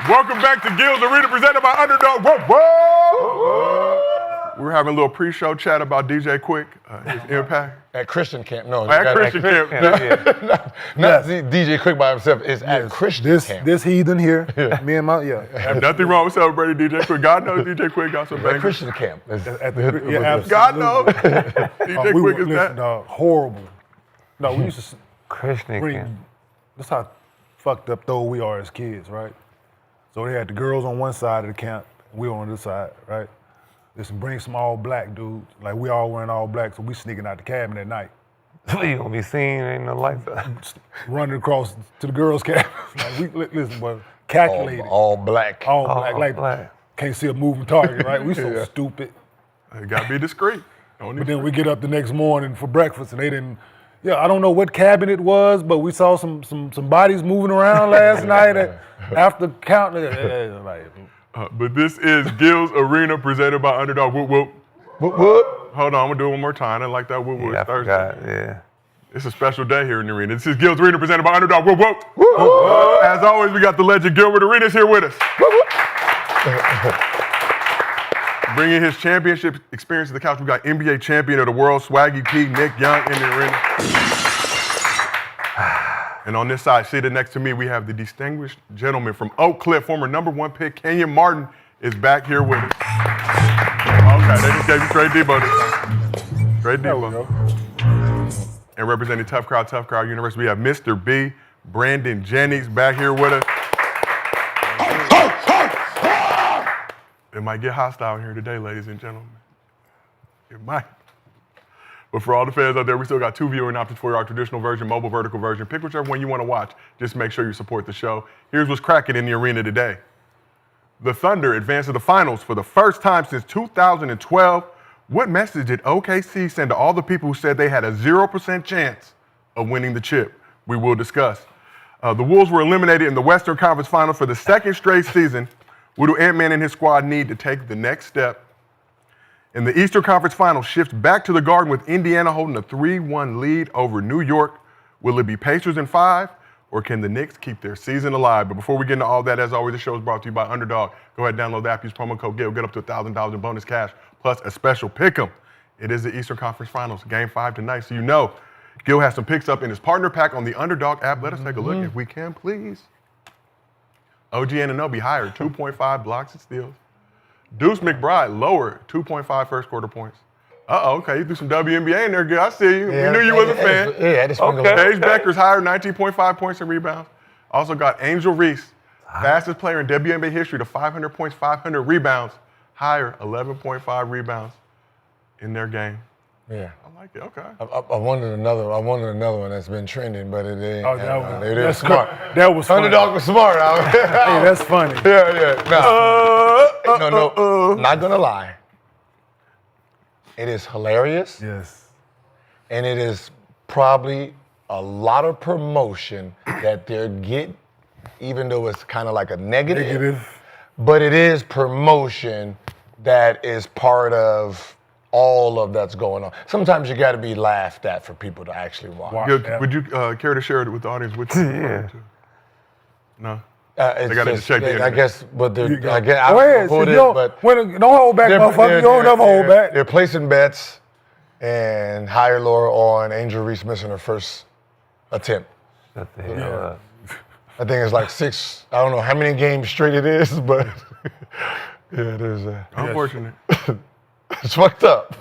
Welcome back to Gil's Arena, presented by Underdog. Whoa, whoa! We're having a little pre-show chat about DJ Quick, his impact. At Christian camp, no. At Christian camp. Not DJ Quick by himself. It's at Christian camp. This heathen here, me and my, Have nothing wrong with celebrating DJ Quick. God knows DJ Quick got some At bangers. Christian camp. absolutely. God knows. DJ Quick is that. Dog, horrible. No, we used to Christian camp. That's how fucked up though we are as kids, right? So they had the girls on one side of the camp, we on the other side, right? Just bring some all black dudes, like we all wearing all black, so we sneaking out the cabin at night. So you gonna be seen, ain't no lights out. Running across to the girls' cabin. Like listen, but calculated. All black. All black. Can't see a moving target, right? We so stupid. You gotta be discreet. But then we get up the next morning for breakfast and they didn't, I don't know what cabin it was, but we saw some bodies moving around last night after counting. But this is Gil's Arena, presented by Underdog. Whoop, whoop. Whoop, whoop. Hold on, I'm gonna do it one more time. I like that whoop, whoop. Yeah, I It's Thursday. forgot, yeah. It's a special day here in the arena. This is Gil's Arena, presented by Underdog. Whoop, whoop. Whoop, whoop. As always, we got the legend Gilbert Arenas here with us. Bringing his championship experience to the couch, we got NBA champion of the world, Swaggy P, Nick Young in the arena. And on this side, seated next to me, we have the distinguished gentleman from Oak Cliff, former #1 pick, Kenyon Martin, is back here with us. Okay, they just gave you straight Debo. Straight Debo. And representing Tough Crowd Universe, we have Mr. B, Brandon Jennings, back here with us. It might get hostile here today, ladies and gentlemen. It might. But for all the fans out there, we still got 2 viewing options for you, our traditional version, mobile vertical version. Pick whichever one you want to watch. Just make sure you support the show. Here's what's cracking in the arena today. The Thunder advanced to the finals for the first time since 2012. What message did OKC send to all the people who said they had a 0% chance of winning the chip? We will discuss. The Wolves were eliminated in the Western Conference Finals for the second straight season. What do Ant-Man and his squad need to take the next step? And the Eastern Conference Finals shifts back to the Garden with Indiana holding a 3-1 lead over New York. Will it be Pacers in 5, or can the Knicks keep their season alive? But before we get into all that, as always, the show is brought to you by Underdog. Go ahead and download the app, use promo code GIL, get up to $1,000 in bonus cash, plus a special pick'em. It is the Eastern Conference Finals, Game 5 tonight, so you know Gil has some picks up in his partner pack on the Underdog app. Let us take a look if we can, please. OG Anunoby higher, 2.5 blocks and steals. Deuce McBride lower, 2.5 first quarter points. Okay, you threw some WNBA in there, Gil. I see you. We knew you was a fan. Paige Becker's higher, 19.5 points and rebounds. Also got Angel Reese, fastest player in WNBA history to 500 points, 500 rebounds. Higher, 11.5 rebounds in their game. Yeah. I like it, okay. I wanted another one that's been trending, but it ain't. It is that's smart. That was funny. Underdog was smart. Hey, that's funny. Yeah. No, not gonna lie. It is hilarious. Yes. And it is probably a lot of promotion that they're getting, even though it's kind of like a negative. But it is promotion that is part of all of that's going on. Sometimes you got to be laughed at for people to actually watch. Would you care to share it with the audience? Which yeah. No. They got to check the internet. I guess, but they're. Go ahead. Don't hold back, motherfucker. You don't never hold back. They're placing bets and high or lower on Angel Reese missing her first attempt. Shut the hell up. I think it's like 6. I don't know how many games straight it is, but yeah, there's a. Unfortunate. It's fucked up.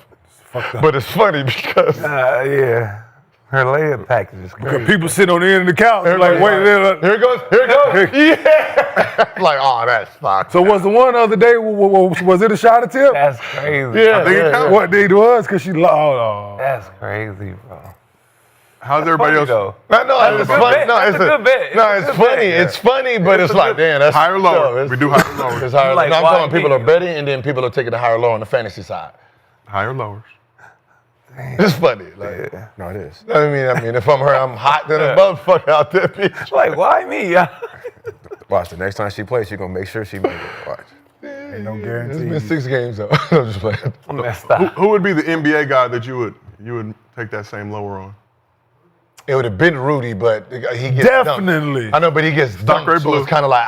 But it's funny because. Yeah. Her layup package is crazy. Because people sit on the end of the couch. They're like, wait, here it goes. Yeah. Like, oh, that's fucked. So was the one the other day, was it a shot attempt? That's crazy. Yeah. I think it counted. What it was, because she lost. That's crazy, bro. How's everybody else? No, it's funny. No, it's a bet. No, it's funny. It's funny, but it's like, damn, that's higher or lower. We do higher or lower. It's higher. I'm talking people are betting, and then people are taking the higher or lower on the fantasy side. Higher or lowers. It's funny. Like, no, it is. I mean, if I'm her, I'm hot than a motherfucker out there, bitch. Like, why me? Watch, the next time she plays, she's going to make sure she makes it. Watch. Ain't no guarantee. It's been 6 games, though. I'm just playing. I'm messed up. Who would be the NBA guy that you would take that same lower on? It would have been Rudy, but he gets Definitely. dunked. I know, but he gets dunked, so it's kind of like,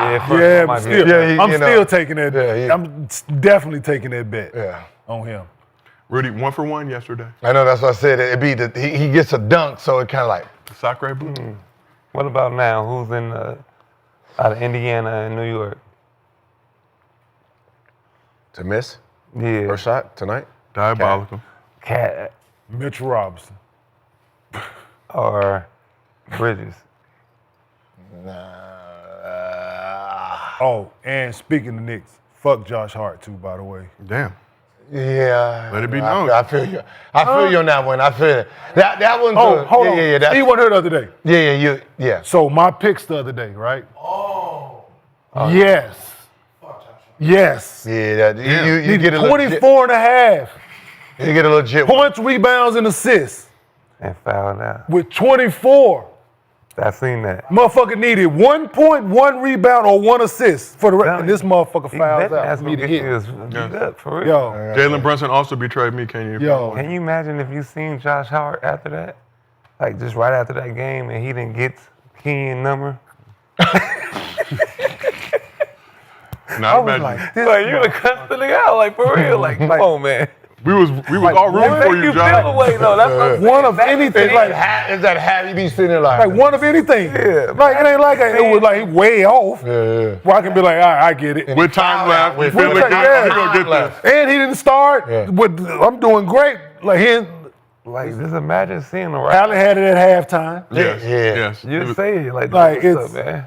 Yeah, but still, Yeah, I'm still taking that. Yeah, I'm definitely taking that bet Yeah. on him. Rudy, 1 for 1 yesterday. I know, that's what I said. It'd be he gets a dunk, so it kind of like, Sacre blue. What about now? Who's in out of Indiana and New York? To miss Yeah. first shot tonight. Diabolical. Cat Mitchell Robinson. or Bridges? Oh, and speaking of Knicks, fuck Josh Hart too, by the way. Damn. yeah. Let it be I known. feel- I feel you. I feel you on that one. I feel it. That one's Oh, hold on. Yeah, He wasn't here the other day. yeah. So my picks the other day, right? Yes. Yes. Yeah, you get a 24 and a half You get a legit one. points, rebounds, and assists And fouled out. with 24. I seen that. Motherfucker needed 1 point, 1 rebound, or 1 assist for the rest. And this motherfucker fouls out That's for me gonna to get hit. you as beat up for real. Yo, Jalen Brunson also betrayed me, Kenyon. yo. Can you imagine if you seen Josh Hart after that? Like just right after that game and he didn't get Kenyon number? Not imagine. Like you would have cussed the nigga out, like for real. Like, come on, man. We was all rooting It for make you, you feel John. away though. That's what I'm One of anything, It's like, is that hat you be sitting there like one of anything. Yeah. Like it ain't like it was like way off. Yeah. Where I can be like, all right, I get it. With time left, we With feel time like left. we gonna get this. And he didn't start. Yeah. I'm doing great. Like Like just imagine seeing the right. Allen had it at halftime. Yes, Yeah. yes. It You was- say it like Like, what's it's- up, man?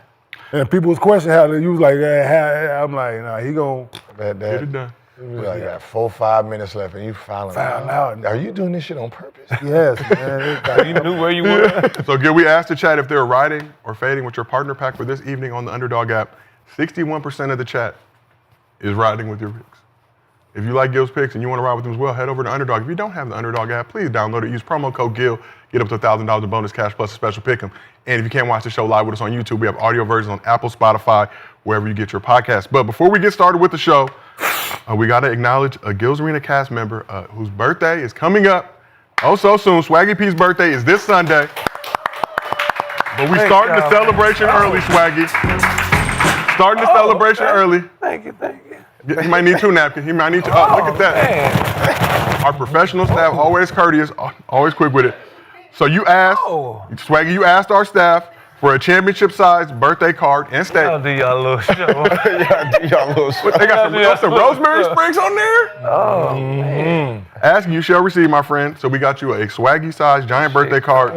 And people was questioning how you was like, I'm like, nah, he gon' That, Get it done. like got 4 or 5 minutes left and you filing out. Are you doing this shit on purpose? Yes, man. You knew where you were. So, Gil, we asked the chat if they're riding or fading with your partner pack for this evening on the Underdog app. 61% of the chat is riding with your picks. If you like Gil's picks and you want to ride with them as well, head over to Underdog. If you don't have the Underdog app, please download it. Use promo code GIL. Get up to $1,000 in bonus cash plus a special pick 'em. And if you can't watch the show live with us on YouTube, we have audio versions on Apple, Spotify, wherever you get your podcasts. But before we get started with the show, we got to acknowledge a Gil's Arena cast member whose birthday is coming up oh so soon. Swaggy P's birthday is this Sunday. But we starting the celebration early, Swaggy. Starting the celebration early. Thank you. He might need 2 napkins. He might need to. Oh, look at that. Man. Our professional staff, always courteous, always quick with it. So you asked, Swaggy, you asked our staff for a championship-sized birthday card and steak. I'll do y'all a little show. Y'all little shit. They got some rosemary sprigs on there? Oh, man. Asking you shall receive, my friend. So we got you a Swaggy-sized giant birthday card,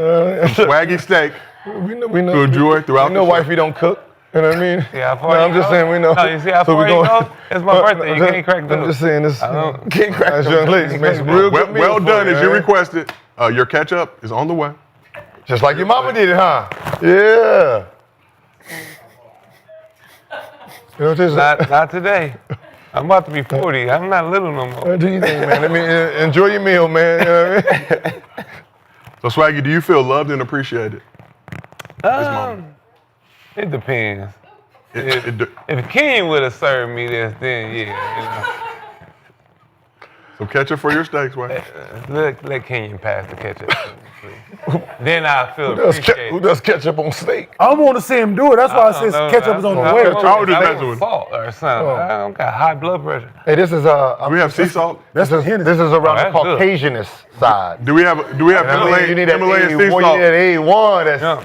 some Swaggy steak We know to enjoy throughout we know the show. wifey don't cook. You know what I mean? See how No, far I'm you just go? saying we know. No, you see how So far we you going- go? It's my birthday. You can't crack the I'm just saying this. don't- Can't crack those young ladies make some real good meals Well for done, you, as you man. requested. Your ketchup is on the way. Just like your mama did it, huh? Yeah. You know what this is? Not today. I'm about to be 40. I'm not little no more. What do you think, man? I mean, enjoy your meal, man. You know what I mean? So Swaggy, do you feel loved and appreciated? It depends. It- If Kenyon would have served me this, then yeah. so ketchup for your steak, Swaggy. Let Kenyon pass the ketchup. to me, please. Then I feel Who appreciated. does ketchup on steak? I want to see him do it. That's why I said ketchup is on the way. I was just messing with salt or something. I don't got high blood pressure. Hey, this is Do we have sea salt? That's the Hennessy. this is around the that's good. Caucasianist side. Do we have You need that Himalayan sea A1, salt? you need that A1. That's,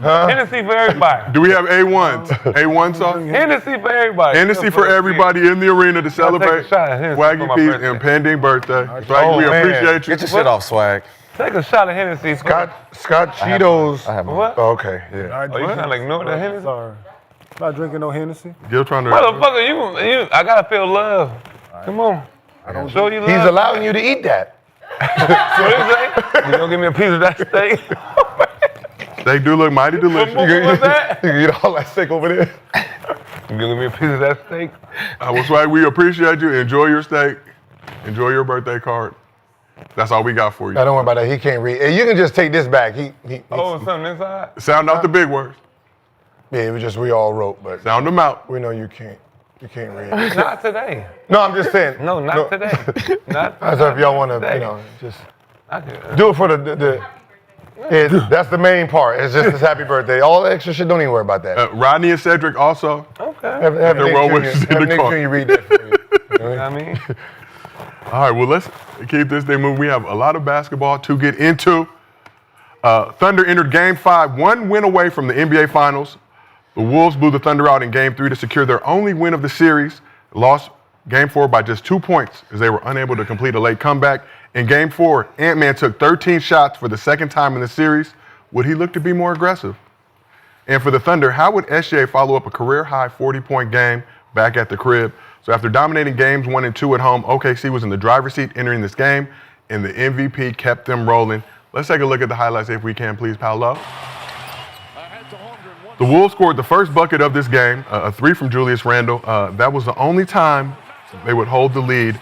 Hennessy for everybody. Do we have A1s? A1 salt? Hennessy for everybody. Hennessy for everybody in the arena to celebrate a shot of Hennessy for Swaggy my P's birthday. impending birthday. Swaggy, we man. appreciate you. Get your shit off, swag. Take a shot of Hennessy. Scott Cheetos. I have my. What? Oh, okay, yeah. Oh, you trying to ignore the Hennessy? Sorry. Not drinking no Hennessy. Gil trying to. Motherfucker, you, I gotta feel love. Come on. I don't show you love. He's allowing you to eat that. What is that? You gonna give me a piece of that steak? They do look mighty delicious. What was that? You can eat all that steak over there. You gonna give me a piece of that steak? Well, Swaggy, we appreciate you. Enjoy your steak. Enjoy your birthday card. That's all we got for you. Now, don't worry about that. He can't read. Hey, you can just take this back. Oh, something inside? Sound out the big words. Yeah, it was just we all wrote, but Sound them out. we know you can't. You can't read. Not today. No, I'm just saying. No, not today. Not That's if y'all want to, today. you know, just I can, do it for the That's the main part. It's just his happy birthday. All the extra shit, don't even worry about that. Rodney and Cedric also. Okay. Have They're Nick well Jr. wishes in Have the Nick car. Jr. read that for you. I mean, All right, well, let's keep this thing moving. We have a lot of basketball to get into. Thunder entered Game 5, one win away from the NBA Finals. The Wolves blew the Thunder out in Game 3 to secure their only win of the series. Lost Game 4 by just 2 points as they were unable to complete a late comeback. In Game 4, Ant-Man took 13 shots for the second time in the series. Would he look to be more aggressive? And for the Thunder, how would SGA follow up a career-high 40-point game back at the crib? So after dominating games 1 and 2 at home, OKC was in the driver's seat entering this game, and the MVP kept them rolling. Let's take a look at the highlights if we can, please, Paolo. The Wolves scored the first bucket of this game, a 3 from Julius Randle. That was the only time they would hold the lead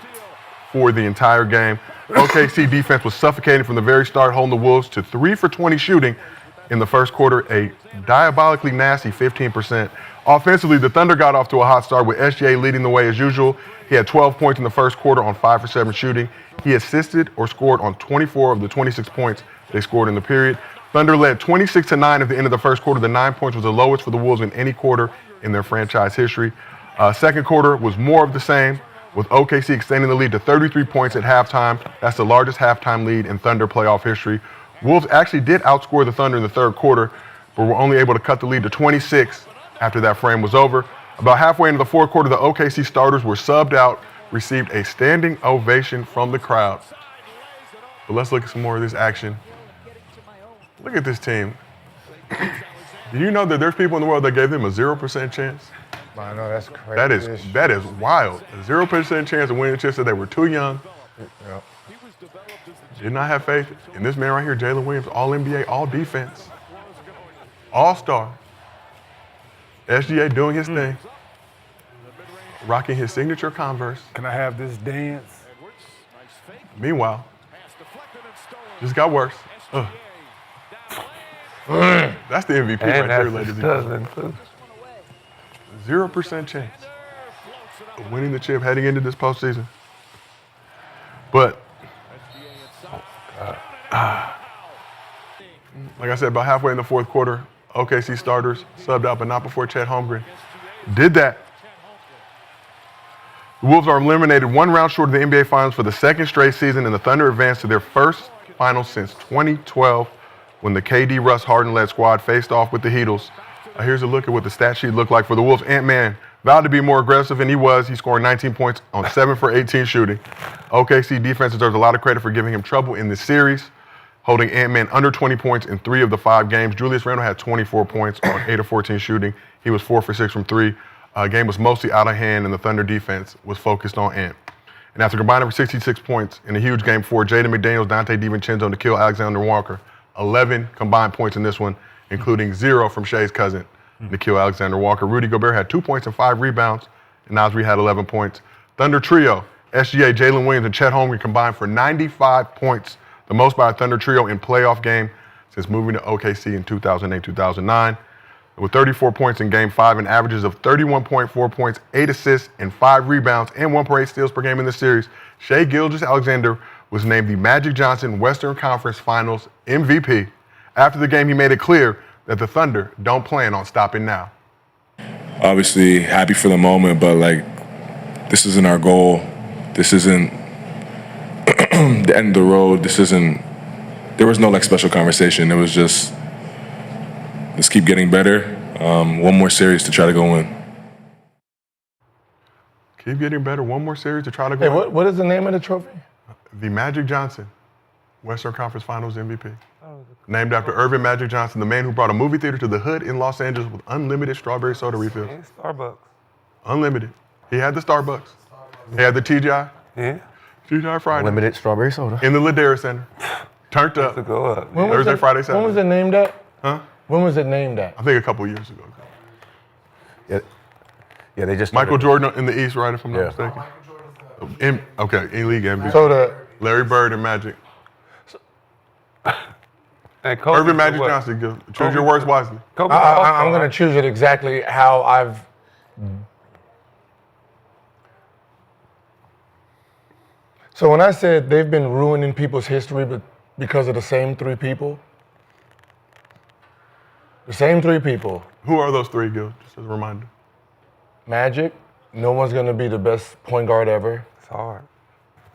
for the entire game. OKC defense was suffocating from the very start, holding the Wolves to 3 for 20 shooting in the first quarter, a diabolically nasty 15%. Offensively, the Thunder got off to a hot start with SGA leading the way as usual. He had 12 points in the first quarter on 5 for 7 shooting. He assisted or scored on 24 of the 26 points they scored in the period. Thunder led 26-9 at the end of the first quarter. The 9 points was the lowest for the Wolves in any quarter in their franchise history. Second quarter was more of the same, with OKC extending the lead to 33 points at halftime. That's the largest halftime lead in Thunder playoff history. Wolves actually did outscore the Thunder in the third quarter, but were only able to cut the lead to 26 after that frame was over. About halfway into the fourth quarter, the OKC starters were subbed out, received a standing ovation from the crowd. But let's look at some more of this action. Look at this team. Do you know that there's people in the world that gave them a 0% chance? I know, that's crazy. That is wild. A 0% chance of winning the chance that they were too young. Yep. Did not have faith in this man right here, Jalen Williams, all NBA, all defense, all-star. SGA doing his thing, rocking his signature Converse. Can I have this dance? Meanwhile, just got worse. Ugh. That's the MVP and right there, that's ladies his and gentlemen. cousin, too. 0% chance of winning the chip heading into this postseason. But like I said, about halfway in the fourth quarter, OKC starters subbed out, but not before Chet Holmgren did that. The Wolves are eliminated one round short of the NBA Finals for the second straight season, and the Thunder advanced to their first finals since 2012 when the KD Russ Harden-led squad faced off with the Heatles. Here's a look at what the stat sheet looked like for the Wolves. Ant-Man vowed to be more aggressive, and he was. He scored 19 points on 7 for 18 shooting. OKC defense deserves a lot of credit for giving him trouble in this series, holding Ant-Man under 20 points in 3 of the 5 games. Julius Randle had 24 points on 8 of 14 shooting. He was 4 for 6 from 3. Game was mostly out of hand, and the Thunder defense was focused on Ant. And after combining for 66 points in a huge Game 4, Jaden McDaniels, Dante DiVincenzo, and Nikhil Alexander-Walker, 11 combined points in this one, including 0 from Shai's cousin, Nikhil Alexander-Walker. Rudy Gobert had 2 points and 5 rebounds, and Nasri had 11 points. Thunder trio, SGA, Jalen Williams, and Chet Holmgren combined for 95 points, the most by a Thunder trio in playoff game since moving to OKC in 2008-2009. With 34 points in Game 5 and averages of 31.4 points, 8 assists, and 5 rebounds, and 1.8 steals per game in this series, Shai Gilgeous-Alexander was named the Magic Johnson Western Conference Finals MVP. After the game, he made it clear that the Thunder don't plan on stopping now. Obviously happy for the moment, but this isn't our goal. This isn't the end of the road. There was no special conversation. It was just, let's keep getting better. One more series to try to go win. Keep getting better. One more series to try to go Hey, what is the name of the trophy? The Magic Johnson Western Conference Finals MVP. Named after Irvin Magic Johnson, the man who brought a movie theater to the hood in Los Angeles with unlimited strawberry soda refills. And Starbucks. Unlimited. He had the Starbucks. He had the TGI. Yeah. TGI Friday. Limited strawberry soda. In the Ladera Center. Turned up. To go up. When was Thursday, it- Friday, Saturday. When was it named at? Huh? When was it named at? I think a couple years ago. Yeah, they just Michael started- Jordan in the East, right, if I'm not Yeah. mistaken. In league MVP. So Larry Bird and Magic. And Kobe Irvin did Magic what? Johnson. Choose your words wisely. Kobe I'm going to choose it exactly how I've. So when I said they've been ruining people's history, but because of the same 3 people, The same three people. Who are those three, Gil? Just as a reminder. Magic, no one's going to be the best point guard ever. It's hard.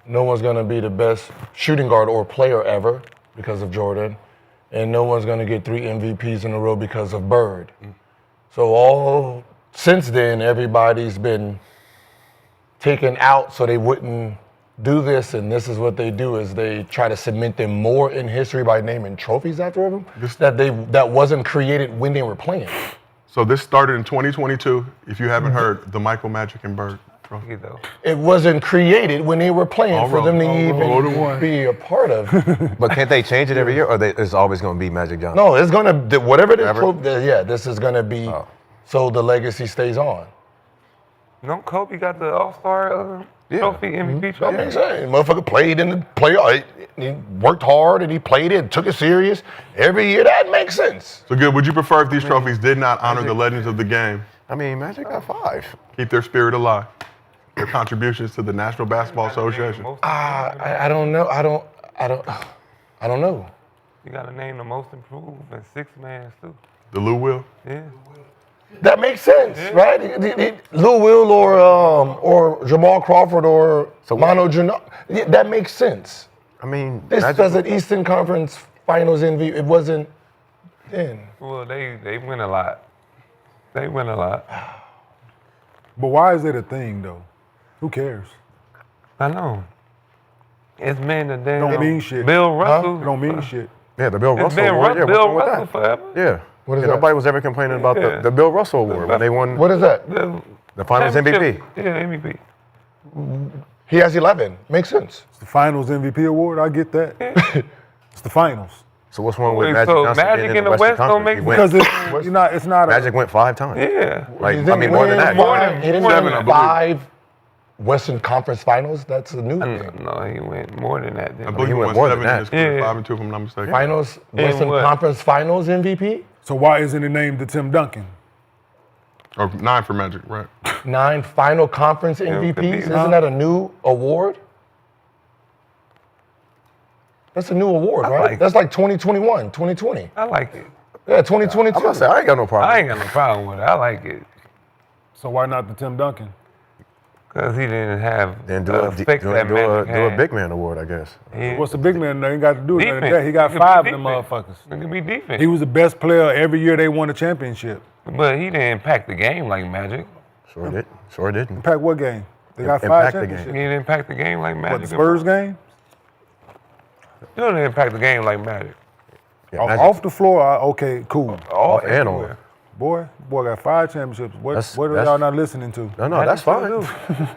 No one's going to be the best shooting guard or player ever because of Jordan. And no one's going to get 3 MVPs in a row because of Bird. So since then, everybody's been taken out so they wouldn't do this, and this is what they do is they try to cement them more in history by naming trophies after them that wasn't created when they were playing. So this started in 2022. If you haven't heard, the Michael, Magic, and Bird trophy. It wasn't created when they were playing for them to even be a part of. But can't they change it every year, or it's always going to be Magic Johnson? No, it's gonna whatever this this is gonna be, so the legacy stays on. No, Kobe got the All-Star trophy, MVP trophy. That makes sense. Motherfucker played in the playoff. He worked hard and he played it, took it serious every year. That makes sense. So good. Would you prefer if these trophies did not honor the legends of the game? I mean, Magic got 5. Keep their spirit alive. Their contributions to the National Basketball Association. I don't know. I don't know. You got to name the most improved and 6 man too. The Lou Will. Yeah. That makes sense, right? Lou Will or Jamal Crawford or Manu Ginobili. That makes sense. I mean, This doesn't Eastern Conference Finals MVP. It wasn't then. Well, they win a lot. They win a lot. But why is it a thing, though? Who cares? I know. It's been the damn. Don't mean shit. Bill Russell. It don't mean shit. Yeah, the Bill It's Russell been Award. Yeah, Bill what's wrong Russell with forever. that? Yeah. What is Yeah, that? nobody was ever complaining about the Bill Russell Award when they won What is that? the Finals MVP. Yeah, MVP. He has 11. Makes sense. It's the Finals MVP award. I get that. It's the Finals. So what's wrong with Wait, Magic so Johnson Magic being in the Western West don't Conference? make He went- Because it's not a. Magic went 5 times. Yeah. Like, He I didn't mean, more than win that. five- He didn't Seven, win I believe. 5 Western Conference Finals. That's a new thing. No, he went more than that. I Then. believe he went won more than 7 in that. his career, Yeah. 5 and 2 if I'm not mistaken. Finals, Western what? Conference Finals MVP. So why isn't it named the Tim Duncan? Or 9 for Magic, right? 9 Final Conference it could be, MVPs. huh? Isn't that a new award? That's a new award, right? like it. That's like 2021, 2020. I like it. Yeah, 2022. I'm gonna say I ain't got no problem. I ain't got no problem with it. I like it. So why not the Tim Duncan? Because he didn't have Then do the a effect that Magic do a had. big man award, I guess. Yeah. What's the big man? They ain't got to do it. Defense. That. He got It could 5 be of them defense. motherfuckers. It could be defense. He was the best player every year they won a championship. But he didn't impact the game like Magic. Sure did. Sure didn't. Impact what game? They got 5 Impact the game. He championships. didn't impact the game like Magic. What, the Spurs game? He didn't impact the game like Magic. Yeah, Off, Magic- off the floor, okay, cool. Off and everywhere. on. Boy got 5 championships. What are That's- y'all not listening to? No, Magic that's fine. still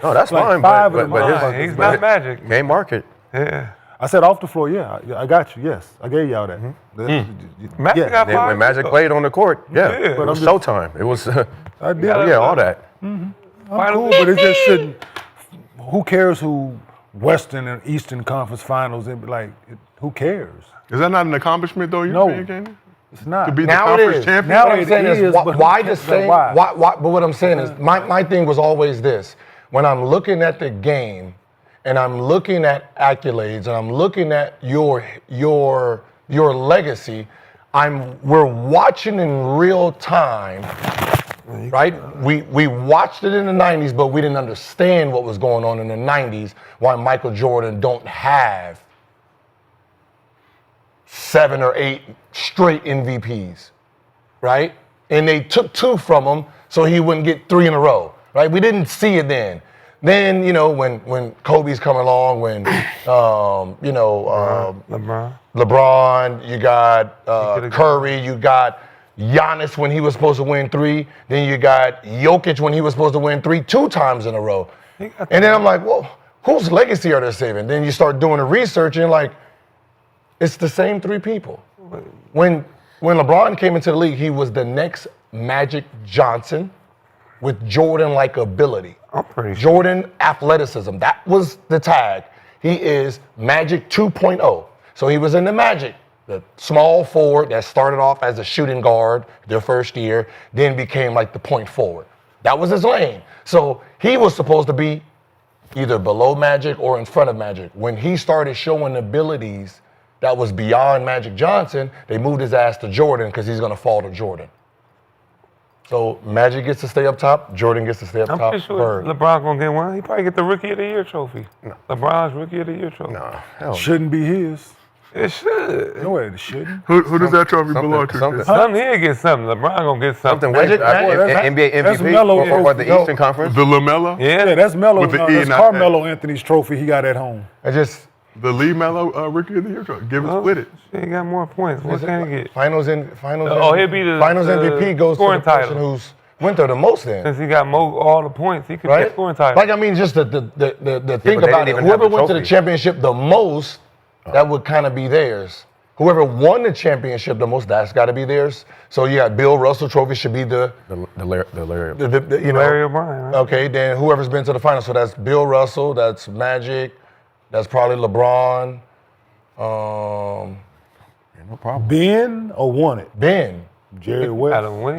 No, that's Like fine. 5 But of them his, motherfuckers, He's not Magic. game market. Yeah. I said off the floor, yeah. I got you, yes. I gave y'all that. Magic Yeah. got Then 5. when Magic played on the court, yeah, Yeah. it was I'm just- showtime. It was, I did. yeah, all that. I'm cool, but it just shouldn't. Who cares who Western and Eastern Conference Finals? Who cares? Is that not an accomplishment, though, No. European Canyon? It's not. To be the Now it conference is. champion? Now What I'm it saying is, is, but why who the cares same? about Why? But what I'm saying is, my thing was always this: when I'm looking at the game, and I'm looking at accolades, and I'm looking at your legacy, we're watching in real time. Right? We watched it in the 90s, but we didn't understand what was going on in the 90s, why Michael Jordan don't have 7 or 8 straight MVPs, right? And they took 2 from him so he wouldn't get 3 in a row, right? We didn't see it then. Then, when Kobe's come along, when, LeBron, you got Curry, you got Giannis when he was supposed to win 3. Then you got Jokic when he was supposed to win 3 2 times in a row. And then I'm like, well, whose legacy are they saving? Then you start doing the research and you're like, it's the same 3 people. When LeBron came into the league, he was the next Magic Johnson with Jordan-like ability. I'm pretty sure. Jordan athleticism. That was the tag. He is Magic 2.0. So he was in the Magic, the small forward that started off as a shooting guard their first year, then became like the point forward. That was his lane. So he was supposed to be either below Magic or in front of Magic. When he started showing abilities that was beyond Magic Johnson, they moved his ass to Jordan because he's going to fall to Jordan. So Magic gets to stay up top, Jordan gets to stay up I'm top. pretty sure Bird. LeBron gonna get one. He probably get the Rookie of the Year trophy. No. LeBron's Rookie of the Year trophy. Nah, hell no. Shouldn't be his. It should. No way, it shouldn't. Who does that trophy belong to? something. Something he'll get something. LeBron gonna get something. Something way Magic- NBA that's MVP Melo, or the yeah. Eastern Conference. The LaMelo? Yeah. Yeah, that's Melo. With the That's E, not Carmelo Anthony's trophy he got at home. I just The Lee Melo Rookie of the Year trophy. Give it, split it. Shit, he got more points. What can he get? finals Oh, he'll be the finals MVP goes to the scoring person title. who's went there the most then. Since he got all the points, he could Right? get scoring title. Like I mean, just the thing but they about didn't it. even Whoever have the went to the trophy. championship the most, that would kind of be theirs. Whoever won the championship the most, that's got to be theirs. So you got Bill Russell trophy should be the Larry. you know. Larry O'Brien, right? Okay, then whoever's been to the finals. So that's Bill Russell, that's Magic, that's probably LeBron, No problem. Ben or won it? Ben, Jerry Had West. to win.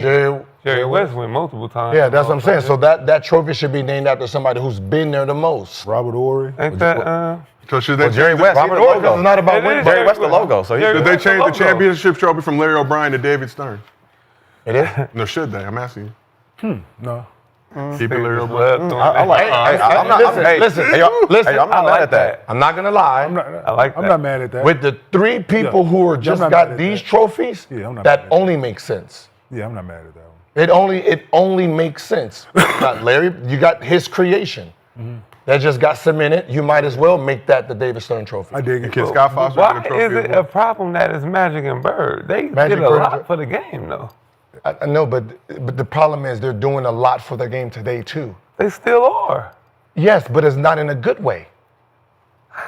Jerry West went multiple times. Yeah, that's what I'm saying. So that trophy should be named after somebody who's been there the most. Robert Ory. Ain't that So should they Jerry change West. Robert he's the Ory logo. is not about It winning. is. Jerry West the logo. So Jerry he's Should they West the change the logo. championship trophy from Larry O'Brien to David Stern? It is. No, should they? I'm asking you. No. Keep it Larry O'Brien. I like. I'm not. Listen, Hey, listen. I'm not mad at that. I'm not gonna lie. I like I'm that. not mad at that. With the three people Yeah. who are Yeah, just I'm not mad got at these that. trophies, Yeah, I'm not that mad at that. only makes sense. Yeah, I'm not mad at that one. It only makes sense. You got Larry, you got his creation. Mm-hmm. That just got cemented. You might as well make that the David Stern trophy. I dig it. Can Scott Foster Why get a trophy is as it well? a problem that it's Magic and Bird? They Magic, did a Bird, lot for the game, though. I know, but the problem is they're doing a lot for the game today too. They still are. Yes, but it's not in a good way.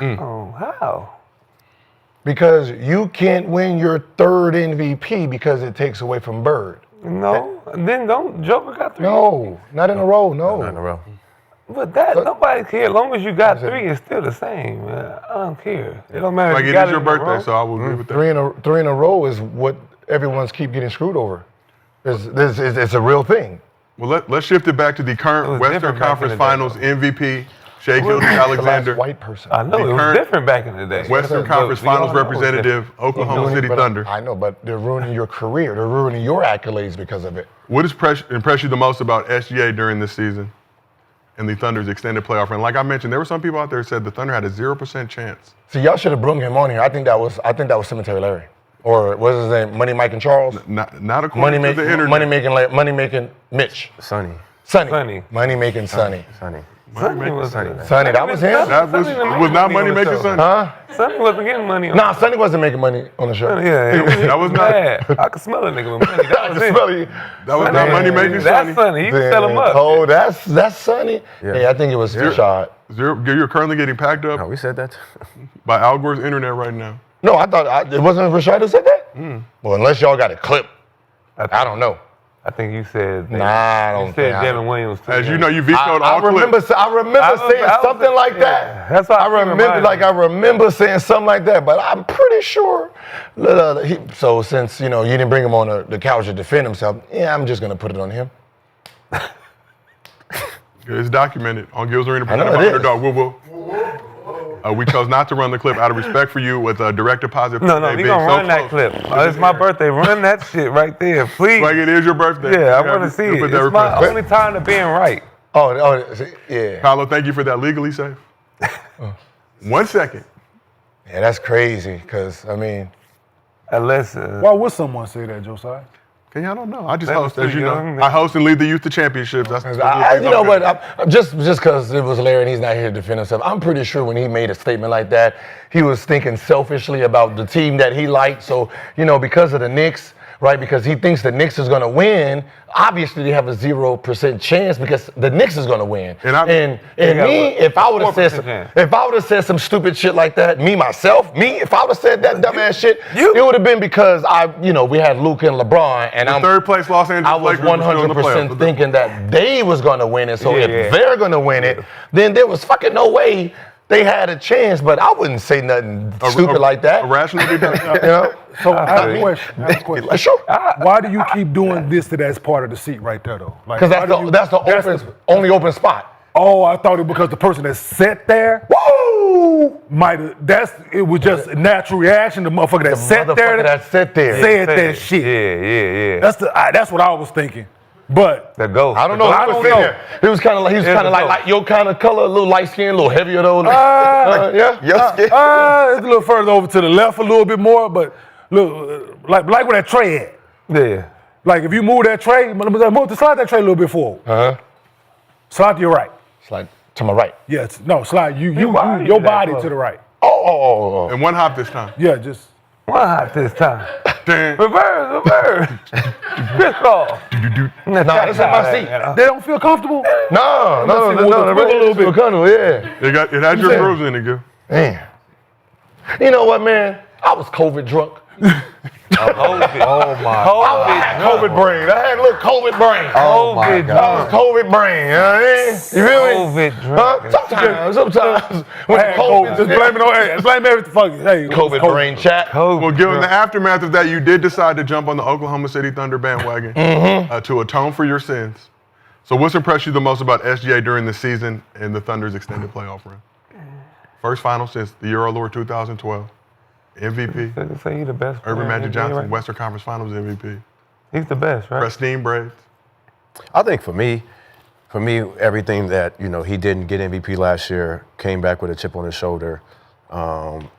Oh, how? Because you can't win your third MVP because it takes away from Bird. No, then don't. Joker got 3. No, not in a row, no. Not in a row. But nobody cares. As long as you got 3, it's still the same. Man. I don't care. It don't matter. Like if it you got is your in a row. birthday, so I will agree with that. Three in a row is what everyone's keep getting screwed over. It's a real thing. Well, let's shift it back to the It current was Western different back Conference in the day, Finals though. MVP, Shai The last Alexander, white person. I know The it was current different back in the day. Western But Conference we all Finals know it was representative, Oklahoma City But Thunder. I know, but they're ruining your career. They're ruining your accolades because of it. What has impressed you the most about SGA during this season and the Thunder's extended playoff run? Like I mentioned, there were some people out there who said the Thunder had a 0% chance. See, y'all should have brought him on here. I think that was Cemetery Larry, or what's his name, Money Mike and Charles. Not according to the internet. Money making Mitch, Sonny. Sonny. Money making Sonny. Sonny. Sonny was Sonny. Sonny, that was him. That was not money making Sonny. Huh? Sonny wasn't getting money. Nah, Sonny wasn't making money on the show. Yeah, That was not. bad. I could smell a nigga with money. That I was can it. smell you. That was not money making That's Sonny. Sonny. You can sell him up. Oh, that's Sonny. Yeah, I think it was Shai. You're currently getting packed No, up we said that. by Al Gore's internet right now. No, I thought it wasn't Rashad who said that. Well, unless y'all got a clip, I don't know. I think you said. Nah, I You don't said think. Devin Williams. Too. As you know, you vetoed I all remember clips. saying something like that. That's what I remember saying something like that, but I'm pretty sure. So since you didn't bring him on the couch to defend himself, yeah, I'm just gonna put it on him. It's documented on Gills Arena. I know presented by it is. Underdog. Woo woo. We chose not to run the clip out of respect for you with a direct deposit. No, They we being gonna so run that close. clip. It's my birthday. Run that shit right there, please. Like it is your birthday. Yeah, I You want to have- see you it. put that It's my request. only time to being right. Oh, yeah. Paolo, thank you for that legally safe. 1 second. Yeah, that's crazy. Cause I mean, Unless Why would someone say that, Josiah? I don't know. I just That was host, as too you know. young. I host and lead the youth to championships. That's you know what? Just because it was Larry and he's not here to defend himself, I'm pretty sure when he made a statement like that, he was thinking selfishly about the team that he liked. So, because of the Knicks, right? Because he thinks the Knicks is going to win. Obviously, they have a 0% chance because the Knicks is going to win. And if I would have 4% chance. said some stupid shit like that, if I would have said that dumbass shit, it would have been because we had Luka and LeBron, and I'm third place Los Angeles I was Lakers were still in the 100% playoffs. thinking that they was going to win it. So if Yeah. they're going to win it, then there was fucking no way they had a chance. But I wouldn't say nothing stupid like that. A rational debate. So I have a question. Sure. Why do you keep doing this to that part of the seat right there, though? Like, Because why do you- that's the only open spot. Oh, I thought it was because the person that sat there. Woo! you might have. It was just a natural reaction. The motherfucker that sat there. Said that shit. Yeah. That's what I was thinking. But the ghost. I don't know. I don't know. He was kind of like your kind of color, a little light skin, a little heavier though. Yeah. Your it's a little further over to the left a little bit more, but look, like where that tray at. Yeah. Like if you move that tray, slide that tray a little bit forward. Slide to your right. Slide to my right. Yes. No, slide your body to the right. Oh. And one hop this time. Yeah, just One hop this time. Dang. Reverse. Crisscross. Nah, that's at my seat. they don't feel comfortable. No. a little bit. Yeah. It had your grooves in it, girl. Man. You know what, man? I was COVID drunk. COVID brain. I had a little COVID brain. Oh my God. I was COVID brain. You know what I mean? You feel me? COVID drunk. Sometimes. When I had COVID. Just blame it on. Blame everything. Fuck it. Hey, COVID brain chat. Well, given the aftermath of that, you did decide to jump on the Oklahoma City Thunder bandwagon to atone for your sins. So what's impressed you the most about SGA during the season and the Thunder's extended playoff run? First final since the Euro Lure 2012. MVP. They say he's the best. Urban player Magic in the Johnson, NBA right Western Conference Finals MVP. now. He's the best, right? Pristine braids. I think for me, everything that he didn't get MVP last year, came back with a chip on his shoulder.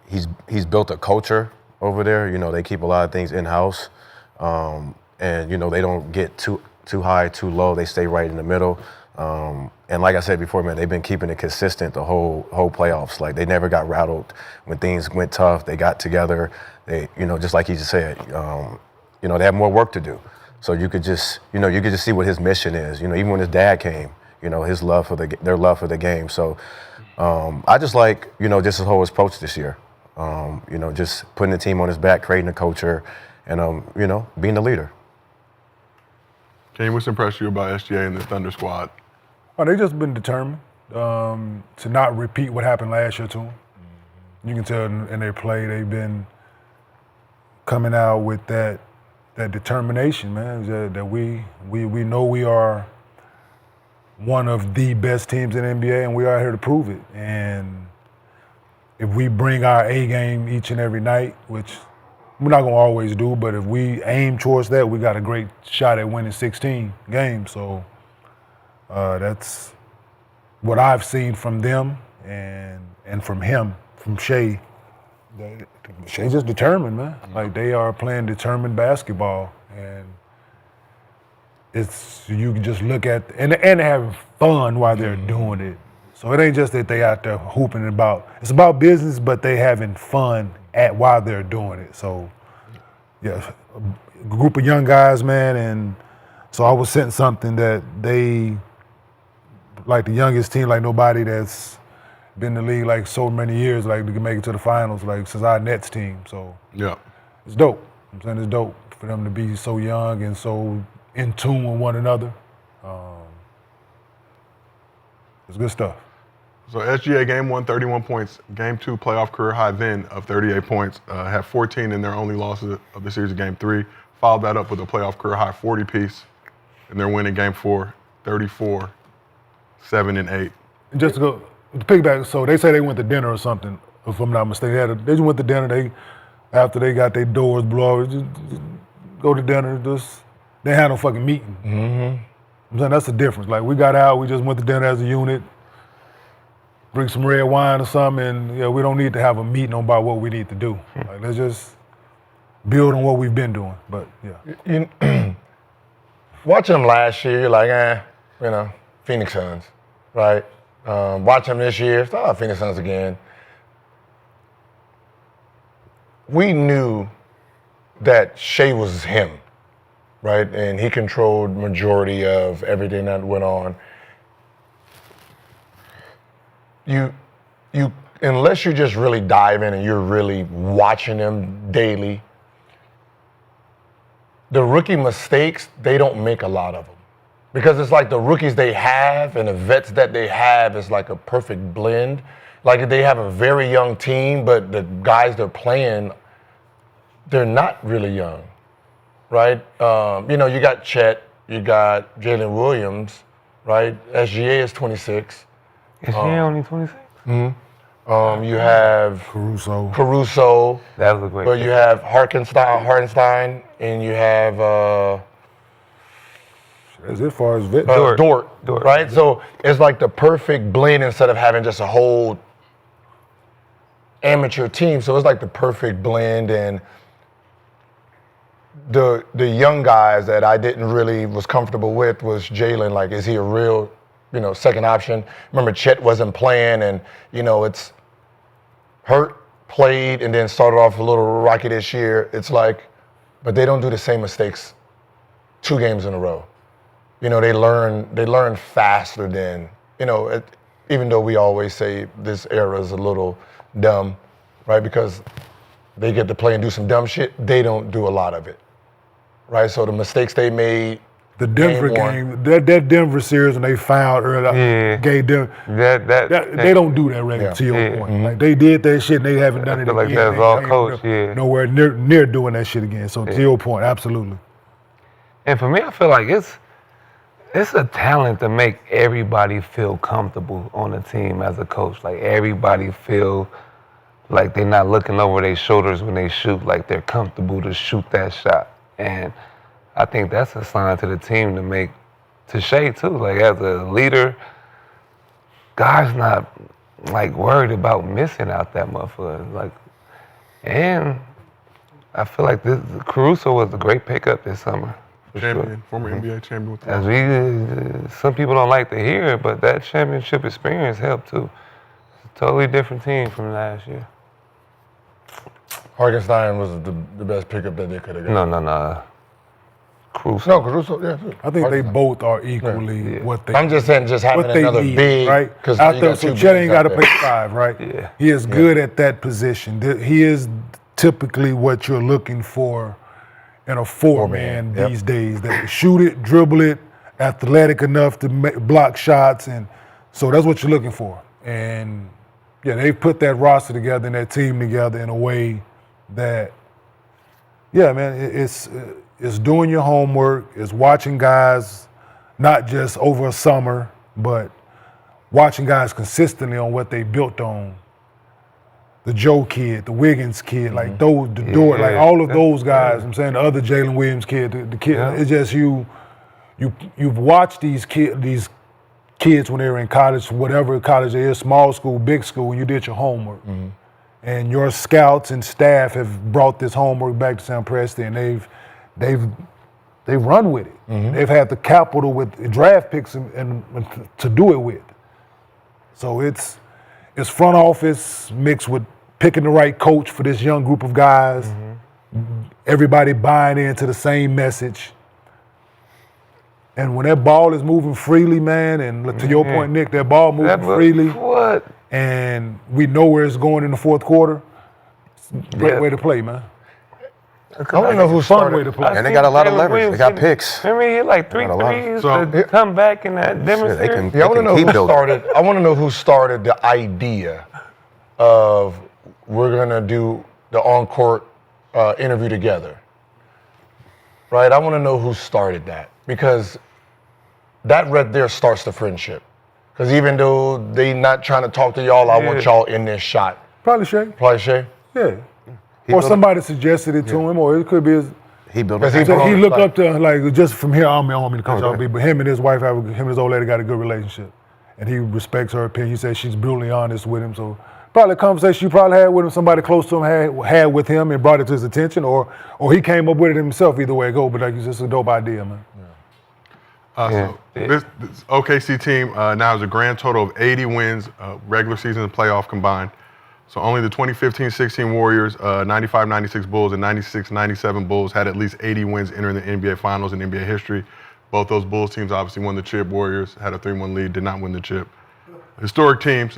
He's built a culture over there. They keep a lot of things in house, and they don't get too high, too low. They stay right in the middle. And like I said before, man, they've been keeping it consistent the whole playoffs. Like they never got rattled when things went tough. They got together. They, just like he just said, they have more work to do. So you could just see what his mission is. Even when his dad came, his love for their love for the game. So I just like, just his whole approach this year. Just putting the team on his back, creating a culture, and being the leader. Kenyon, what's impressed you about SGA and this Thunder squad? Oh, they just been determined to not repeat what happened last year to them. You can tell in their play they've been coming out with that determination, man. That we know we are one of the best teams in the NBA, and we are here to prove it. And if we bring our A game each and every night, which we're not gonna always do, but if we aim towards that, we got a great shot at winning 16 games. So that's what I've seen from them and from him, from Shai. Shai's just determined, man. Like they are playing determined basketball, and you can just look at and having fun while they're doing it. So it ain't just that they out there hooping it's about business, but they having fun while they're doing it. So yeah, a group of young guys, man, and so I was setting something that they, like the youngest team, like nobody that's been in the league like so many years, like they can make it to the finals, like since our Nets team. So Yeah. it's dope. I'm saying it's dope for them to be so young and so in tune with one another. It's good stuff. So SGA game 1, 31 points. Game 2, playoff career high then of 38 points. Had 14 in their only losses of the series of game 3. Followed that up with a playoff career high 40 piece. And they're winning game 4, 34, 7 and 8. And just to go to piggyback, so they say they went to dinner or something, if I'm not mistaken. They just went to dinner. After they got their doors blown, just go to dinner. They had no fucking meeting. I'm saying that's the difference. Like we got out, we just went to dinner as a unit, drink some red wine or something, and we don't need to have a meeting about what we need to do. Like let's just build on what we've been doing. But yeah. Watching them last year, you're like, Phoenix Suns, right? Watching them this year, Phoenix Suns again. We knew that Shai was him, right? And he controlled majority of everything that went on. You unless you just really dive in and you're really watching them daily, the rookie mistakes, they don't make a lot of them. Because it's like the rookies they have and the vets that they have is like a perfect blend. Like they have a very young team, but the guys they're playing, they're not really young, right? You got Chet, you got Jalen Williams, right? SGA is 26. Is he only 26? You have Caruso. That was a great. But you have Hartenstein, and you have As far as vet. Dort, right? So it's like the perfect blend instead of having just a whole amateur team. So it's like the perfect blend, and the young guys that I didn't really was comfortable with was Jalen. Like, is he a real, second option? Remember, Chet wasn't playing, and it's hurt, played, and then started off a little rocky this year. It's like, but they don't do the same mistakes 2 games in a row. They learn faster than, even though we always say this era is a little dumb, right? Because they get to play and do some dumb shit, they don't do a lot of it, right? So the mistakes they made. The Denver game, that Denver series, and they fouled earlier, gave them. They don't do that regular. To your point, like they did that shit, and they haven't done it again. Like that's all coach. Nowhere near doing that shit again. So to your point, absolutely. And for me, I feel like it's a talent to make everybody feel comfortable on the team as a coach. Like everybody feel like they're not looking over their shoulders when they shoot. Like they're comfortable to shoot that shot. And I think that's a sign to the team to Shai too. Like as a leader, guys not like worried about missing out that motherfucker. Like, and I feel like Caruso was a great pickup this summer. Champion, former NBA champion with the As some people don't like to hear it, but that championship experience helped too. It's a totally different team from last year. Hartenstein was the best pickup that they could have got. No. Caruso. No, Caruso, yeah. I think they both are equally what they. I'm just saying, just having another need, big, right? Because so Chet ain't got to play 5, right? Yeah. He is good at that position. He is typically what you're looking for in a 4-man these days. That can shoot it, dribble it, athletic enough to block shots, and so that's what you're looking for. And yeah, they put that roster together and that team together in a way that, yeah, man, it's doing your homework, it's watching guys not just over a summer, but watching guys consistently on what they built on. The Joe kid, the Wiggins kid, like those, the Dort, like all of those guys. I'm saying the other Jalen Williams kid, the kid. Yeah. It's just you've watched these kids when they were in college, whatever college it is, small school, big school, and you did your homework. And your scouts and staff have brought this homework back to San Presti, and they've run with it. They've had the capital with draft picks and to do it with. So it's front office mixed with picking the right coach for this young group of guys. Everybody buying into the same message. And when that ball is moving freely, man, and to your point, Nick, that ball moving freely. What? And we know where it's going in the fourth quarter. It's a great way to play, man. I want to know who started. Way to play. And they got a lot of leverage. They got picks. Remember, he hit like 3 threes to come back in that Denver series? I want to know who started. I want to know who started the idea of we're gonna do the on-court interview together. Right? I want to know who started that, because that right there starts the friendship. Because even though they not trying to talk to y'all, I want y'all in this shot. Probably Shai. Probably Shai. Yeah. Or somebody suggested it to him, or it could be he built he looked up to, like, just from here, I don't mean to cut y'all, but him and his wife, him and his old lady got a good relationship. And he respects her opinion. He says she's brutally honest with him. So probably a conversation you probably had with him, somebody close to him had with him and brought it to his attention, or he came up with it himself, either way it go. But like, it's just a dope idea, man. So this OKC team now has a grand total of 80 wins, regular season and playoff combined. So only the 2015-16 Warriors, 95-96 Bulls, and 96-97 Bulls had at least 80 wins entering the NBA Finals in NBA history. Both those Bulls teams obviously won the chip. Warriors had a 3-1 lead, did not win the chip. Historic teams,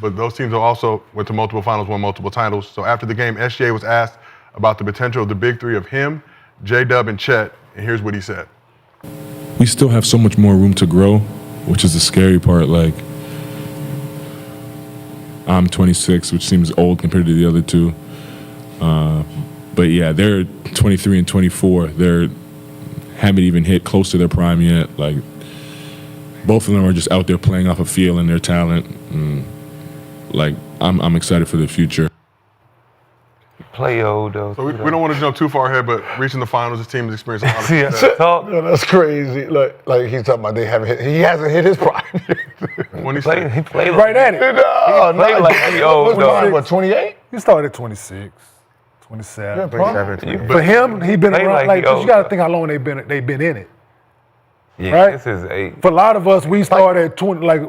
but those teams also went to multiple finals, won multiple titles. So after the game, SGA was asked about the potential of the big three of him, J-Dub, and Chet, and here's what he said. We still have so much more room to grow, which is the scary part. Like, I'm 26, which seems old compared to the other two. But yeah, they're 23 and 24. They haven't even hit close to their prime yet. Like, both of them are just out there playing off a feel and their talent. And like I'm excited for the future. Play old though. So we don't want to jump too far ahead, but reaching the finals, the team has experienced a lot of See, success. talk. No, that's crazy. Like he's talking about they haven't hit. He hasn't hit his prime. He played Right at it. No, played like he old, what's though. prime, what, 28? He started at 26, 27. 27. For him, he been Play around. like Like, he 'cause old, you got to though. think how long they've been in it. Yeah, Right? this is 8. For a lot of us, we started at 20. Like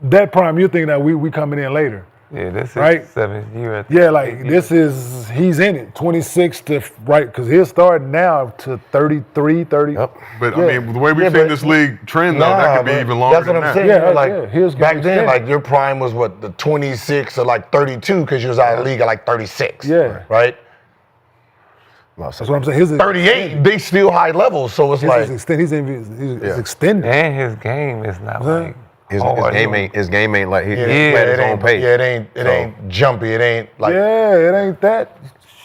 that prime, you're thinking that we coming in later. Yeah, this is Right? 7th year. Yeah, like this is he's in it. 26 to right because he'll start now to 33, 30. Yep. But Yeah. I mean, the way we've Yeah, seen but- this league trend, though, that could be but even longer That's what than I'm that. saying. Yeah, like yeah, here's back gonna then, extend. like your prime was what, the 26 or like 32 because you was out of the league at like 36. Yeah. Right. That's what I'm saying. His 38, they still high levels, so it's like He's extended. And his game is not like His hard. game ain't like he yeah, playing it his own ain't, pace. yeah, it ain't jumpy. It ain't like Yeah, it ain't that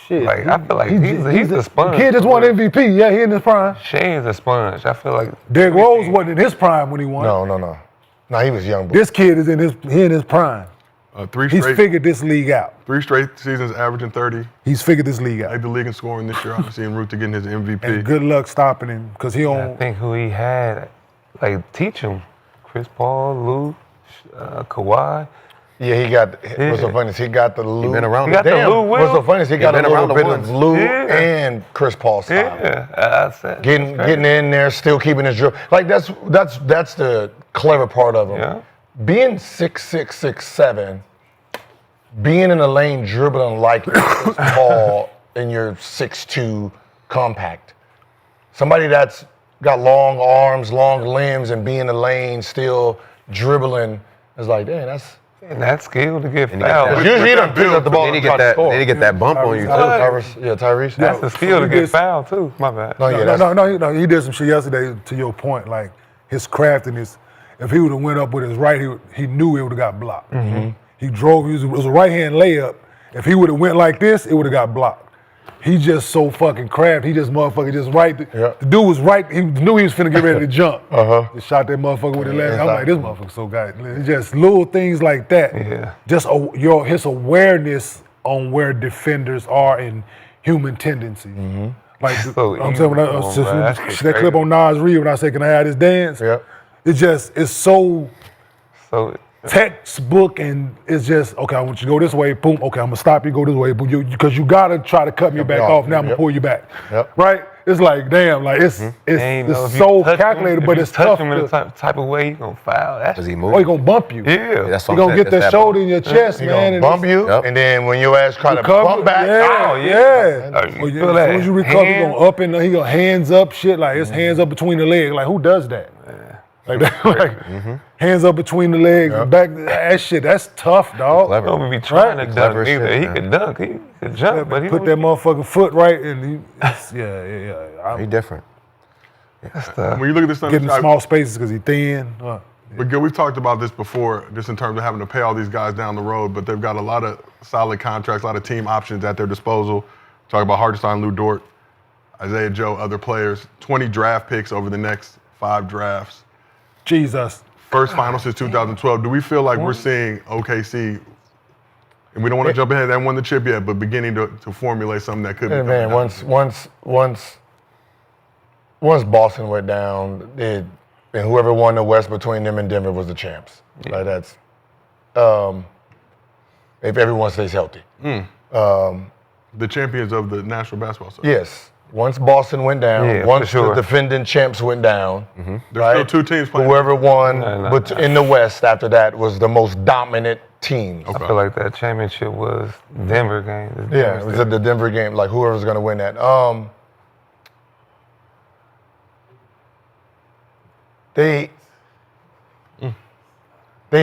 shit. Like, I feel like he's the sponge. Kid just won MVP. Yeah, he in his prime. Shai is a sponge. I feel like Derrick Rose wasn't in his prime when he won. no, he was young. Boy. This kid is in his prime. Three He's straight figured this league out. seasons averaging 30. He's figured this league out. Led the league in scoring this year, obviously en route to getting his MVP. And good luck stopping him because he I don't. think who he had, like, teach him. Chris Paul, Lou, Kawhi. Yeah, he got. What's so funny is he got the Lou. been around He got the Damn, Lou what's so Will. funny is he got a been around little the bit ones. of Lou Yeah. and Chris Paul style. Yeah, I said. Getting in there, still keeping his dribble. Like that's the clever part of him. Yeah. Being 6'6", 6'7", being in the lane dribbling like you're Chris Paul and you're 6'2", compact. Somebody that's got long arms, long limbs, and be in the lane still dribbling is like, damn, that's. And that skill to get he got fouled. that- Usually he don't pick up the ball Then he and try get to that. score. Then he get that bump on you too. Tyrese. That's the skill to get fouled, too. My bad. No, yeah, No, he did some shit yesterday. To your point, like his craftiness. If he would have went up with his right, he knew it would have got blocked. Mm-hmm. He drove. It was a right hand layup. If he would have went like this, it would have got blocked. He just so fucking crafty. He just motherfucking just right. Yeah. The dude was right. He knew he was finna get ready to jump. Just shot that motherfucker with the left. I'm inside. like, this motherfucker so good. It's just little things like that. Yeah. Just his awareness on where defenders are in human tendencies. Like So I'm saying when I evil, man. That shit that clip crazy. on Nas Reed when I say, "Can I have this dance?" Yeah. It's so So, textbook, and it's just okay. I want you to go this way, boom. Okay, I'm gonna stop you. Go this way, boom. Because you gotta try to cut me back off. Now I'm gonna Yep. pull you back. Yep. Right? It's like damn, like it's ain't know it's if you so touch him, calculated, if but you it's touch tough. him in a To, type of way, you gonna foul. That's Does he oh, move? he gonna bump you. Yeah. That's He what I'm gonna saying. get that It's shoulder in your chest, He man. gonna and bump you, Yep. and then when your ass try to recover. bump back, Yeah, yeah. Oh, you Well, feel as that soon as you recover, he hand? gonna up and he gonna hands up shit like it's hands up between the legs. Like who does that? Like that, like hands up between the legs, back. That shit, that's tough, dog. Clever. He don't be trying to Clever dunk shit, either. He man. could dunk. He could jump, but he Put that motherfucking foot right, and He I'm different. When you look at this getting Thunder, small spaces because he thin. but Gil, we've talked about this before, just in terms of having to pay all these guys down the road, but they've got a lot of solid contracts, a lot of team options at their disposal. Talk about Hartenstein, Lou Dort, Isaiah Joe, other players. 20 draft picks over the next 5 drafts. Jesus. First final since 2012. Do we feel like we're seeing OKC, and we don't want to jump ahead, they haven't won the chip yet, but beginning to formulate something that could be Hey, man, coming down? once Boston went down, and whoever won the West between them and Denver was the champs. Like that's if everyone stays healthy. The champions of the National Basketball Association. Yes. Once Boston went down, Yeah, for once sure. the defending champs went down, There's still 2 teams playing. whoever won No. but in the West after that was the most dominant team. I feel like that championship was Denver game. Yeah, it was at the Denver game, like whoever's gonna win that. They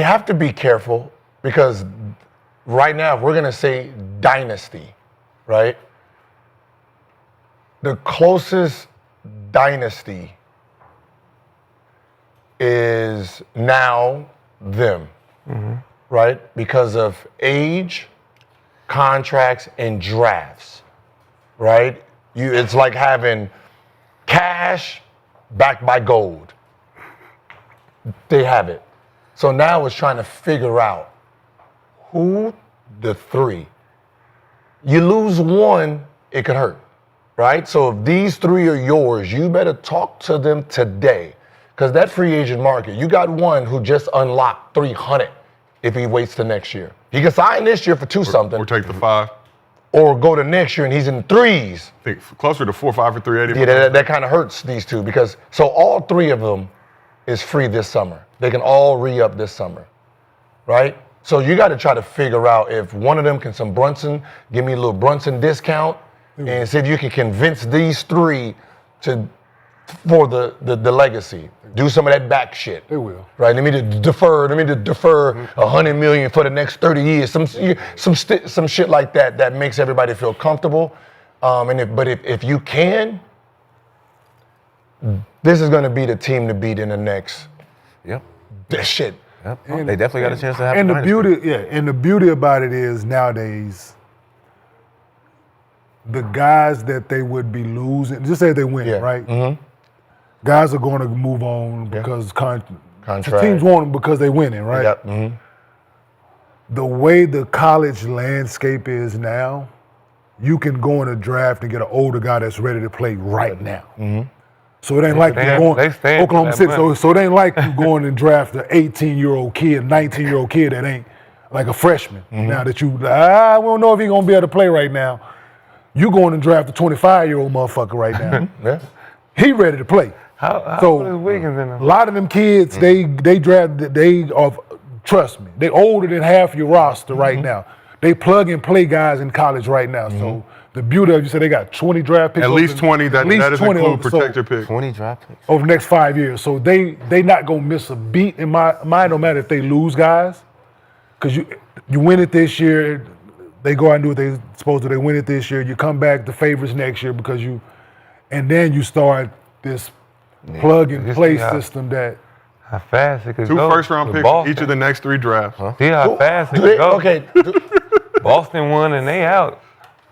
have to be careful because right now, if we're gonna say dynasty, right? The closest dynasty is now them, right? Because of age, contracts, and drafts, right? It's like having cash backed by gold. They have it. So now it's trying to figure out who the three. You lose one, it could hurt, right? So if these three are yours, you better talk to them today. Because that free agent market, you got one who just unlocked 300 if he waits till next year. He can sign this year for $2-something. Or take the 5. Or go to next year and he's in threes. I think closer to 4 or 5 for 380. Yeah, that kind of hurts these two because so all three of them is free this summer. They can all re-up this summer, right? So you got to try to figure out if one of them can some Brunson, give me a little Brunson discount, and see if you can convince these three for the legacy. Do some of that back shit. They will. Right? Let me to defer $100 million for the next 30 years. Some shit like that makes everybody feel comfortable. But if you can, this is going to be the team to beat in the next. Yep. That shit. Yep. They definitely got a chance to have. And a the dynasty. beauty about it is nowadays, the guys that they would be losing, just say they win, right? Mm-hmm. Guys are going to move on because Contract. teams want them because they winning, right? Yep. Mm-hmm. The way the college landscape is now, you can go in a draft and get an older guy that's ready to play right now. Mm-hmm. So it ain't like you're going Oklahoma City. So it ain't like you going and draft an 18-year-old kid, 19-year-old kid that ain't like a freshman. Mm-hmm. Now that we don't know if he's gonna be able to play right now. You going and draft a 25-year-old motherfucker right now. Yeah. He ready to play. How So old is Wiggins in a them? lot of them kids, they drafted, they are, trust me, they older than half your roster right now. They plug and play guys in college right now. So the beauty of you said they got 20 draft picks. At least 20. That doesn't include protected picks. 20 draft picks. Over the next 5 years. So they not gonna miss a beat in my mind, no matter if they lose guys. Cause you win it this year, they go out and do what they supposed to, they win it this year, you come back the favorites next year because and then you start this plug and play system that How fast it could 2 go. first-round With picks Boston. each of the next 3 drafts. See how fast it could go. Okay. Boston won and they out.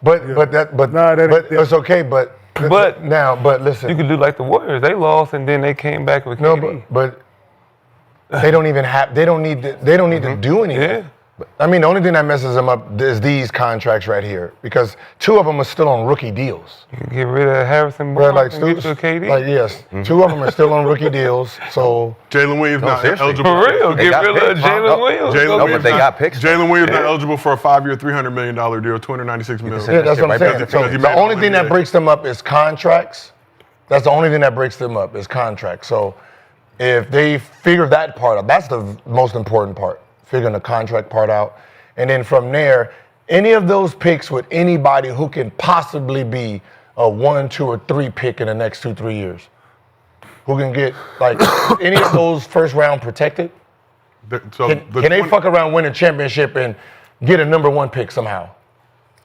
But it's okay. But listen. You could do like the Warriors. They lost and then they came back with KD. No, but they don't even have. They don't need to do anything. Yeah. I mean, the only thing that messes them up is these contracts right here because 2 of them are still on rookie deals. You can get rid of Harrison Barnes and get to KD. Like yes, 2 of them are still on rookie deals. So Jalen Williams not seriously. eligible. For real, They get got rid of picks. Jalen Williams. but they got picks. Jalen Williams not eligible for a 5-year, $300 million deal, $296 million. yeah, that's what I'm saying. because So he made the only all thing that NBA. breaks them up is contracts. That's the only thing that breaks them up is contracts. So if they figure that part out, that's the most important part, figuring the contract part out. And then from there, any of those picks with anybody who can possibly be a 1, 2, or 3 pick in the next 2-3 years, who can get like any of those first round protected? Can they fuck around, win a championship, and get a number 1 pick somehow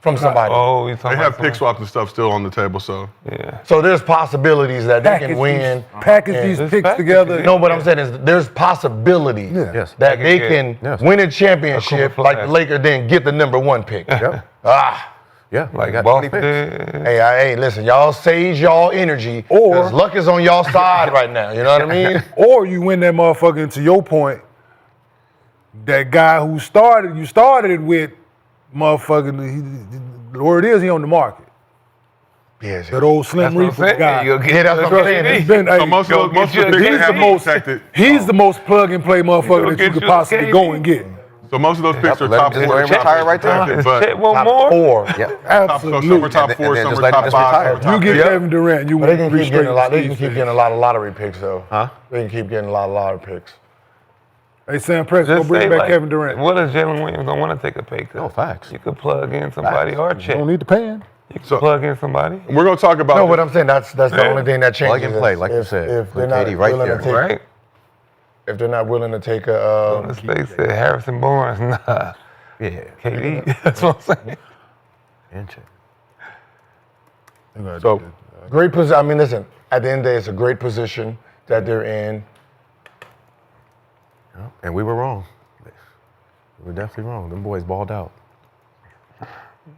from somebody? Oh, you They talking have about pick swaps and stuff still on the table, so. Yeah. So there's possibilities that they can win. Package these picks package together. it. No, what I'm saying is there's possibilities Yes. that they can win a championship like the Lakers, then get the number 1 pick. Yep. Yeah. Like got 20 Boston. picks. Hey, listen, y'all sage y'all energy, Or- because luck is on y'all side right now. You know what I mean? Or you win that motherfucker, and to your point, that guy who you started it with, motherfucking, the word is he on the market. Yes. That old Slim That's what I'm Reaper saying. guy. You'll get Yeah, that's what I'm saying. He's been, So most of the picks they have protected. he's the most plug and play motherfucker that you get could you possibly KD. go and get. So most of those picks are Let top him just 4. let him retire right there. protected, but Hit one Top more. 4. Yeah. some are Absolutely. top And 4, then some just are let him top just 5. retire. some are You top get 10. Kevin Durant, you But they win can 3 keep straight. getting a lot. They can Steve keep said. getting a lot of lottery picks though. Huh? They can keep getting a lot of lottery picks. Hey, Sam Press, go Just bring say back like, Kevin Durant. what if Jalen Williams don't want to take a pay cut? No, facts. You could plug in somebody or check. Don't need to pay him. You could plug in somebody. We're going to talk about No, what I'm saying, that's the only thing that changes. Plug and play, is like you if- said. If they're Put not KD right willing there. to take, Right? if they're not willing to take a, This they said Harrison Barnes. Nah. Yeah. KD. That's what I'm saying. And check. So, great position. I mean, listen, at the end of the day, it's a great position that they're in. Yeah. And we were wrong. We were definitely wrong. Them boys balled out.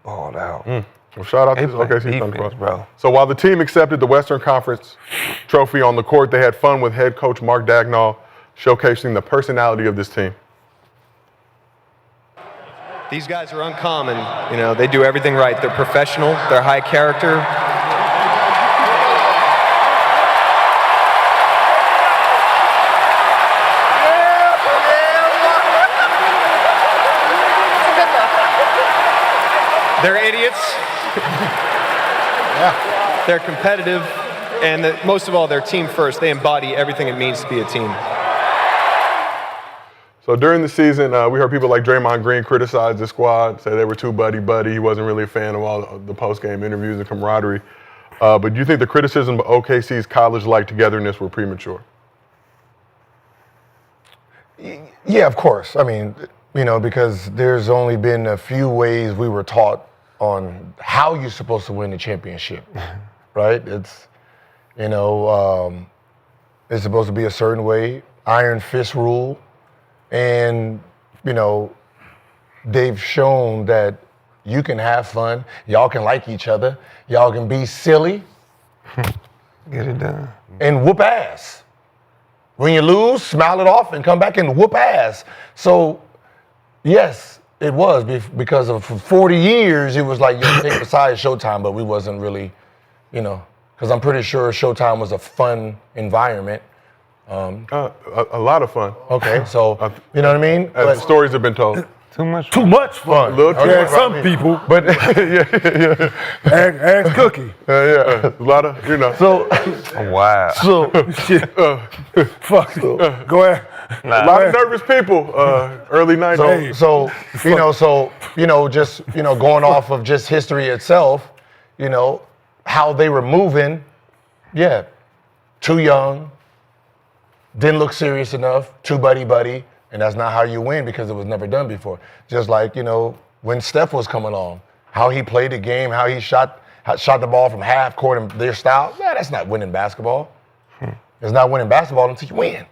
Balled out. well, shout out They to play OKC defense, Thunder. bro. So while the team accepted the Western Conference trophy on the court, they had fun with head coach Mark Dagnall, showcasing the personality of this team. These guys are uncommon. You know, they do everything right. They're professional. They're high character. They're idiots. They're competitive. And most of all, they're team first. They embody everything it means to be a team. So during the season, we heard people like Draymond Green criticize the squad, say they were too buddy-buddy. He wasn't really a fan of all the post-game interviews and camaraderie. But do you think the criticism of OKC's college-like togetherness were premature? Yeah, of course. I mean, you know, because there's only been a few ways we were taught on how you're supposed to win the championship, right? It's, you know, it's supposed to be a certain way, iron fist rule. And, you know, they've shown that you can have fun. Y'all can like each other. Y'all can be silly. Get it done. And whoop ass. When you lose, smile it off and come back and whoop ass. So, yes, it was because of for 40 years, it was like, you take besides Showtime, but we wasn't really, you know, because I'm pretty sure Showtime was a fun environment. A lot of fun. Okay, so you know what I mean? As the stories have been told. Too much fun. Little too Yeah, much some fun. people. But Ask Cookie. Yeah, a lot of, you know. so Wow. so Shit. Fuck. Go ahead. A lot of nervous people, early 90s. so just going off of just history itself, you know, how they were moving, yeah, too young, didn't look serious enough, too buddy, and that's not how you win because it was never done before. Just like, you know, when Steph was coming along, how he played the game, how he shot the ball from half court and their style, that's not winning basketball. It's not winning basketball until you win.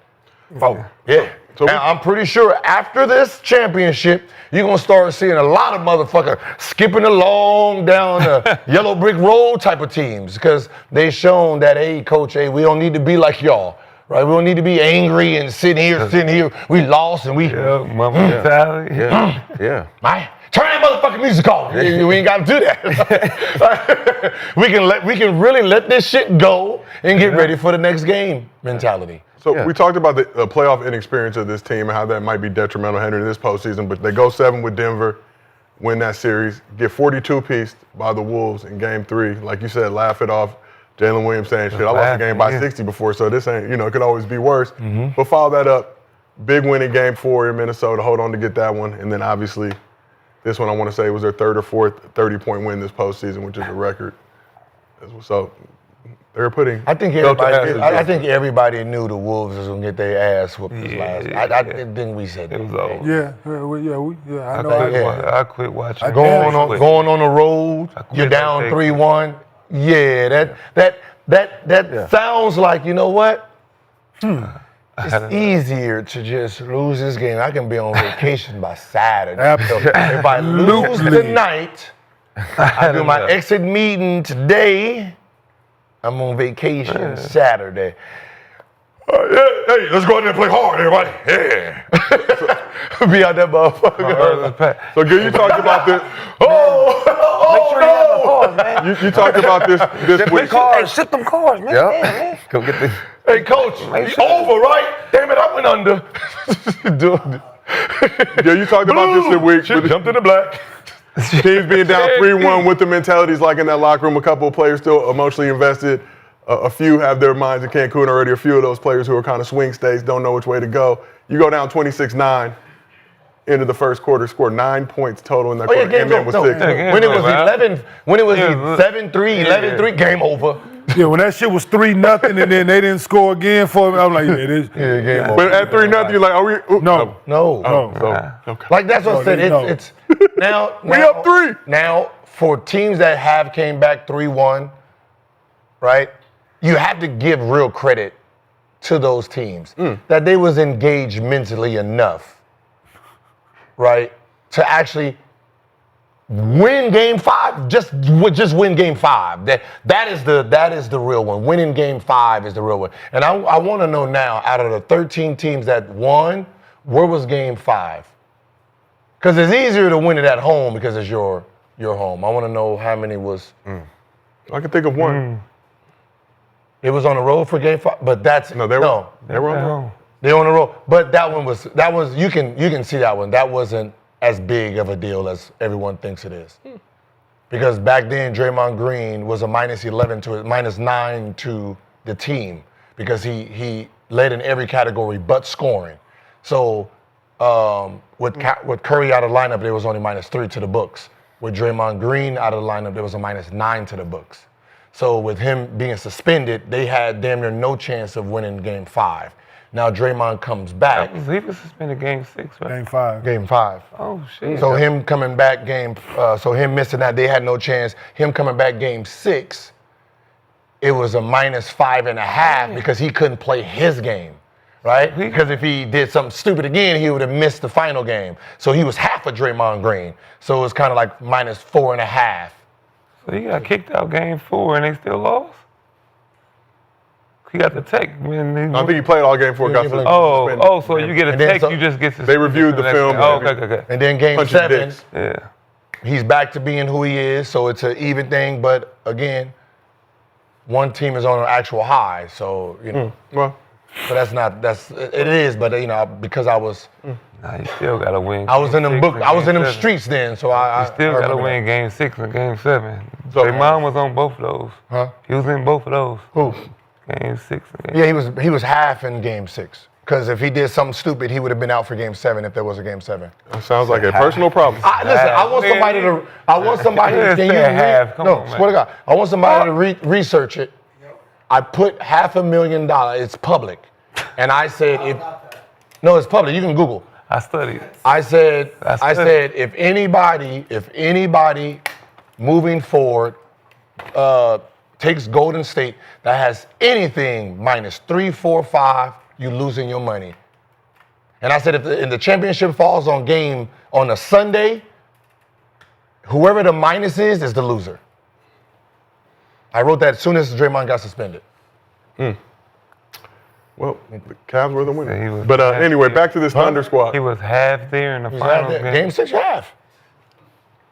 Oh, Yeah. So and I'm pretty sure after this championship, you're going to start seeing a lot of motherfuckers skipping along down the yellow brick road type of teams because they've shown that, hey, coach, hey, we don't need to be like y'all, right? We don't need to be angry and sitting here. We lost and we... Yeah, mama mentality. Yeah. Man, turn that motherfucking music off. We ain't got to do that. we can really let this shit go and get ready for the next game mentality. So we talked about the playoff inexperience of this team and how that might be detrimental heading into this postseason, but they go 7 with Denver, win that series, get 42-pieced by the Wolves in Game 3. Like you said, laugh it off. Jalen Williams saying, shit, I lost the game by 60 before, so this ain't, you know, it could always be worse. But follow that up, big win in Game 4 in Minnesota, hold on to get that one. And then obviously, this one I want to say was their third or fourth 30-point win this postseason, which is a record. So they're putting. I think everybody knew the Wolves was gonna get their ass whooped this last. I think we said It that. was over. I know. I quit watching. Going on the road, you're down 3-1. Yeah, that sounds like, you know what? It's easier to just lose this game. I can be on vacation by Saturday. Absolutely. So if I lose tonight, I do my exit meeting today. I'm on vacation Saturday. Hey, let's go out there and play hard, everybody. Yeah. Be out that motherfucker. So, Gil, you talked about this. You talked about this week. Ship them cars, man. Yeah. Go get the. Hey, coach, it's over, right? Damn it, I went under. Yeah, you talked about this week. Shit, jumped in the black. Teams being down 3-1 with the mentalities like in that locker room. A couple of players still emotionally invested. A few have their minds in Cancun already. A few of those players who are kind of swing states don't know which way to go. You go down 26-9 into the first quarter, scored 9 points total in that quarter. Game was over. 6. When it was 7-3, 11-3, game over. Yeah, when that shit was 3-0 and then they didn't score again for me, I'm like, game over. But at 3-0, you're like, are we? No. Okay. Like that's what I said. It's now We up 3. Now for teams that have came back 3-1, right? You have to give real credit to those teams that they was engaged mentally enough, right, to actually win Game 5. Just win Game 5. That is the real one. Winning Game 5 is the real one. And I want to know now, out of the 13 teams that won, where was Game 5? Because it's easier to win it at home because it's your home. I want to know how many was. I can think of one. It was on the road for Game 5, but that's They were on the road. They're on the road, but that was you can see that one. That wasn't as big of a deal as everyone thinks it is. Because back then Draymond Green was a -11 to -9 to the team because he led in every category but scoring. So with Curry out of the lineup, there was only -3 to the books. With Draymond Green out of the lineup, there was a -9 to the books. So with him being suspended, they had damn near no chance of winning Game 5. Now Draymond comes back. He was suspended Game 6, right? Game 5. Game 5. Oh shit. So him coming back so him missing that, they had no chance. Him coming back Game 6, it was a -5.5 because he couldn't play his game, right? Because if he did something stupid again, he would have missed the final game. So he was half of Draymond Green. So it was kind of like -4.5. So he got kicked out Game 4 and they still lost? He got the tech. I think he played all Game 4. Got suspended. So you get a And then tech, you just get suspended. They reviewed the film. Okay. And then Game Punch his 7, dicks. Yeah. he's back to being who he is. So it's an even thing. But again, one team is on an actual high. So, you know. Well, So it is, but you know, because I was Nah, you still gotta win. I was in them Game book 6 I was in and them Game 7. streets then, so I You still gotta remember win Game 6 and Game 7. So- Draymond was on both of those. Huh? He was in both of those. Who? Game 6 and Game Yeah, he was half in Game 6. Because if he did something stupid, he would have been out for Game 7 if there was a Game 7. that sounds like a personal problem. Listen, I want somebody to. Yeah, Can you say half. Come no, on, man. swear to God, I want somebody to research it. I put $500,000. It's public, and I said no, it's public. You can Google. I studied. I said I studied. if anybody moving forward takes Golden State that has anything -3, 4, 5, you losing your money. And I said if the championship falls on a Sunday, whoever the minus is the loser. I wrote that as soon as Draymond got suspended. Well, the Cavs were the He winner. was But half anyway, there. back to this Thunder squad. He was half there in the Half finals that- game. Game 6, half.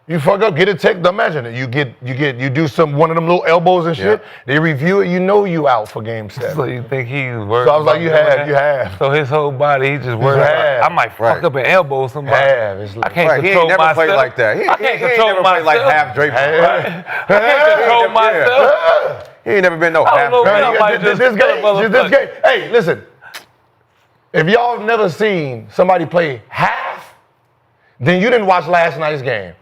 You fuck up, get a tech. Imagine it. You do one of them little elbows and shit. They review it. You know you out for Game 7. So you think he was worried? So I was like, about you doing have. that? So his whole body, he just worried. half. About, I might fuck up and elbow somebody. Half. It's I can't Right, he control ain't never myself. played like that. He I can't ain't control never myself. played like half Draymond. I can't control myself. He ain't never been no I half don't know, Draymond. man. I might just this kill a motherfucker. game. Hey, listen. If y'all have never seen somebody play half, then you didn't watch last night's game.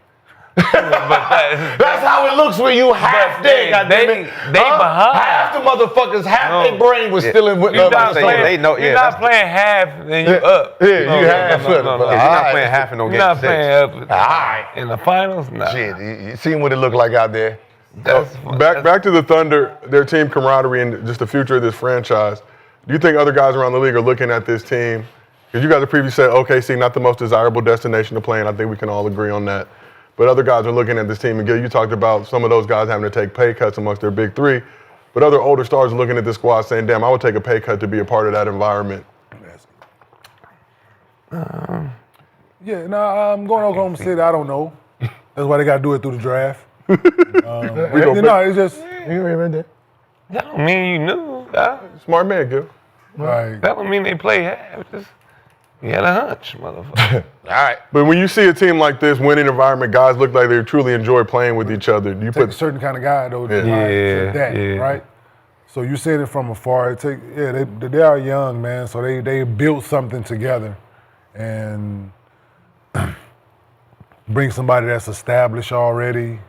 That's how it looks when you half they- there. goddamn it. they behind. Half the motherfuckers, half their brain was still in. You're not they playing. know- You're yeah, not that's- playing half, then you up. Yeah, you half footed, but You're all not right. playing half in no You're game not 6. playing up Alright. in the finals. Nah. Shit, you seen what it looked like out there? That's Back to the Thunder, their team camaraderie and just the future of this franchise. Do you think other guys around the league are looking at this team? Because you guys have previously said OKC not the most desirable destination to play in. I think we can all agree on that. But other guys are looking at this team. And Gil, you talked about some of those guys having to take pay cuts amongst their big three. But other older stars are looking at this squad saying, damn, I would take a pay cut to be a part of that environment. Yeah, I'm going to Oklahoma City. I don't know. That's why they got to do it through the draft. It's just You remember that? that don't mean you knew. Smart man, Gil. like That don't mean they play half. Just you had a hunch, motherfucker. All right. But when you see a team like this, winning environment, guys look like they truly enjoy playing with each other. You take a put certain kind of guy though. To Yeah, that, yeah. right? So you see it from afar. They are young, man. So they built something together, and bring somebody that's established already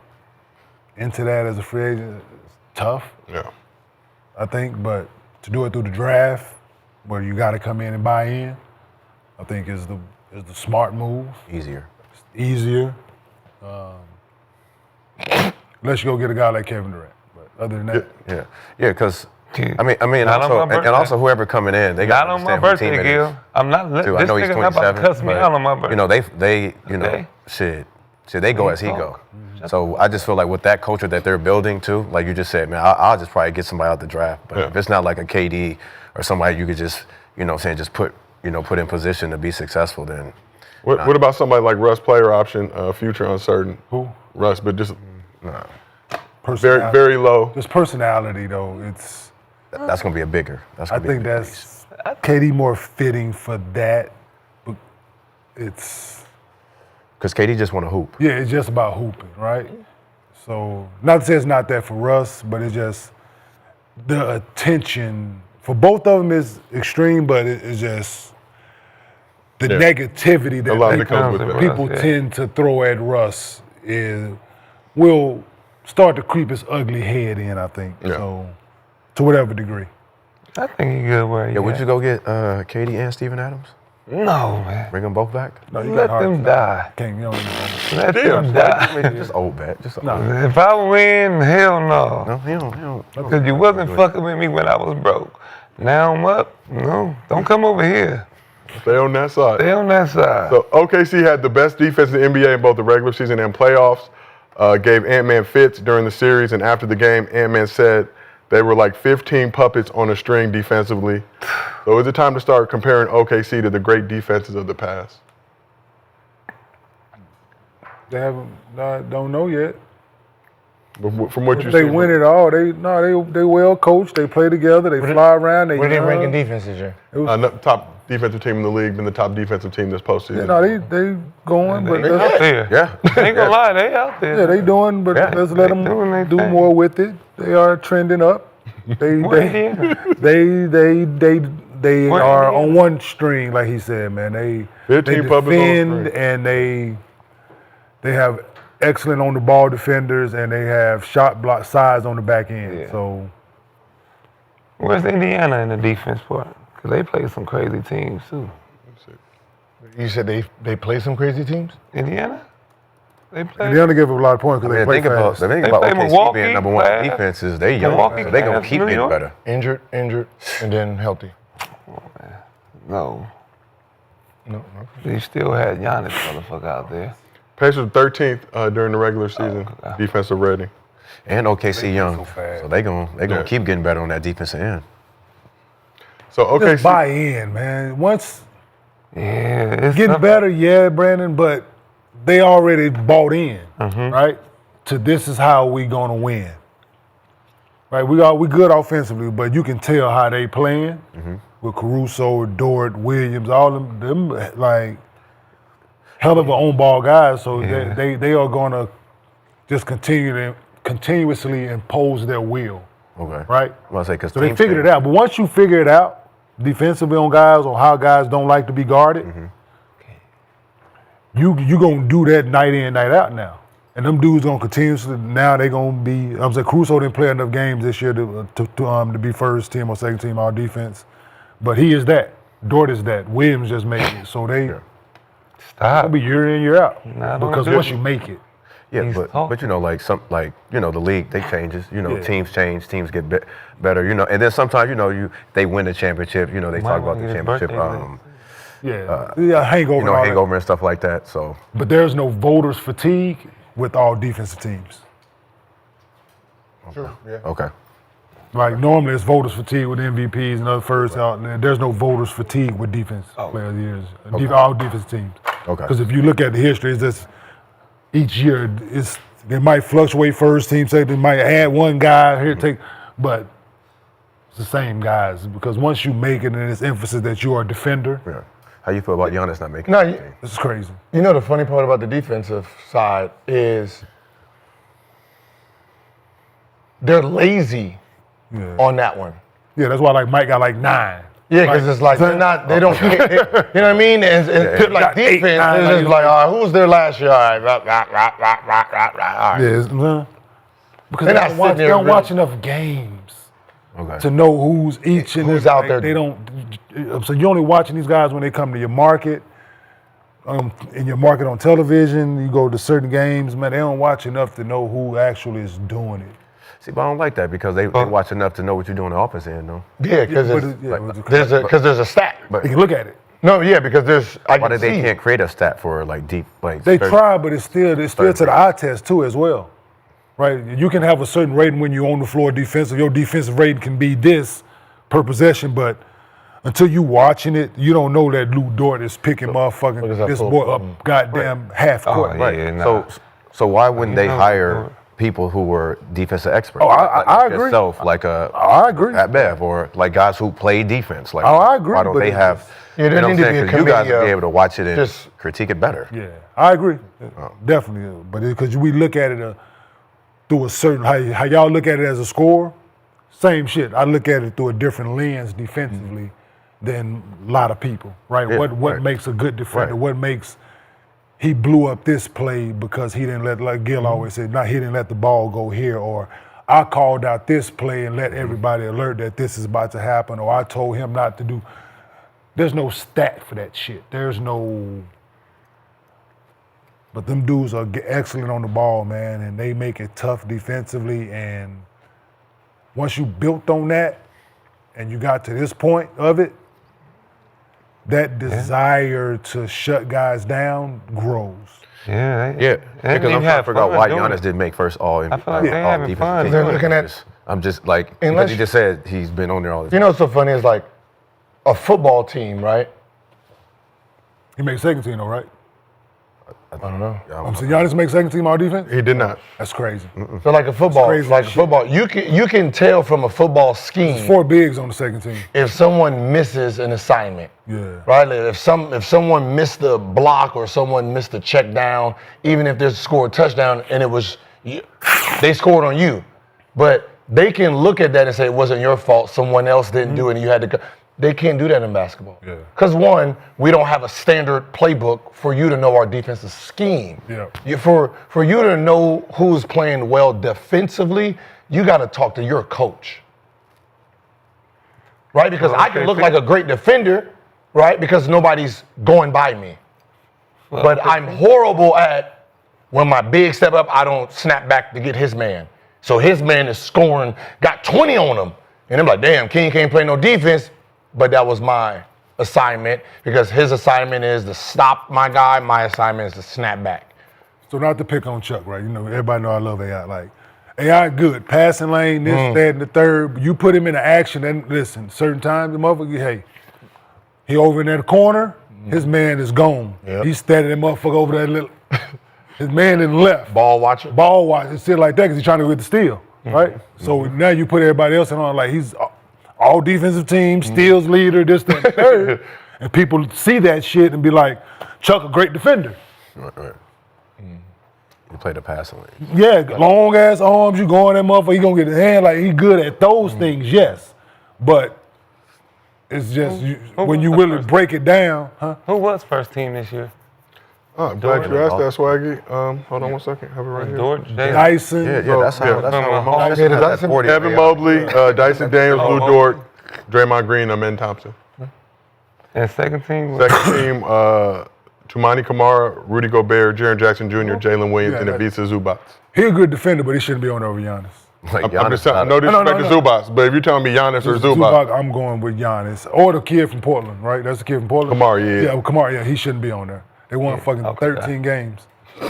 into that as a free agent is tough, yeah. I think. But to do it through the draft, where you got to come in and buy in, I think is the smart move. Easier. It's easier. Unless you go get a guy like Kevin Durant. But other than that, Yeah, because Yeah. I mean, Not on also, my and birthday. also whoever coming in, they got Not to on my understand who the birthday, team Gil. it is. I'm not. Too. This I know he's nigga not about 27. to cuss me but, out on my birthday. You know, Okay. shit, they go as he go. So I just feel like with that culture that they're building too, like you just said, man, I'll just probably get somebody out the draft. But if it's not like a KD or somebody you could just, just put in position to be successful, then What about somebody like Russ, player option, future uncertain? Who? Russ, but just Personality. very low. Just personality, though. That's going to be a bigger. I think that's KD more fitting for that. But it's because KD just want to hoop. yeah, it's just about hooping, right? So not to say it's not that for Russ, but it's just the attention for both of them is extreme, but it's just the negativity A lot that that comes with that. people tend to throw at Russ will start to creep his ugly head in, I think. Yeah. So to whatever degree. I think he good where he Would at. you go get KD and Steven Adams? No, man. Bring them both back? No, you Let got them die. Can't, you don't need to- Let them die. Just old bet. Just If I win, hell no. No, he don't. Because you wasn't fucking with me when I was broke. Now I'm up. No, don't come over here. Stay on that side. Stay on that side. So OKC had the best defense in the NBA in both the regular season and playoffs. Gave Ant-Man fits during the series, and after the game, Ant-Man said they were like 15 puppets on a string defensively. So is it time to start comparing OKC to the great defenses of the past? They don't know yet. From what you If they see, win it all, they well coached. They play together. They fly around. They What are they young. ranking defense this year? top defensive team in the league, been the top defensive team this postseason. Yeah, no, they going, but They out there. Yeah. Ain't gonna lie, they out there. yeah, they doing, but Yeah, let's let them doing their do thing. more with it. They are trending up. They Where Indiana? they Where are Indiana? on one string, like he said, man. They 15 puppets on a defend string. and they have excellent on the ball defenders and they have shot block size on the back end. Yeah. So Where's Indiana in the defense part? Because they play some crazy teams too. You said they play some crazy teams? Indiana? They play. Indiana give up a lot of points because they play Think about fast. the thing They about play OKC Milwaukee, being number one fast. defense is they young, Milwaukee, so they gonna fast. keep New getting York. better. Injured, and then healthy. No. No. They still had Giannis motherfucker out there. Pacers 13th during the regular season defensive rating. And OKC young, so fast. so they gonna keep getting better on that defensive end. So Just OKC, buy in, man. Once Yeah, it's getting tough. better, yeah, Brandon, but they already bought in, right? To this is how we gonna win. Right? We good offensively, but you can tell how they playing with Caruso, Dort, Williams, all them like hell of an on ball guys. So Yeah. they are gonna just continuously impose their will, Okay. right? I'm gonna say because So they figured it out. But once you figure it out defensively on guys or how guys don't like to be guarded, you gonna do that night in, night out now. And them dudes gonna continuously now they gonna be. I'm saying Caruso didn't play enough games this year to be first team or second team all defense, but he is that. Dort is that. Williams just made it, so they Stop. will be year in year out Nah, don't because do once it. you make it, Yeah, He's but talking. you know, the league they changes. You know, Yeah. teams change, teams get better. You know, and then sometimes they win the championship. You know, they Might talk about wanna the get his championship. yeah, hangover. and all that. Hangover and stuff like that. So But there's no voters fatigue with all defensive teams. Sure. Yeah. okay, Like normally it's voters fatigue with MVPs and other first out. And there's no voters fatigue with defense player of the years. All defense teams. Okay. Because if you look at the history, it's just each year they might fluctuate first team, say they might add one guy here, but it's the same guys. Because once you make it and it's emphasis that you are a defender, yeah. How you feel about Giannis not making? No, the you- team? it's crazy. You know the funny part about the defensive side is they're lazy Yeah. on that one. Yeah, that's why like Mike got like 9. Yeah, because it's like they're not. They don't. You know what I mean? And like Got 8, defense, 9, it's just like, all right, who was there last year? All right, rah, rah, rah, rah, rah, rah, rah. All right. Yeah, because They're they not don't watch, sitting there they don't really- watch enough games Okay. to know who's each and Who's every- out like, there. They don't. So you're only watching these guys when they come to your market. In your market on television, you go to certain games, man. They don't watch enough to know who actually is doing it. See, but I don't like that because they watch enough to know what you're doing on the offense end, though. Yeah, because there's a stat. you can look at it. No, yeah, because there's. I Why can they see. can't create a stat for like deep like? They third- try, but it's still to the eye test too as well, right? You can have a certain rating when you're on the floor defensive. Your defensive rating can be this per possession, but until you watching it, you don't know that Lou Dort is picking Look at motherfucking that this full boy court. up goddamn half court. Oh, yeah, nah. So why wouldn't they know, hire people who were defensive experts? Oh, I agree. Yourself, like I agree. at Bev, or like guys who play defense. Like, Oh, I agree, why don't but they it's have? just- Yeah, there you know need what to be I'm a saying? 'Cause you guys committee would be of able to watch it and just- critique it better. Yeah, I agree. Definitely. But because we look at it through a certain, how y'all look at it as a scorer, same shit. I look at it through a different lens defensively than a lot of people, right? Yeah, What right. makes a good defender? Right. What makes he blew up this play because he didn't let, like Gil always said, he didn't let the ball go here, or I called out this play and let everybody alert that this is about to happen, or I told him not to do. There's no stat for that shit. There's no. But them dudes are excellent on the ball, man, and they make it tough defensively. And once you built on that and you got to this point of it, that desire to shut guys down grows. Yeah. Yeah, They because I'm trying to have figure out fun why doing Giannis it. didn't make first all I feel like they all having defensive fun. team. They're looking at- I'm just like, because Unless- he just said he's been on there all the You time. know what's so funny is like a football team, right? He makes second team, though, right? I don't know. I'm saying Giannis makes second team all defense? He did not. That's crazy. So like a football, crazy like a shit. football, you can tell from a football scheme 4 bigs on the second team. if someone misses an assignment. Yeah. Right? Like if someone missed the block or someone missed the check down, even if they scored a touchdown and they scored on you, but they can look at that and say it wasn't your fault. Someone else didn't do it, and you had to. They can't do that in basketball. Yeah. Because one, we don't have a standard playbook for you to know our defensive scheme. Yeah. For you to know who's playing well defensively, you got to talk to your coach. Right? Because I can look like a great defender, right? Because nobody's going by me. But I'm horrible at when my big step up, I don't snap back to get his man. So his man is scoring, got 20 on him. And I'm like, damn, King can't play no defense. But that was my assignment because his assignment is to stop my guy. My assignment is to snap back. So not to pick on Chuck, right? You know, everybody know I love AI. Like, AI good. Passing lane, this, that, and the third. You put him in action, and listen, certain times, the motherfucker, hey, he over in that corner, his man is gone. Yep. He's standing that motherfucker over that little, his man in the left. Ball watcher. Ball watch and shit like that because he's trying to get the steal, right? So now you put everybody else in on, like he's all defensive team, steals leader, this, that, and the third. And people see that shit and be like, Chuck a great defender. Right. He played a passing lane. Yeah, long ass arms, you go in that motherfucker, he gonna get his hand, like he good at those things, yes. But it's just when you really break it down, huh? Who was first team this year? Oh, glad you asked that, Swaggy. Hold on one second. Have it right here. Dort, Jay. Dyson, Yeah, that's how yeah. Ramon Yeah, had that Dyson- 40. Evan Mobley, Dyson Daniels, Lou Dort, Draymond Green, Amen Thompson. And second team was Second team, Tumani Kamara, Rudy Gobert, Jaren Jackson Jr., Jalen Williams, and Ivica Zubac. he a good defender, but he shouldn't be on over Giannis. Like, I'm Giannis just telling, not no a- disrespect to Zubac, but if you're telling me Giannis or Zubac, Zubac, I'm going with Giannis. Or the kid from Portland, right? That's the kid from Portland. Kamara, yeah. Yeah, Kamara, yeah, he shouldn't be on there. They won fucking okay. 13 games.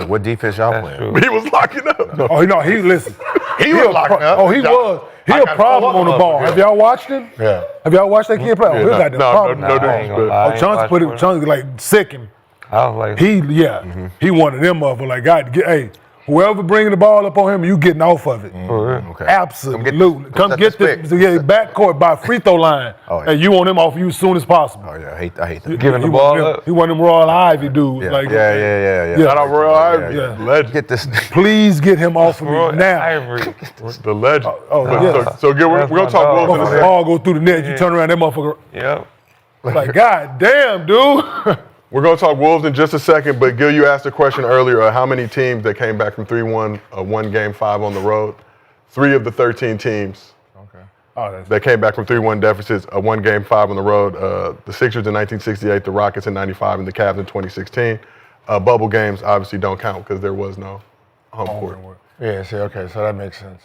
What defense y'all that's playing? true. he was locking up. Oh, no, he listen. He was locking up. Oh, he was. He a problem on the ball. Have y'all watched him? Yeah. Have y'all watched that kid play? Oh, he got the problem. no I ain't gonna disrespect. lie. Oh, Chauncey put it. Chauncey like sick him. I was like, He one of them motherfuckers. Like, God, hey, whoever bringing the ball up on him, you getting off of it. for real. Okay. Absolutely. Come get this this backcourt by free throw line, Oh, yeah. and you want him off you as soon as possible. Oh yeah, I hate that. Giving the He ball one of them- up. He one of them Royal Ivy dudes. Yeah, Like, yeah. Yeah. Shout out Royal Ivy, yeah. legend, Get this. please get him off of me Roy now. Ivory. the legend. Oh, But yeah. So we're That's gonna my talk dog. Wolves in a The second. ball go through the net, you turn around, that motherfucker. Yep. Like, God damn, dude. We're going to talk Wolves in just a second, but Gil, you asked a question earlier, how many teams that came back from 3-1, one game, 5 on the road? 3 of the 13 teams Oh, that's that came back from 3-1 deficits, one game, 5 on the road. The Sixers in 1968, the Rockets in 95, and the Cavs in 2016. Bubble games obviously don't count because there was no home court. Yeah, see, okay, so that makes sense.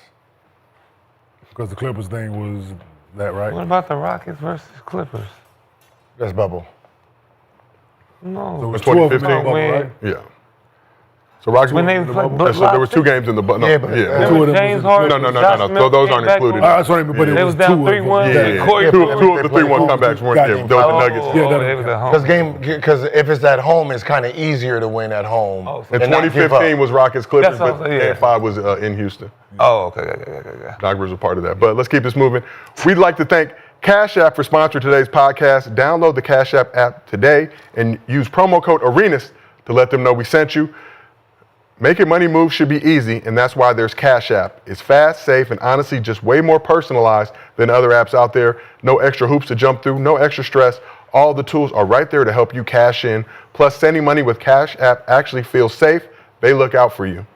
because the Clippers thing was that, right? What about the Rockets versus Clippers? That's bubble. No. So it was 2015 12 bubble, win. right? Yeah. So Rockets When they in the played bubble? So there was 2 games in the bubble. No, Yeah, but, yeah. Remember James Harden? No. Josh Smith Those came aren't back included. on? That's what I mean, but They it was was down 2 of 3-1. them. Yeah. Corey Two Brewer. of the 3-1 comebacks weren't there. Goddamn Those foul. were the Nuggets. Yeah, They was at home. Because if it's at home, it's kind of easier to win at home. Oh, so In and not give 2015 up. was Rockets Clippers, That's what I'm but saying, yeah. Game 5 was in Houston. Oh, okay. Doc Rivers was a part of that. But let's keep this moving. We'd like to thank Cash App for sponsoring today's podcast. Download the Cash App app today and use promo code ARENAS to let them know we sent you. Making money move should be easy, and that's why there's Cash App. It's fast, safe, and honestly just way more personalized than other apps out there. No extra hoops to jump through, no extra stress. All the tools are right there to help you cash in. Plus, sending money with Cash App actually feels safe. They look out for you.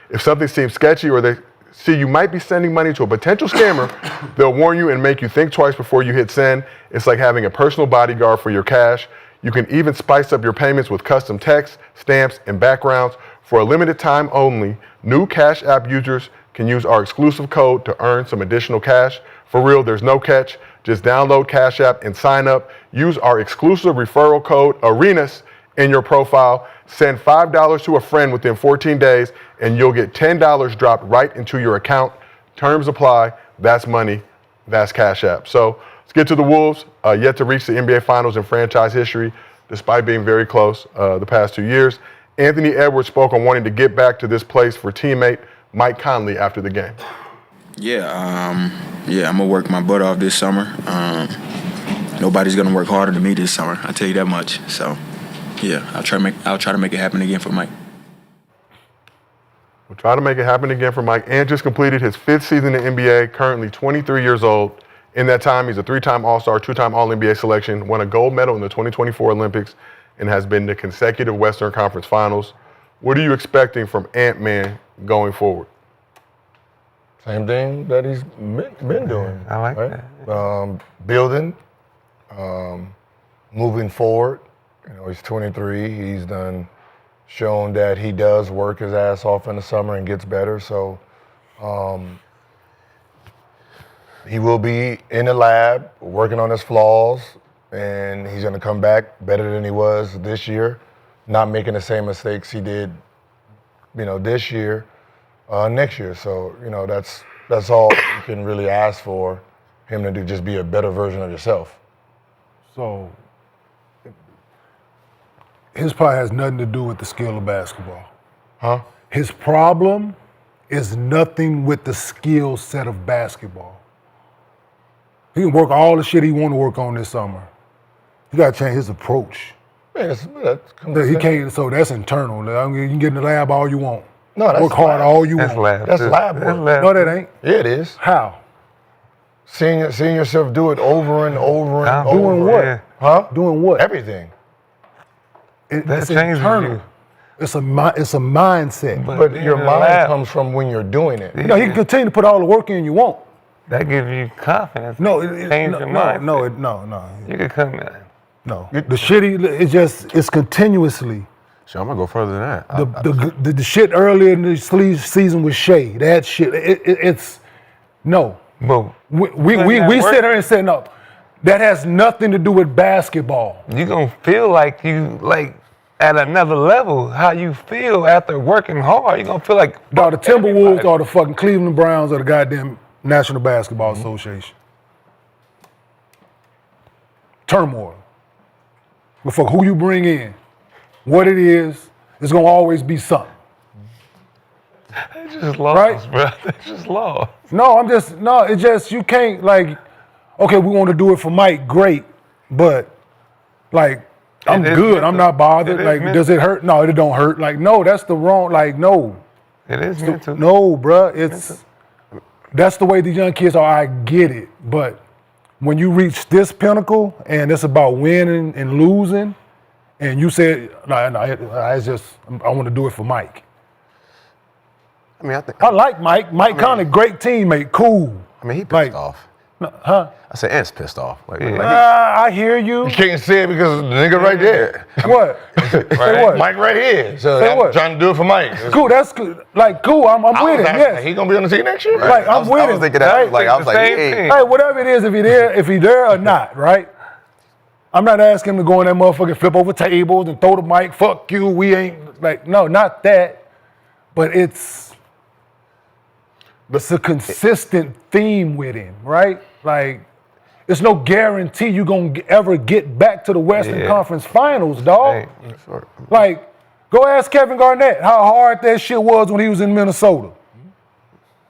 If something seems sketchy or they see you might be sending money to a potential scammer, they'll warn you and make you think twice before you hit send. It's like having a personal bodyguard for your cash. You can even spice up your payments with custom text, stamps, and backgrounds. For a limited time only, new Cash App users can use our exclusive code to earn some additional cash. For real, there's no catch. Just download Cash App and sign up. Use our exclusive referral code ARENAS in your profile. Send $5 to a friend within 14 days, and you'll get $10 dropped right into your account. Terms apply. That's money. That's Cash App. So let's get to the Wolves. Yet to reach the NBA Finals in franchise history, despite being very close the past 2 years. Anthony Edwards spoke on wanting to get back to this place for teammate Mike Conley after the game. I'm gonna work my butt off this summer. Nobody's gonna work harder than me this summer. I tell you that much. So, yeah, I'll try to make it happen again for Mike. We'll try to make it happen again for Mike. And just completed his 5th season in the NBA, currently 23 years old. In that time, he's a 3-time All-Star, 2-time All-NBA selection, won a gold medal in the 2024 Olympics, and has been to consecutive Western Conference Finals. What are you expecting from Ant-Man going forward? Same thing that he's been doing. I like that. Building, moving forward. You know, he's 23. He's shown that he does work his ass off in the summer and gets better. So he will be in the lab working on his flaws, and he's going to come back better than he was this year, not making the same mistakes he did, this year, next year. So, that's all you can really ask for him to do, just be a better version of yourself. So his probably has nothing to do with the skill of basketball. Huh? His problem is nothing with the skill set of basketball. He can work all the shit he want to work on this summer. You got to change his approach. Man, He can't. So that's internal. I mean, you can get in the lab all you want. No, that's work hard lab. all you That's want. lab. That's lab work. That's lab. No, that ain't. Yeah, it is. How? Seeing yourself do it over and over and over. Doing what? Yeah. Huh? Doing what? Everything. That It's changes internal. you. It's a mindset. But being your in the mind lab, comes from when you're doing it. No, he can continue to put all the work in you want. that gives you confidence. No, Change your mind. no. You can come in. No, the shitty. It's continuously. So I'm gonna go further than that. The shit earlier in the season with Shai. That shit. It's no. But We sit here and say no. That has nothing to do with basketball. you gonna feel like you at another level. How you feel after working hard? You gonna feel like Dog, the Timberwolves or the fucking Cleveland Browns or the goddamn National Basketball Association. Turmoil. But fuck who you bring in, what it is, it's gonna always be something. They just lost, Right? bro. They just lost. It's just, you can't okay, we want to do it for Mike, great, but I'm It is good, I'm mental. not bothered. It is Does it hurt? No, it don't hurt. No, that's the wrong, no. It is mental. No, bruh, that's the way these young kids are, I get it, but when you reach this pinnacle and it's about winning and losing, and you said, I want to do it for Mike. I mean, I like Mike. Mike Conley, great teammate, cool. I mean, he pissed off. Huh? I said, Ant's pissed off. I hear you. You can't say it because the nigga right there. What? Say what? Mike right here. So Say I'm what? trying to do it for Mike. Cool, that's good. Cool, I'm with it, yes. He gonna be on the team next year? I'm with I it. was thinking that. right? I was like, Same hey. thing. Hey, whatever it is, if he there or not, right? I'm not asking him to go in that motherfucker, flip over tables and throw the mic, fuck you, we ain't, no, not that. but it's a consistent theme with him, right? Like, there's no guarantee you're going to ever get back to the Western Conference Finals, dog. Hey, Like, go ask Kevin Garnett how hard that shit was when he was in Minnesota.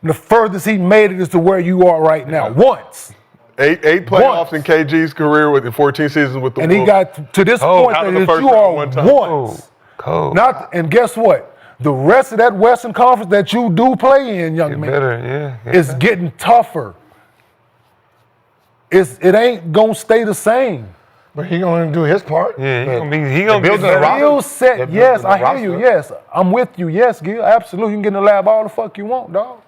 And the furthest he made it is to where you are right now, once. Eight playoffs in KG's career with the 14 seasons with the And Wolves. he got to this point out of that the first you round are one time. once. Cold. And guess what? The rest of that Western Conference that you do play in, young man, Better, yeah. is getting tougher. It ain't gonna stay the same. But he gonna do his part. Yeah, he gonna be building a better. roster. Skill set, They're yes, building a I hear you, roster. yes. I'm with you, yes, Gil, absolutely. You can get in the lab all the fuck you want, dog.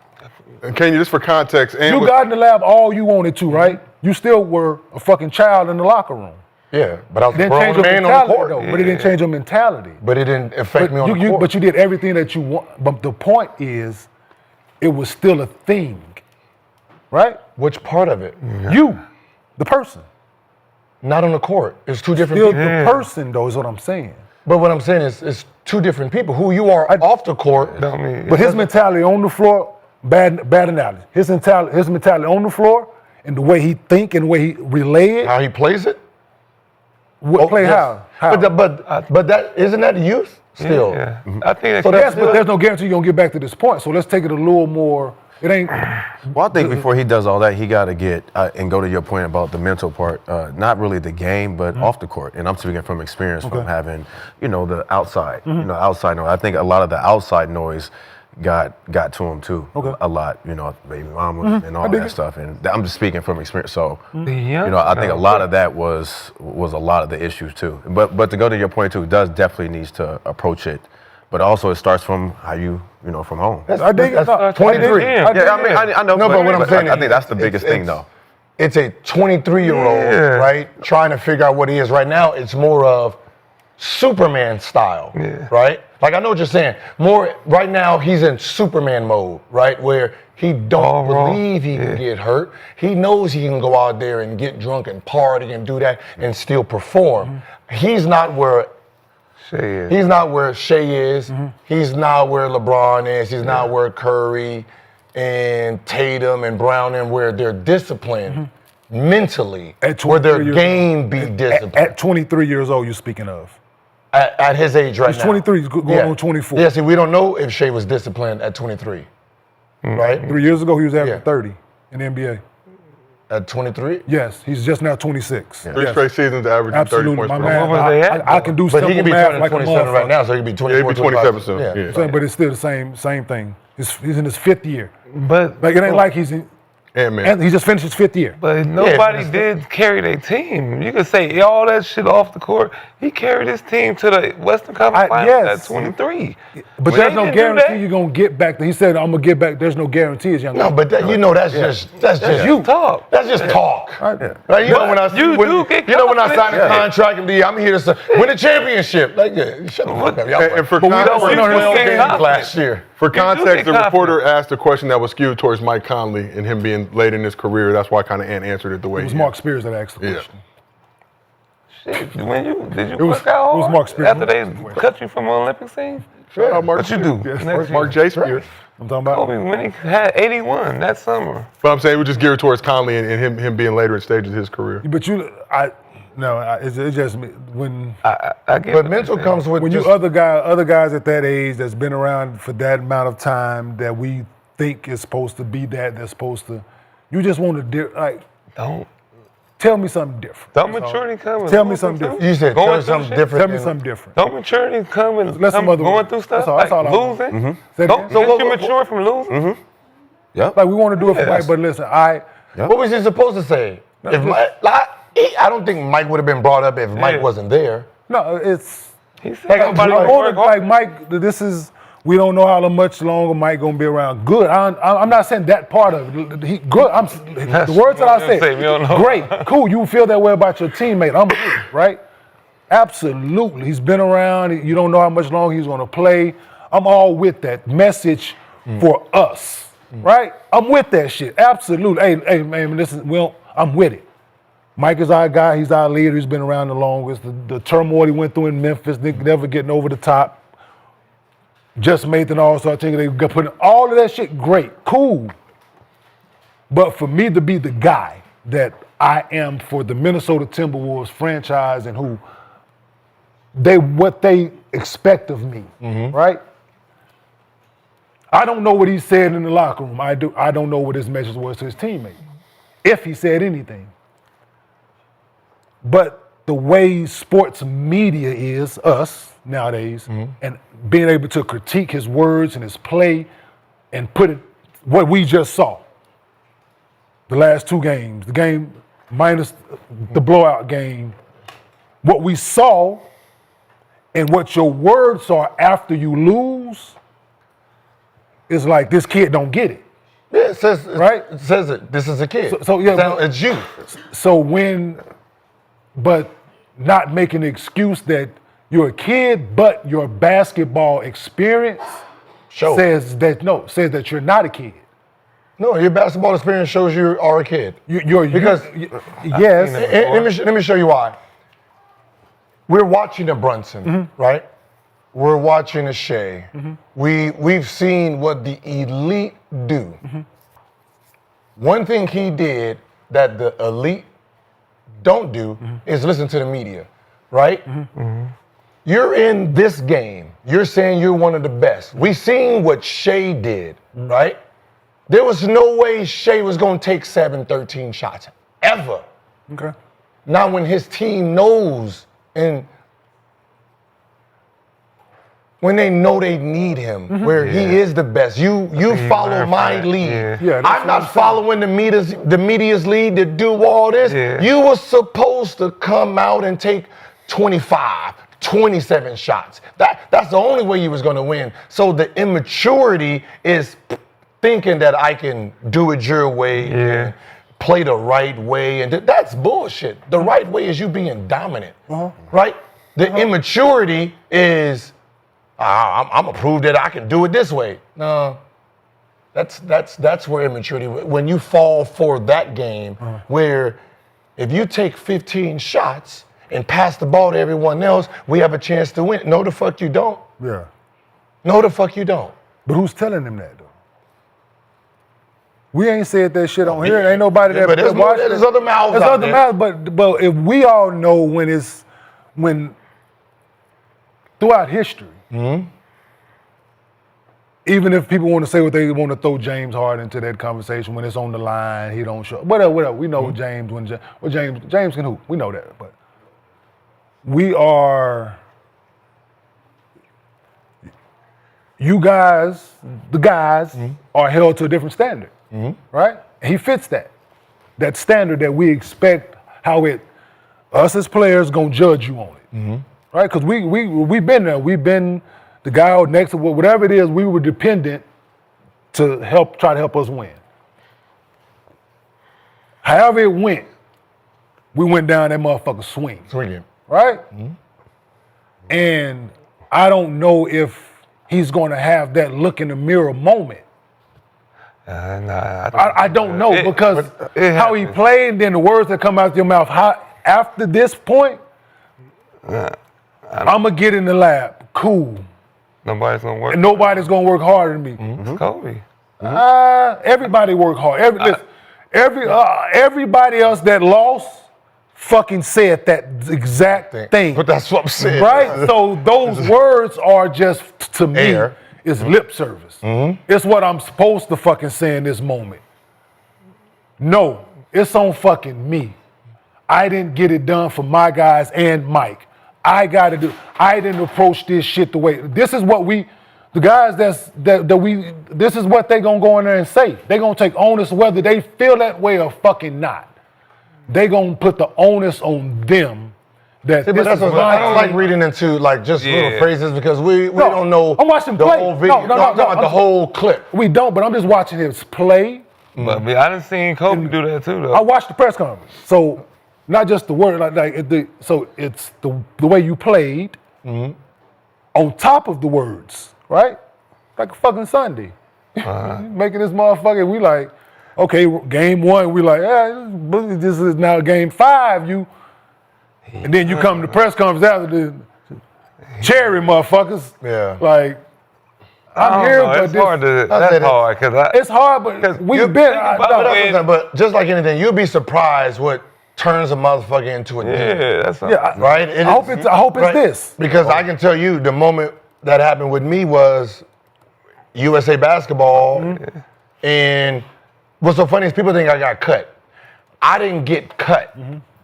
And Kenyon, just for context, and You with- got in the lab all you wanted to, right? You still were a fucking child in the locker room. Yeah, but I was It a didn't change grown your man on the mentality, court. though. But it didn't change your mentality. But it didn't affect me on the court. But you did everything that you want. But the point is, it was still a thing, right? Which part of it? You, the person. Not on the court. It's two different Still people. the person, though, is what I'm saying. But what I'm saying is, it's two different people. Who you are off the court. Don't mean, But his mentality on the floor, bad analogy. His mentality on the floor and the way he think and the way he relay it. How he plays it. Play yes. how? But that isn't that youth still. Yeah. I think So that's Yes, but there's no guarantee you're gonna get back to this point. So let's take it a little more. It ain't. Well, I think before he does all that, he got to get and go to your point about the mental part. Not really the game, but off the court. And I'm speaking from experience from having, the outside, outside noise. I think a lot of the outside noise got to him too. A lot, baby mama and all that stuff. And I'm just speaking from experience. So, I think a lot of that was a lot of the issues too. But to go to your point too, does definitely needs to approach it. But also it starts from how you from home. I dig it. That's 23. I know. No, but what I'm saying I think is that's the biggest thing, though. It's a 23-year-old, right, trying to figure out what he is. Right now, it's more of Superman style, right? Like, I know what you're saying. More right now, he's in Superman mode, right, where he don't believe he can get hurt. He knows he can go out there and get drunk and party and do that and still perform. He's not where He's not where Shai is. He's not where LeBron is. He's not where Curry and Tatum and Brown and where they're disciplined mentally, where their game be disciplined. At 23 years old, you're speaking of. At his age right He's now. 23, he's going on 24. Yeah, see, we don't know if Shai was disciplined at 23, right? 3 years ago, he was averaging 30 in the NBA. At 23? Yes, he's just now 26. Three straight seasons averaging 30 Absolutely, points my per man. game. What was they at, I can do But simple he could be math turning like a 27 right motherfucker. now, so he could be 24, Yeah, he'd be 27 soon. Yeah. Yeah. Saying, but it's still the same thing. He's in his fifth year. But Like, it ain't like he's in, Ant-Man. and he just finished his fifth year. But nobody did carry their team. You could say all that shit off the court. He carried his team to the Western Conference Finals yes. at 23. But We there's no didn't do guarantee that. you're gonna get back. He said, "I'm gonna get back." There's no guarantees, young No, man. but that's just You talk. That's just talk. Right. Like, you know when I You do get when I sign a confident. contract and I'm here to win a championship. Like, shut the fuck up, y'all. And for but we don't context- win 12 get games confident. last year. For do context, get the reporter confident. asked a question that was skewed towards Mike Conley and him being late in his career. That's why kind of Ant answered it the way It was he Mark did. Spears that asked the Yeah. question. Shit, when did you was- work out it was hard Mark Spears. after they cut you from the Olympic scene? Shout out Mark What you Spears. do? Yes, Next Mark year. J. Spears. I'm talking about. Kobe when he had 81 that summer. But I'm saying we just geared towards Conley and him being later in stages of his career. But it's just me. When I get But mental comes with when just, you other guys at that age that's been around for that amount of time that we think is supposed to be that's supposed to, you just want to don't tell me something different. don't maturity come and Tell me going something through different. stuff? you said Going tell me through something shit? different. Tell me than- something different. Don't maturity come and Let's come some other going one. through stuff That's all I like want. losing? Say Don't that again. you mature from losing? Like we want to do it for Mike, but listen, What was he supposed to say? If I don't think Mike would have been brought up if Mike wasn't there. no, it's He said like, nobody like, work hard. Mike. We don't know how much longer Mike gonna be around. Good. I'm not saying that part of it. He good. The words that I Say, said. we don't know. Great. Cool. You feel that way about your teammate. I'm with you, right? Absolutely. He's been around. You don't know how much longer he's gonna play. I'm all with that message for us, right? I'm with that shit. Absolutely. Hey, man. Listen. I'm with it. Mike is our guy. He's our leader. He's been around the longest. The turmoil he went through in Memphis, never getting over the top. just made an all-star team. They got put in all of that shit. Great, cool. But for me to be the guy that I am for the Minnesota Timberwolves franchise and what they expect of me, right? I don't know what he said in the locker room. I don't know what his message was to his teammates, if he said anything. But the way sports media is, us nowadays, and being able to critique his words and his play and put it, what we just saw, the last 2 games, the game minus the blowout game, what we saw and what your words are after you lose is like, this kid don't get it. Yeah, it says, right? It says it. This is a kid. So yeah, it's you. So but not making an excuse that you're a kid, but your basketball experience says that you're not a kid. No, your basketball experience shows you are a kid. Yes. Let me show you why. We're watching a Brunson, right? We're watching a Shai. We've seen what the elite do. One thing he did that the elite don't do is listen to the media, right? You're in this game. You're saying you're one of the best. We've seen what Shai did, right? There was no way Shai was going to take 13 shots, ever. Okay. Now when his team knows and when they know they need him, where he is the best. You follow my lead. I'm not following the media's lead to do all this. You were supposed to come out and take 25, 27 shots. That's the only way you was going to win. So the immaturity is thinking that I can do it your way and play the right way. And that's bullshit. The right way is you being dominant, right? The immaturity is, I'm gonna prove that I can do it this way. No, that's where immaturity. When you fall for that game, where if you take 15 shots and pass the ball to everyone else, we have a chance to win. No, the fuck you don't. Yeah. No, the fuck you don't. But who's telling them that though? We ain't said that shit on here. Ain't nobody that. But there's other mouths out there. But if we all know when throughout history. Even if people want to say what they want to throw James Harden into that conversation, when it's on the line, he don't show. Whatever. We know James James can hoop. We know that, but you guys, the guys, are held to a different standard, right? And he fits that standard that we expect. Us as players gonna judge you on it. Right, because we've been there. We've been the guy out next to whatever it is. We were dependent to try to help us win. However it went, we went down that motherfucker swinging, right? And I don't know if he's going to have that look in the mirror moment. I don't know because how he played, and then the words that come out your mouth. After this point. I'm going to get in the lab. Cool. Nobody's going to work. And nobody's going to work harder than me. It's Kobe. Everybody work hard. Everybody else that lost fucking said that exact thing. But that's what I'm saying. Right? So those words are just, to me, is lip service. It's what I'm supposed to fucking say in this moment. No, it's on fucking me. I didn't get it done for my guys and Mike. I didn't approach this shit the way. This is what the guys this is what they gonna go in there and say. They gonna take onus whether they feel that way or fucking not. They gonna put the onus on them. I don't like reading into just little phrases because we don't know I'm watching the play. whole video. The whole clip. We don't, but I'm just watching his play. But I done seen Kobe do that too though. I watched the press conference. So not just the word, so it's the way you played on top of the words, right? Like a fucking Sunday. Making this motherfucker, we like, okay, game 1, we like, this is now game 5, and then you come to the press conference after the cherry motherfuckers. Yeah. Like, I'm here, but it's hard to. I That's said it. hard because it's hard, but we've been. But just like anything, you'll be surprised what turns a motherfucker into a demon. yeah, that's Right? I hope it's right? this. Because I can tell you the moment that happened with me was USA basketball. And what's so funny is people think I got cut. I didn't get cut.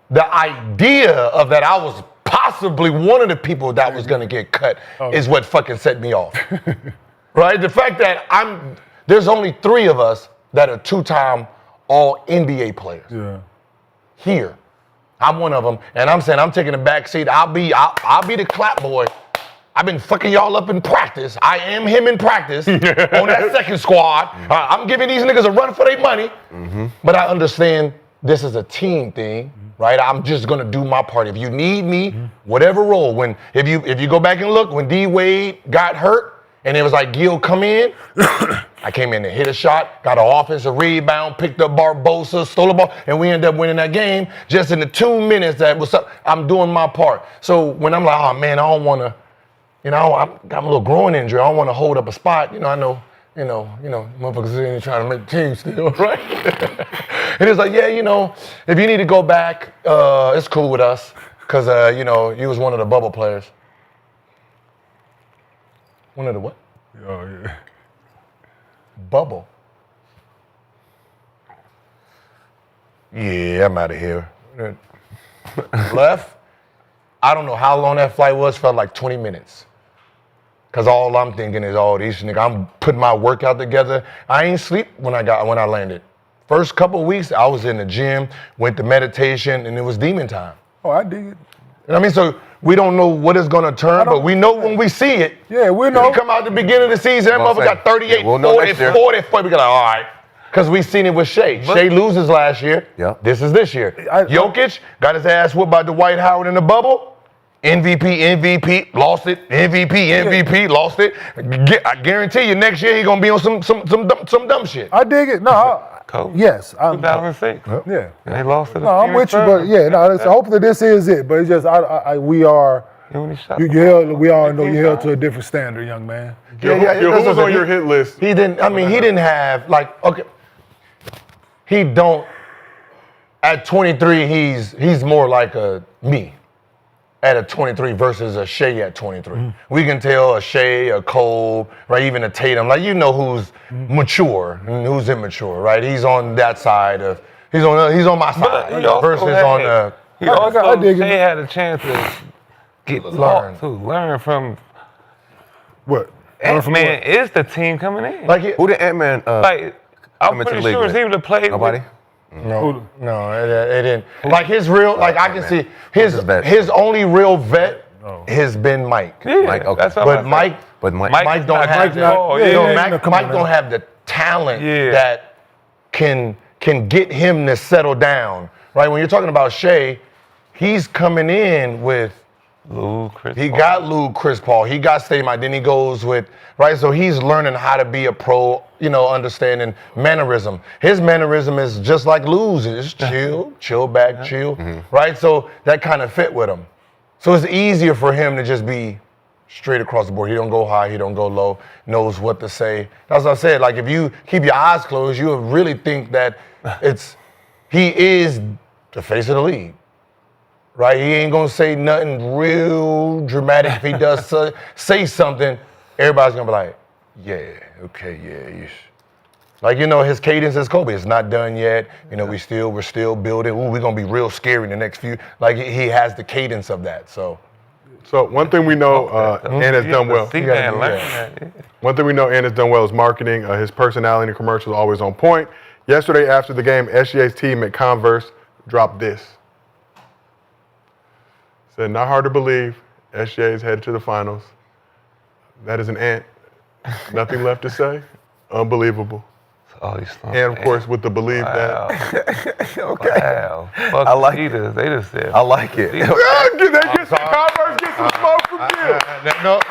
The idea of that I was possibly one of the people that was gonna get cut is what fucking set me off. Right? The fact that there's only 3 of us that are 2-time all NBA players. Yeah. Here. I'm one of them, and I'm saying I'm taking the back seat. I'll be the clap boy. I've been fucking y'all up in practice. I am him in practice on that second squad. I'm giving these niggas a run for their money. But I understand this is a team thing, right? I'm just gonna do my part. If you need me, whatever role. If you go back and look, when D Wade got hurt, and it was like, Gil, come in. I came in and hit a shot, got an offensive rebound, picked up Barbosa, stole a ball, and we ended up winning that game just in the 2 minutes that was up. I'm doing my part. So when I'm like, oh man, I don't want to, I've got a little groin injury. I don't want to hold up a spot. I know, motherfuckers in here trying to make the team still, right? And it's like, yeah, if you need to go back, it's cool with us, because, you was one of the bubble players. One of the what? Oh, yeah. Bubble. Yeah, I'm out of here. Left. I don't know how long that flight was. Felt like 20 minutes. Cause all I'm thinking is, these niggas. I'm putting my workout together. I ain't sleep when I landed. First couple of weeks, I was in the gym, went to meditation, and it was demon time. Oh, I dig it. You know what I mean? So we don't know what it's gonna turn, but we know when we see it. Yeah, we know. We come out the beginning of the season, that motherfucker got 38, we'll know 40, next year. 40. We got like, all right. Because we seen it with Shai. Shai loses last year. Yeah. This is this year. Jokic got his ass whooped by Dwight Howard in the bubble. MVP, lost it. MVP, lost it. I guarantee you next year he gonna be on some dumb shit. I dig it. No, yes. 2006. Yeah. They lost to the No, I'm with you, but hopefully this is it. But it's just we are. We all know you're held to a different standard, young man. Who was on your hit list? He didn't. I mean, he didn't have he don't. At 23, he's more like a me. At a 23 versus a Shai at 23. We can tell a Shai, a Cole, right, even a Tatum, who's mature and who's immature, right? He's on that side of, he's on my side versus on the. Shai had a chance to get learn from. What? Ant-Man is the team coming in. Who did Ant-Man I'm pretty sure he would have played. Nobody? No, it didn't. Like his real, I can see his only real vet has been Mike. Yeah, Mike, okay. that's what But I'm Mike don't have Mike don't have the talent that can get him to settle down. Right? When you're talking about Shai, he's coming in with Chris Paul. He got Stay Mike. Then he goes with, right? So he's learning how to be a pro, understanding mannerism. His mannerism is just like Lou's. It's chill back, chill. Right? So that kind of fit with him. So it's easier for him to just be straight across the board. He don't go high, he don't go low, knows what to say. That's what I said. Like, if you keep your eyes closed, you would really think that he is the face of the league. Right? He ain't gonna say nothing real dramatic. If he does say something, everybody's gonna be like, yeah, okay, yeah. Like, his cadence is Kobe. It's not done yet. We're still building. Ooh, we're gonna be real scary in the next few. Like, he has the cadence of that. So one thing we know, Ant has done well. One thing we know Ant has done well is marketing. His personality and commercials are always on point. Yesterday after the game, SGA's team at Converse dropped this. Said, not hard to believe, SGA is headed to the finals. That is an Ant. Nothing left to say. Unbelievable. And of course, with the belief that. Okay. Wow. I like it. They just said. I like it. Converse get some smoke from Gil. No.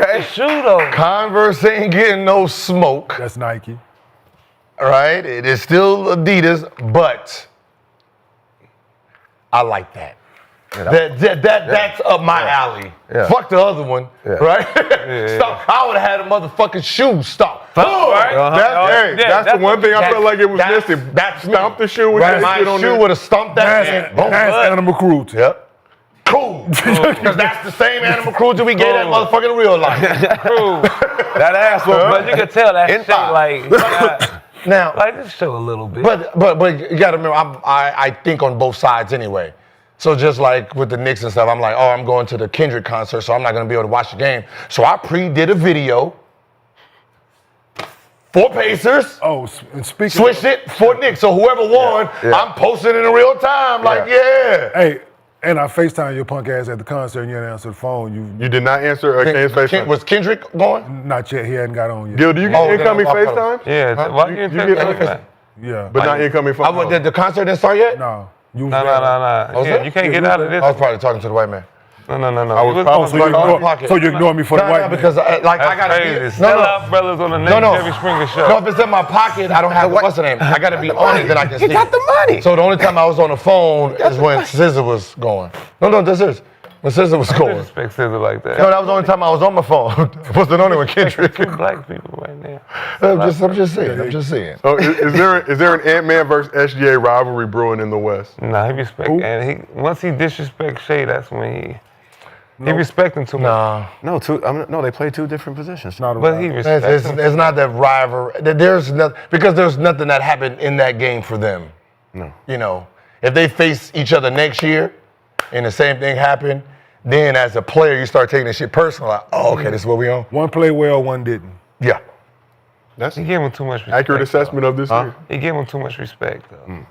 Okay. Shoe though. Converse ain't getting no smoke. That's Nike. Right? It is still Adidas, but I like that. That's up my alley. Yeah. Fuck the other one, right? Stop. I would have had had a motherfucking shoe stomped. Right? That's the one thing I felt like it was missing. That's Stomp the shoe with that My shit on shoe there. would have stomped that shit. Boom. That's animal cruelty. Yep. Cool. Because that's the same animal cruelty we get at motherfucking real life. Cool. That ass was. But you could tell that shit like, Now, like just show a little bit. but you gotta remember, I think on both sides anyway. So just like with the Knicks and stuff, I'm like, oh, I'm going to the Kendrick concert, so I'm not gonna be able to watch the game. So I pre-did a video for Pacers. Oh, and speaking Switched it for Knicks. So whoever won, I'm posting in real time. Like, Hey, and I FaceTime your punk ass at the concert and you didn't answer the phone. You did not answer Kane's FaceTime. Was Kendrick going? Not yet. He hadn't got on yet. Gil, do you get incoming FaceTime? Yeah, why you You didn't get take that? Yeah. But not incoming phone. Did the concert didn't start yet? No. You was No. there. Yeah, you can't get out of this. I was probably talking to the white man. No. I was Oh, probably so you ignore me for the white man. because I gotta Crazy. be. Sell out brothers on the next Jerry Springer show. No, if it's in my pocket, I don't have what's the name. I gotta be on it, then I can see. He got the money. So the only time I was on the phone is when SZA was going. No, this is when SZA was going. Disrespect Scissor like that. No, that was the only time I was on my phone. It wasn't only when Kendrick. Two black people right now. I'm just saying. So is there an Ant-Man versus SGA rivalry brewing in the West? Nah, he respect, and once he disrespects Shai, that's when he respect him too much. Nah. No, they play two different positions. But he respects him. It's not that rivalry. There's nothing that happened in that game for them. No. You know, if they face each other next year and the same thing happened, then as a player you start taking this shit personal. Like, oh, okay, this is what we on. One played well, one didn't. Yeah. That's He gave him too much respect. accurate assessment of this year. He gave him too much respect, though.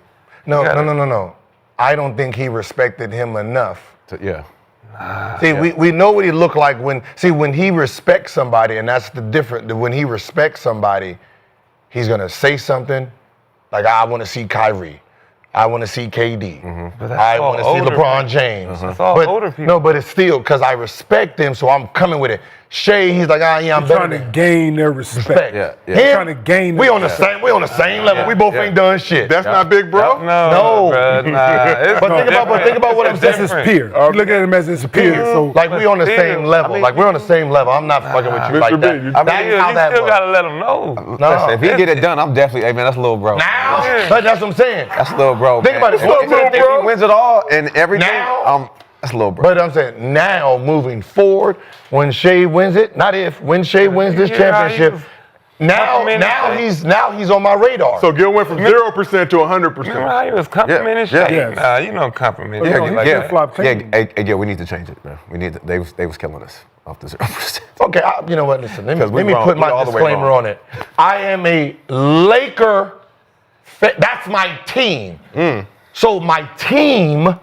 No. I don't think he respected him enough. Yeah. See, we know what he looked like when he respects somebody, and that's the difference. When he respects somebody, he's gonna say something like, I want to see Kyrie. I want to see KD. I want to see LeBron James. That's all older people. No, but it's still because I respect them, so I'm coming with it. Shai, he's like, I'm better Trying to than gain their respect. Yeah. him. Trying to gain We their on the same level. We both ain't done shit. That's not big, bro. No. Bruh, nah. But think about what I'm saying. That's his peer. You look at him as his peer. So Like we on the same level. Like we're on the same level. I'm not fucking with you Mr. like B, that. you- That's how You that still was. gotta let him know. No. Listen, if he get it done, I'm definitely. Hey man, that's little bro. Now, that's what I'm saying. That's little bro. Think about it. If Little bro. he wins it all and everything, Now- that's little bro. But I'm saying now, moving forward, when Shai wins it, not if, when Shai wins this championship, now he's on my radar. So Gil went from 0% to 100%. Remember how he was complimenting Shai? Yes. Nah, you don't compliment Yeah, Shai like he that. flip-flop team. Yeah, we need to change it, man. We need to, they was killing us off the 0%. Okay, you know what? Listen, let we me wrong. put We my all the way disclaimer wrong. on it. I am a Laker. That's my team. So my team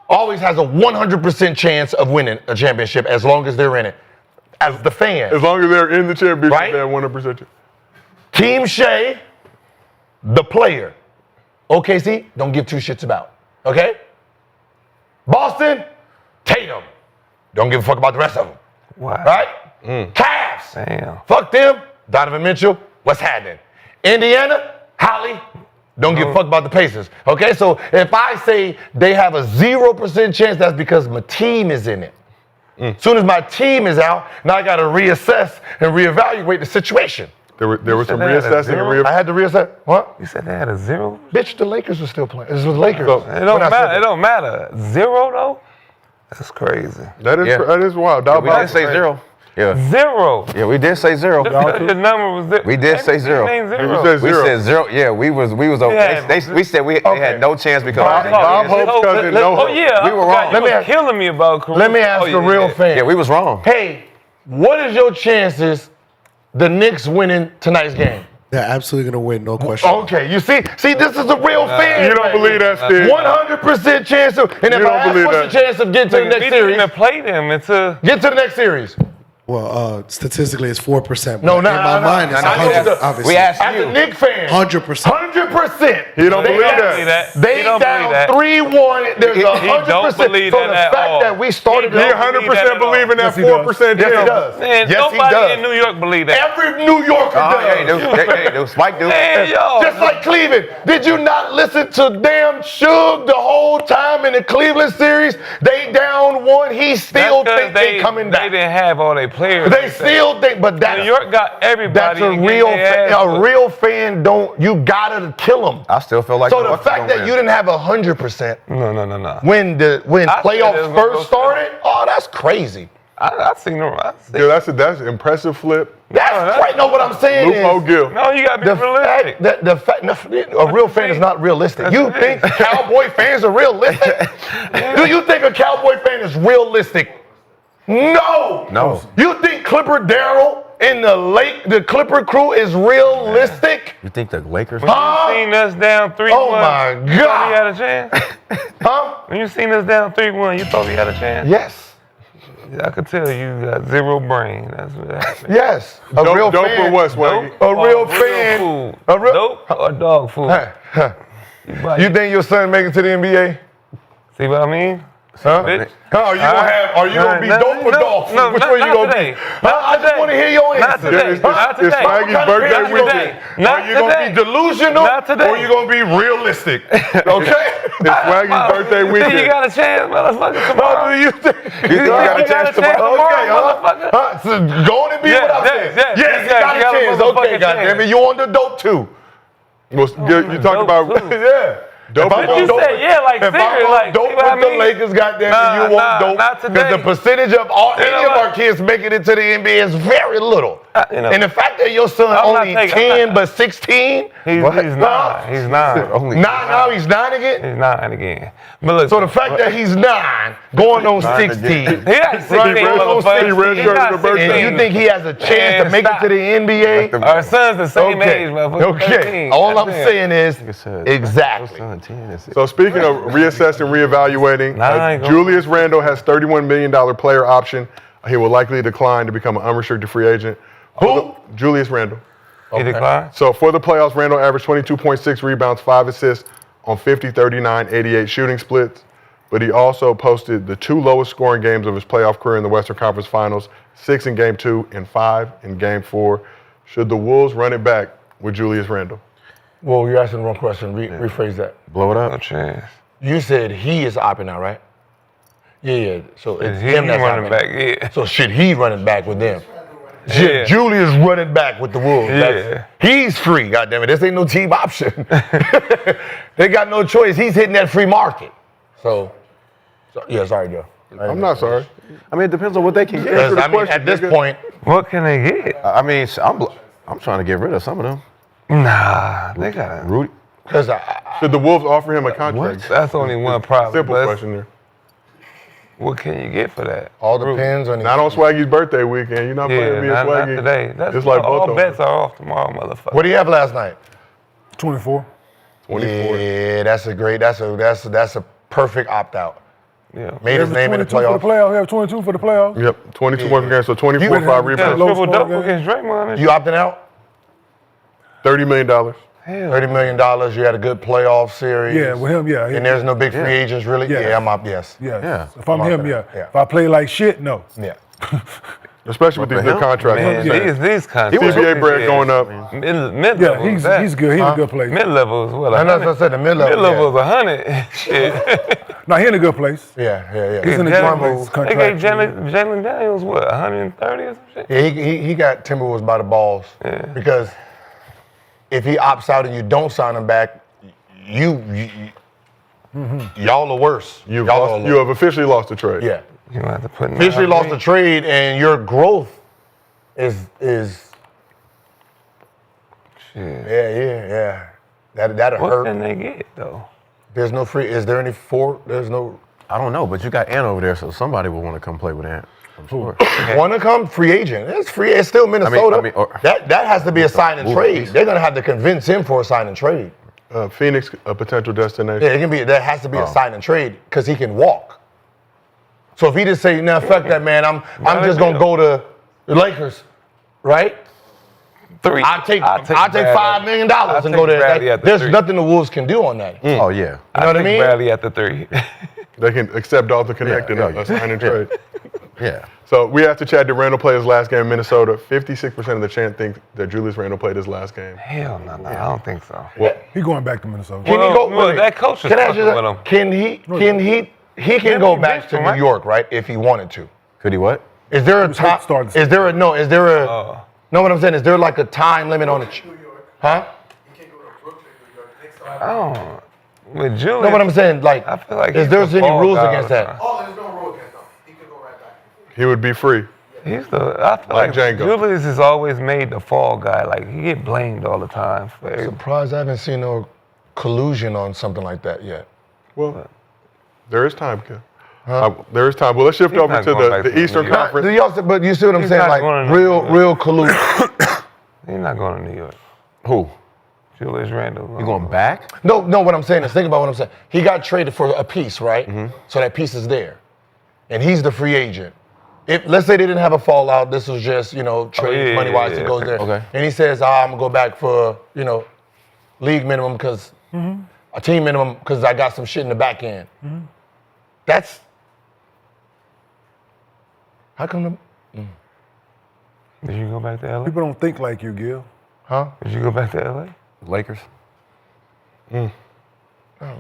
always has a 100% chance of winning a championship as long as they're in it. As the fan. As long as they're in the championship, Right? they have 100%. Team Shai, the player. OKC, don't give two shits about. Okay? Boston, Tatum. Don't give a fuck about the rest of them. Wow. Right? Cavs. Damn. Fuck them. Donovan Mitchell, what's happening? Indiana, Hali, don't give a fuck about the Pacers. Okay, so if I say they have a 0% chance, that's because my team is in it. Soon as my team is out, now I got to reassess and reevaluate the situation. There was some said they had a reassessing and zero? I had to reassess. What? You said they had a 0? Bitch, the Lakers were still playing. This was Lakers. It don't matter. It don't matter. 0 though? That's crazy. That is wild. We did say 0. Yeah. 0. Yeah, we did say 0. The number was 0. We did say 0. Ain't You 0. said We 0. said 0. Yeah, we was okay. Yeah. We said they had no chance because Bob Hope's cousin, no Oh hope. yeah, We were wrong. You Let me was ask- killing me about Caruso. Let me ask Oh, a real fan. yeah, we was wrong. Hey, what is your chances the Knicks winning tonight's game? They're absolutely going to win, no question. Okay, you see, this is a real fan. You don't believe that, Steve? 100% chance of, and if You don't I ask believe what's the that. chance of getting to the We next didn't series? even play them until Get to the next series. Well, statistically, it's 4%. No, but in my mind, it's I know 100, the- obviously. We asked As a you. Knicks fan, 100%. 100%. He don't believe believe that. that. They He don't believe down that. 3-1. There's He 100%. don't believe so that the at fact all. that we started He He don't 100% believe in that Yes, he does. 4% Yes, he chance. does. Man, Yes, he nobody does. in New York believe that. Every New Yorker Hey, does. those white dudes. Man, yo. Just like Cleveland. Did you not listen to damn Suge the whole time in the Cleveland series? They down 1. He still That's 'cause think they coming They back. didn't have all their players. They still think, but that's New York got everybody. that's a real fan. You gotta kill them. I still feel like So the fact that you didn't have 100% No. when I said it playoffs was gonna first go started, oh, that's crazy. I seen them. Gil, that's an impressive flip. That's right. No, what I'm saying Loophole is Gil. No, you got to be realistic. the fact a real fan is not realistic. You think Cowboy fans are realistic? Do you think a Cowboy fan is realistic? No. No. You think Clipper Darrell and the Clipper crew is realistic? You think the Lakers? When you seen us down 3-1, Oh my you thought we God. had a chance? Huh? When you seen us down 3-1, you thought we had a chance? Yes. I could tell you got zero brain. That's what happened. Yes. A real Dope fan. or what, Swaggy? A real Or fan. food. A real. Dope or dog food? You think your son make it to the NBA? See what I mean? Huh? Bitch. Are you gonna be dope or dog food? No, Which not, one you not gonna today. be? Not I just today. want to hear your Not answer. today. Not It's today. Swaggy's Not birthday today. weekend. Not Are you gonna be today. delusional? Not today. Or you gonna be realistic? Okay. It's Swaggy's birthday You think you weekend. got a chance, motherfucker? Tomorrow? Do you think You think you got a chance tomorrow, motherfucker? So go on and be what I'm saying. yes, Yes, you got a chance. Okay, goddamn it, you on the dope too. Well, you talk Dope about too. Yeah. dope. If I'm But you on dope, said, yeah, like, if I'm serious, on like, dope see what I with the mean? Lakers, goddamn Nah, it, you want nah, dope. not today. Because the percentage of any know of our what? kids making it to the NBA is very little. You know. And the fact that your son I'm not only taking- 10 but 16, He's what? 9. He's 9. Only now he's 9 again. He's 9 again. But look, So the fact that he's 9 going on 16. he got 16, Right, motherfucker. he redshirted got the birthday. 16. And you think he has a chance And to make stop. it to the NBA? Our son's the same age, motherfucker. Okay. 13. All I'm That's it. saying is exactly. So speaking of reassessing, reevaluating, Julius Randle has $31 million player option. He will likely decline to become an unrestricted free agent. Who? Julius Randle. He declined? So for the playoffs, Randle averaged 22.6 rebounds, 5 assists on 50, 39, 88 shooting splits. But he also posted the 2 lowest scoring games of his playoff career in the Western Conference Finals, 6 in Game 2 and 5 in Game 4. Should the Wolves run it back with Julius Randle? Well, you're asking the wrong question. Rephrase that. blow it No up. chance. You said he is opting out, right? Yeah. So it's He him that's running opting back, out. yeah. So should he run it back with them? Yeah. Julius running back with the Wolves. Yeah. He's free, goddammit. This ain't no team option. They got no choice. He's hitting that free market. So yeah, sorry, Joe. I'm not sorry. I mean, it depends on what they can get. Because, the I mean, question, at this nigga. point, What can they get? I mean, I'm trying to get rid of some of them. Nah, they got Rudy. because Should the Wolves offer him a contract? That's only one problem. Simple but question there. What can you get for that? all depends on Not on Swaggy's birthday weekend. You're not Yeah, playing me and not Swaggy. today. That's It's like both all of bets them. are off tomorrow, motherfucker. What do you have last night? 24. 24. Yeah, that's a perfect opt out. Yeah. Made his name in the 22 for the playoffs. playoffs. We have 22 for the playoffs. Yep, 22 points per game, so 24, You- 5 Yeah, rebounds, low triple score double game. against Draymond. and You opting out? $30 million. Hell, $30 million. You had a good playoff series. Yeah, with him, yeah. And there's no big free agents, really? Yeah. Yeah, I'm up, yes. Yeah. If I'm I'm him, out yeah. there. Yeah. If I play like shit, no. Yeah. Especially with these for good him? contracts. man, I'm saying. these contracts. CBA bread going up. Mid Yeah, level. he's good. He's in a good place. Mid level is what? I know, as I said, the mid-level. Mid level is 100. Shit. No, he in a good place. Yeah. He's in a Jennings- good place. They gave Contractually. Jalen Daniels what? 130 or some shit. Yeah, he got Timberwolves by the balls. Because if he opts out and you don't sign him back, y'all are worse. You Y'all are have officially lost the trade. Yeah. You gonna have to put. Officially lost the trade, and your growth is Shit. yeah. That'll What hurt. can they get though? There's no free. Is there any four? There's no. I don't know, but you got Ant over there, so somebody will want to come play with Ant. I'm sure. Want to come free agent? It's free. It's still Minnesota. That has to be a sign and trade. They're gonna have to convince him for a sign and trade. Phoenix, a potential destination. Yeah, it can be. There has to be a sign and trade because he can walk. So if he just say, "Nah, fuck that, man. I'm just gonna go to the Lakers," right? I'll take $5 million and go there. There's nothing the Wolves can do on that. Oh, yeah. You know what I mean? Bradley at the 3. They can accept Dalton Connect and a sign and trade. Yeah. So we have to chat. Did Randle play his last game in Minnesota? 56% of the chant think that Julius Randle played his last game. Hell no, I don't think so. He going back to Minnesota. Can he go? Well, that coach is Can I fucking just- with him. Can he? He can go back to New York, right? If he wanted to. Could he what? Is there a was hurt to start time? the Is there a no? Is there a no? What I'm saying is there like a time limit on it? Huh? Oh, with Julius. No, what I'm saying like, I feel like is he's there the any fall rules guy against all the that? time. Oh, there's no rule against them. He could go right back. He would be free. He's the. I feel Like like Django. Julius is always made the fall guy. Like he get blamed all the time for everything. Surprised I haven't seen no collusion on something like that yet. Well, there is time, Ken. There is time. Well, let's shift He's over not to going back the to Eastern New York. Conference. Do y'all, but you see what I'm He's saying? not Like going to real collusion. He's not going to New York. Who? Julius Randle. You going back? No, what I'm saying is, think about what I'm saying. He got traded for a piece, right? So that piece is there. And he's the free agent. If let's say they didn't have a fallout, this was just, trade money-wise, he goes there. Okay. And he says, I'm gonna go back for, league minimum because a team minimum because I got some shit in the back end. That's how come Did you go back to LA? People don't think like you, Gil. Did you go back to LA? Lakers. Do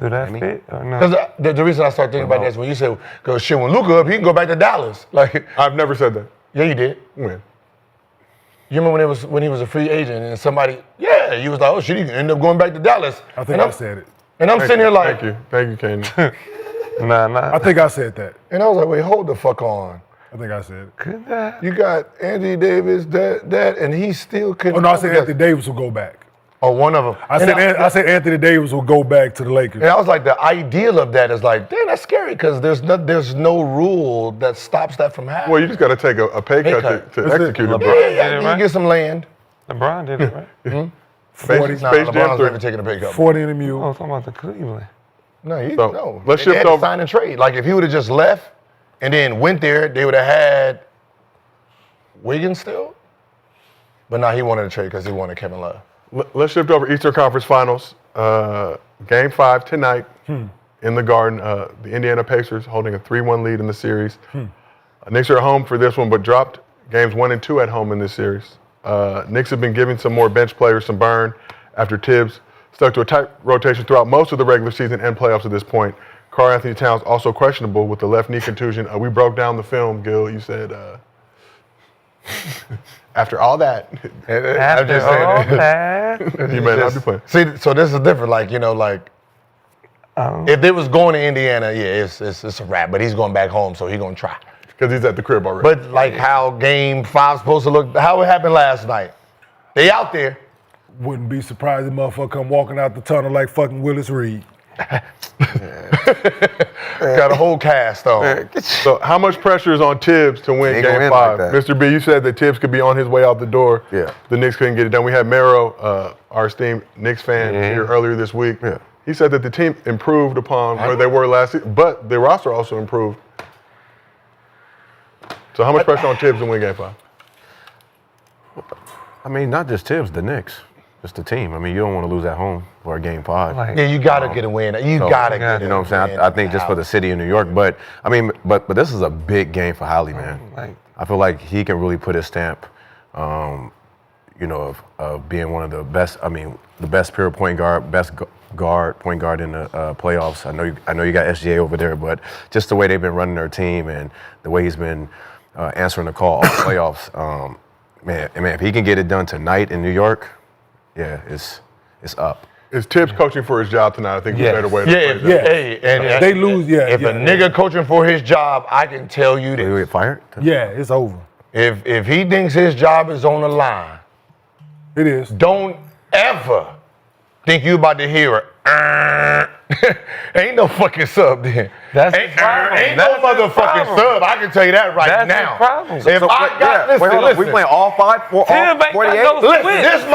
that fit or no? Because the reason I start thinking about that is when you say, because shit, when Luka up, he can go back to Dallas. Like, I've never said that. yeah, you did. When? You remember when he was a free agent and somebody, you was like, oh shit, he can end up going back to Dallas. I think I said it. And I'm sitting here like, Thank you, Kenyon. Nah. I think I said that. and I was like, wait, hold the fuck on. I think I said it. Could that? You got Anthony Davis, that, and he still couldn't. Oh no, I said Anthony Davis will go back. Oh, one of them. I said Anthony Davis will go back to the Lakers. And I was like, the ideal of that is like, damn, that's scary because there's no rule that stops that from happening. Well, you just got to take a pay cut cut. to execute it. yeah, it, you right? get some land. LeBron did it, right? 40, Nah, Space Jam LeBron's 3. never taking a pay cut. 40 in a mule. Oh, talking about the Cleveland. No, So, let's They shift had to over. sign and trade. Like if he would have just left and then went there, they would have had Wiggins still. But now he wanted to trade because he wanted Kevin Love. Let's shift over Eastern Conference Finals. Game 5 tonight in the Garden. The Indiana Pacers holding a 3-1 lead in the series. Knicks are at home for this one, but dropped games 1 and 2 at home in this series. Knicks have been giving some more bench players some burn after Thibs stuck to a tight rotation throughout most of the regular season and playoffs at this point. Karl Anthony Towns also questionable with the left knee contusion. We broke down the film, Gil. You said after all that, After all that. you may not be playing. See, so this is different. Like if they was going to Indiana, it's a wrap. But he's going back home, so he's gonna try. Because he's at the crib already. But like how Game 5 supposed to look, how it happened last night. They out there. Wouldn't be surprised if motherfucker come walking out the tunnel like fucking Willis Reed. Got a whole cast on. So how much pressure is on Thibs to win They go Game in 5? like that. Mr. B, you said that Thibs could be on his way out the door. Yeah. The Knicks couldn't get it done. We had Mero, our esteemed Knicks fan, here earlier this week. Yeah. He said that the team improved upon where they were last season, but the roster also improved. So how much pressure on Thibs to win Game 5? I mean, not just Thibs, the Knicks. It's the team. I mean, you don't want to lose at home for a Game 5. Like, Yeah, you gotta get a win. You So, gotta get You know what I'm saying? I think just for the city of New York. But I mean, but this is a big game for Hali, man. like, I feel like he can really put his stamp, of being one of the best. I mean, the best pure point guard, point guard in the playoffs. I know you got SGA over there, but just the way they've been running their team and the way he's been answering the call all playoffs, man, if he can get it done tonight in New York, yeah, it's up. Is Thibs coaching for his job tonight? I think is a Yes. better way to Yeah, phrase that. hey, and If they lose, if a nigga coaching for his job, I can tell you Will he this. get fired? Yeah, it's over. If he thinks his job is on the line, It is. don't ever think you about to hear a ain't no fucking sub then. That's ain't the problem. ain't That's no the motherfucking problem. sub. I can tell you that right That's the now. problem. If I got Wait, hold on. We playing all five? All Thibs ain't got 48? no listen, switch. this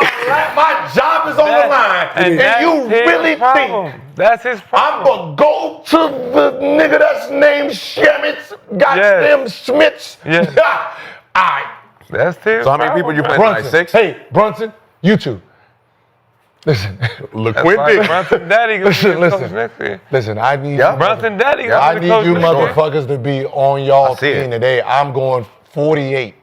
my job is on the line, and that's you his really problem. think That's his I'm problem. gonna go to the nigga that's named Shemitz, goddamn Schmitz? Yeah. All right. That's Thibs' So how many people you playing tonight? Brunson. 6? Hey, Brunson, you two. Listen, That's LaQuinty. why Brunson Daddy gonna be the Listen. coach next year. listen, I need Brunson Daddy I gonna be need the coach you next year. motherfuckers to be on y'all I see team it. today. I'm going 48.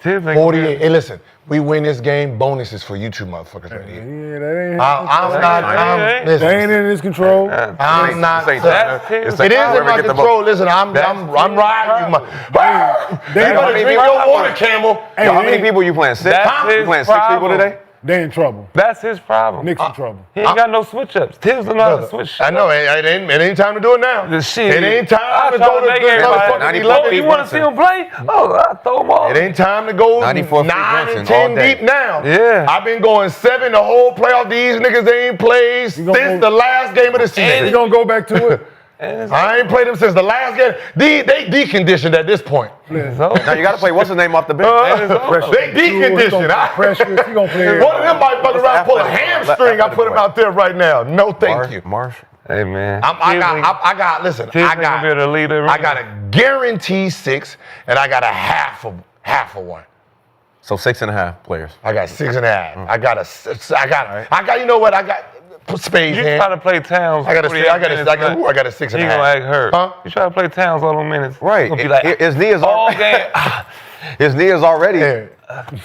Thibs ain't 48. Hey, listen, we win this game, bonuses for you two motherfuckers right here. Yeah, that ain't. I'm They ain't in his control. I'm not. That's Thibs. It is in my control. Listen, I'm riding you. You better drink your water, Camel. How many people you playing? Six? That's You his playing 6 people problem. today? They in trouble. That's his problem. Knicks in trouble. He ain't got no switch-ups. Thibs don't know how to switch shit. I know. It ain't time to do it now. The shit. It ain't time to try go to make the everybody- motherfucking 94 11. You want to see him play? Oh, I throw him off. It ain't time to go 94 feet 9 Johnson and 10 all day. deep now. Yeah. I've been going 7 the whole playoff. These niggas ain't played since gonna the last game of the season. He gonna go back to it. I ain't played them since the last game. They deconditioned at this point. Now you got to play what's his name off the bench. They deconditioned. Pressure. He gonna play. One of them might fuck around pull a hamstring. I put him out there right now. No, thank you. Marsh. Hey, man. I got. Listen, Thibs I ain't gonna be able to lead the got a guarantee 6, and I got a half of one. So 6.5 players. I got 6.5. I got. You know what? I got. Spades You hand. try to play Towns. I got a 48 minutes, I got a 6.5. He gonna act hurt. Huh? You try to play Towns all them minutes. Right. He gonna be like, His knee is all already. game. His knee is already. Yeah.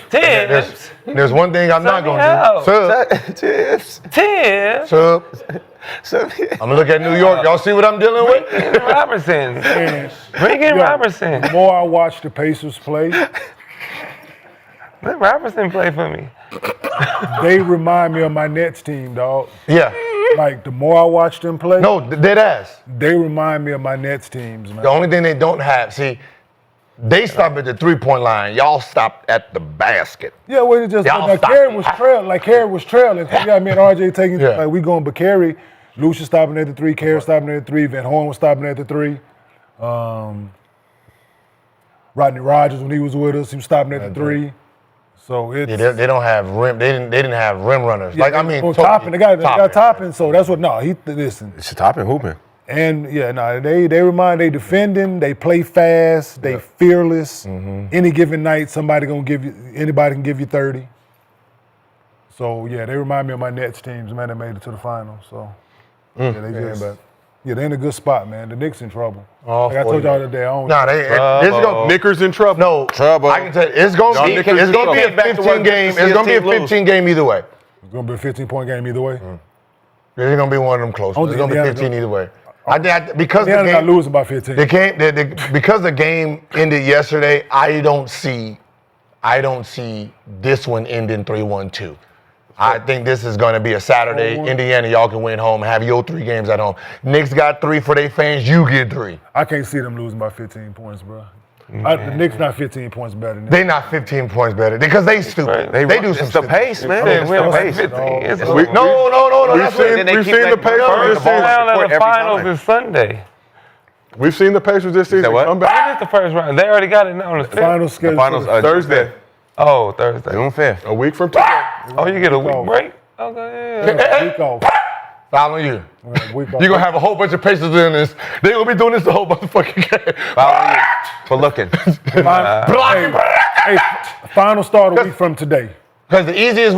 Thibs. There's one thing I'm not Sub me gonna do. out. Tips. Thibs. Sub. So, I'm gonna look at New York. Y'all see what I'm dealing with? Bring in Robertson. Bring in Robertson. The more I watch the Pacers play, Let Robertson play for me. they remind me of my Nets team, dog. Yeah. Like the more I watch them play, No, dead ass. they remind me of my Nets teams, man. The only thing they don't have, see, they stop at the 3-point line. Y'all stopped at the basket. Yeah, well, it's just Y'all like stop. Carey was trailing. Like Carey was trailing. So, yeah, me and RJ taking Yeah. like we going, but Carey, Lucius stopping at the 3, Carey stopping at the 3, Van Horn was stopping at the 3. Rodney Rogers when he was with us, he was stopping at the 3. So it's Yeah, they don't have rim. They didn't have rim runners. Like I mean, Toppin. They got Toppin. So that's what. No, he listen. it's Toppin hooping. And yeah, no, they remind they defending, they play fast, they fearless. Any given night, anybody can give you 30. So yeah, they remind me of my Nets teams, man, that made it to the finals. So yeah, they're in a good spot, man. The Knicks in trouble. Like I told y'all the day, I don't. Nah, this go Knickers in trouble. no Trouble. I can tell you, it's gonna be Knickers it's gonna be a came back to 15 work game. just to It's see gonna be his a team 15 game either way. It's gonna be a 15-point game either way. It's gonna be one of them close. Oh, It's gonna be Indiana 15 go- either way. Because the Indiana not game, losing by 15. because the game ended yesterday. I don't see this one ending 3-1-2. I think this is going to be a Saturday. Indiana, y'all can win home. Have your 3 games at home. Knicks got 3 for their fans. You get 3. I can't see them losing by 15 points, bro. The Knicks not 15 points better than them. They not 15 points better because they stupid. Right. They do some It's the stupid. pace, man. Yeah, It's we the don't pace. have 15. It's We- over. No. That's what Then they We've keep seen the letting Pacers Butler this the ball season. Round of court the every finals time. is Sunday. We've seen the Pacers this season. what? Come When back is the first round? They already got it now on the 5th. Final schedule. Finals Thursday, Oh, Thursday. June 5th. a week from today. Oh, you get a week off. break? Okay, yeah. Week off. Follow you. Week off. You're gonna have a whole bunch of Pacers doing this. They're gonna be doing this the whole motherfucking game. Follow you for looking. Hey, final start a week from today. Because the easiest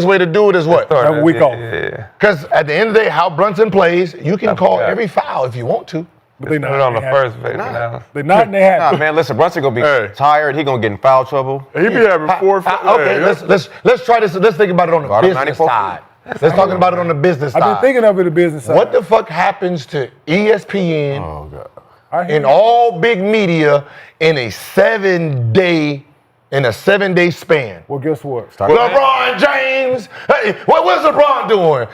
way to do it is what? Have a week off. Yeah. Because at the end of the day, how Brunson plays, you can call forgot. every foul if you want to. But they Put it on the not. first phase now. They're not, and they have. Nah, man, listen, Brunson gonna be Hey. tired. He gonna get in foul trouble. He be having 4. Okay, let's try this. Let's think about it on the Brought up business 94 side. Let's talk about it on the business I've side. been thinking of it the business side. What the fuck happens to ESPN Oh god. I hear and you. all big media in a 7-day span? Well, guess what? LeBron James. Hey, what's LeBron doing?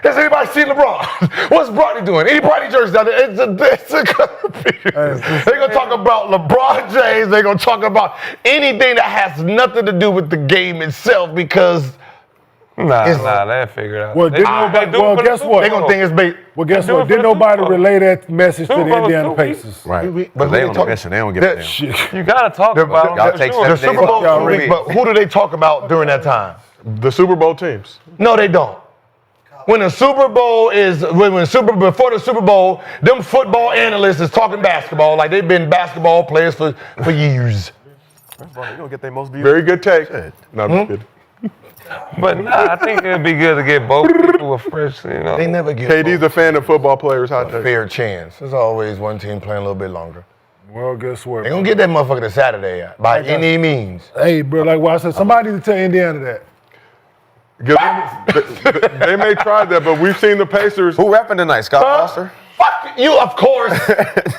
Has anybody seen LeBron? What's Bronny doing? Any Bronny jerseys out there? It's They're gonna talk about LeBron James. They're gonna talk about anything that has nothing to do with the game itself because Nah, It's- they figured out. Well, didn't nobody- do it well, for the guess Super what? they're gonna Bowl. think it's big. Well, guess Do it what? for Didn't the Super nobody Bowl. relay that message to Super the Bowl Indiana 2 weeks. Pacers? Right. But they who don't talk- listen. They don't give that- a damn. Shit. You gotta talk about y'all it. take for seven The days Super Bowl, off. two weeks, but who do they talk about during that time? The Super Bowl teams. No, they don't. When the Super Bowl is before the Super Bowl, them football analysts is talking basketball like they've been basketball players for years. They gonna get their most views. Very good take. No, I'm just kidding. But nah, I think it'd be good to get both people a fresh, you know. They never get KD's a fan of football players. Hot a take. fair chance. There's always one team playing a little bit longer. Well, guess what? They gonna get that motherfucker to Saturday by any means. Hey, bro, like what I said, somebody need to tell Indiana that. They may try that, but we've seen the Pacers. Who rapping tonight? Scott Foster? Fuck you, of course.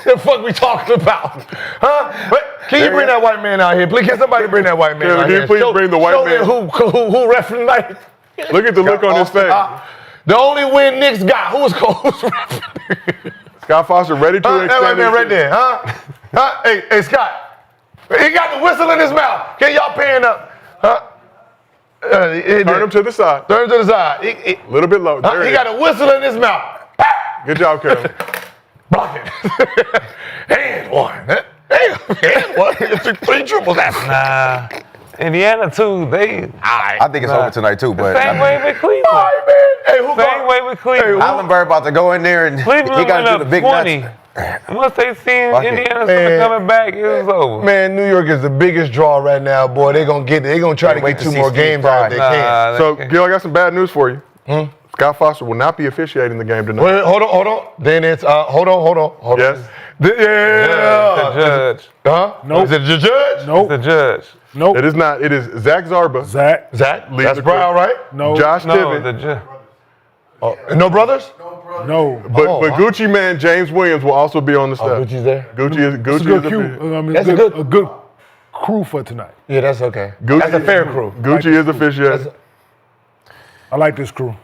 The fuck we talking about? Huh? But can you bring that white man out here? Please, can somebody bring that white man out Can here? you please bring the white man? Who ref tonight? Look at the look on his face. The only win Knicks got. Who's ref? Scott Foster ready to extend That white man his- right there, huh? Hey, Scott. He got the whistle in his mouth. Can y'all pan up? Huh? Turn him to the side. Turn to the side. A little bit low. There He it got is. a whistle in his mouth. Good job, Kevin. Block it. And one. And one. 3 triples after. Nah. Indiana too. I think it's over tonight too, but Same way with Cleveland. All right, man. Hey, who Same way with Cleveland. Allenberg about to go in there and Cleveland he got went to up do the big 20. nuts. Once they seen Fuck it. Indiana Man. coming back, it was over. Man, New York is the biggest draw right now, boy. They gonna try to wait get to 2 see more Steve games out if they Pride. can. So, Gil, I got some bad news for you. Scott Foster will not be officiating the game tonight. Wait, hold on. Then it's hold on. Yes. The Yeah. judge. Huh? Nope. Is it the judge? Nope. The judge. Nope. It is not. It is Zach Zarba, Zach. Zach? Lead That's the Brown, right? No. Josh No, Tibbett, the judge. No brothers? No. but Oh, Gucci man James Williams will also be on the staff. Gucci's there? Gucci is It's a Gucci good is crew. I mean, That's it's a a good crew for tonight. Yeah, that's okay. Gucci That's a fair crew. Gucci is officiating. I like this crew.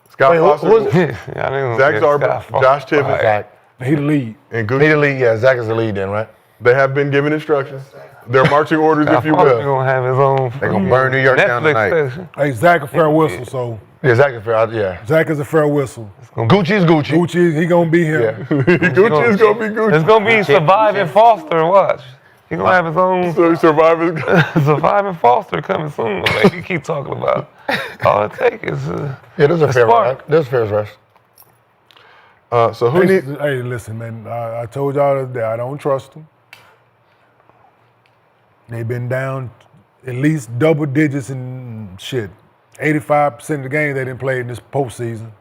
Scott Wait, Foster, who is it? Yeah, I didn't Zach get Zarba, Scott Foster. Josh Tibbett, Zach. He the lead. and He Gucci. the lead. Yeah, Zach is the lead then, right? They have been given instructions. Their marching orders, if you Foster will. gonna have his own. They're going to burn New York down Netflix tonight. station. Hey, Zach a fair whistle, so Yeah, Zach is fair. Yeah. Zach is a fair whistle. Gucci's Gucci. Gucci, he gonna be here. Yeah. Gucci is gonna be Gucci. It's gonna be Surviving Foster. Watch. He gonna have his own So survivors. Surviving Foster coming soon. Like you keep talking about. All it takes is. Yeah, those are fair. spark. Right? Those fair rush. So who need? Hey, listen, man. I told y'all that I don't trust them. They've been down at least double digits in shit. 85% of the games they didn't play in this postseason.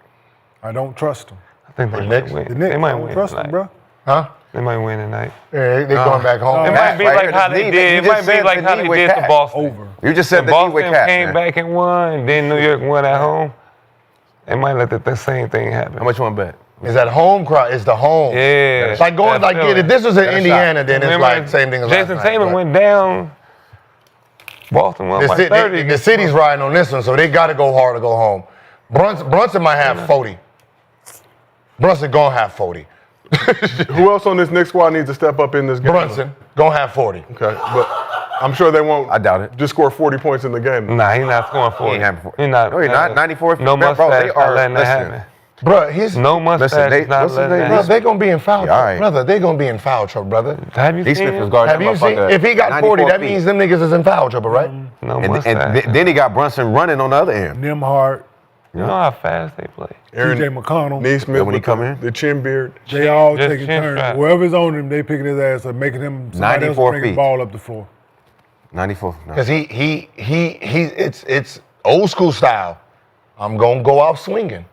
I don't trust them. I think they Knicks? might The win. Knicks, They I might don't win trust tonight. them, bro. Huh? They might win tonight. Yeah, they going back home. It Cat might be right like here, how this they knee, did. you It just might be said like the how knee they with did to Cat. Boston. Over. You just said When the knee Boston with Cat, came man. back and won, then New York won at home. They might let the same thing happen. How much you want to bet? Is that home crowd? It's the home. Yeah. Like going That's like feeling. if this was in That's a Indiana, then it's Remember, like same thing as Jason last night, Tatum but went down. Boston won The, by ci- 30. the city's riding on this one, so they got to go hard to go home. Brunson might have 40. Brunson gonna have 40. Who else on this Knicks squad needs to step up in this game? Brunson gonna have 40. Okay, but I'm sure they won't. I doubt it. Just score 40 points in the game. Nah, he's not scoring 40. He ain't having 40. He's not. No, he's not. 94. No Bro, mustache. they are- not letting that listen. happen. Bruh, he's No mustache. Listen, they- is not what's his letting name? that Bruh, they gonna be in foul Yeah, trouble, all right. brother. They gonna be in foul trouble, brother. happen. Have you D. seen Smith was him? guarding Have that you seen? motherfucker If he got 94 40, that feet. means them niggas is in foul trouble, right? No And mustache. then he got Brunson running on the other end. Nimhart, You know how fast they play. Aaron TJ McConnell, Neesmith when he with come the, in? the chin beard. they all Just taking chin turns. strap. Whoever's on him, they picking his ass up, making him somebody else 94 bring the feet. ball up the floor. 94. No. Because it's old school style. I'm gonna go out swinging.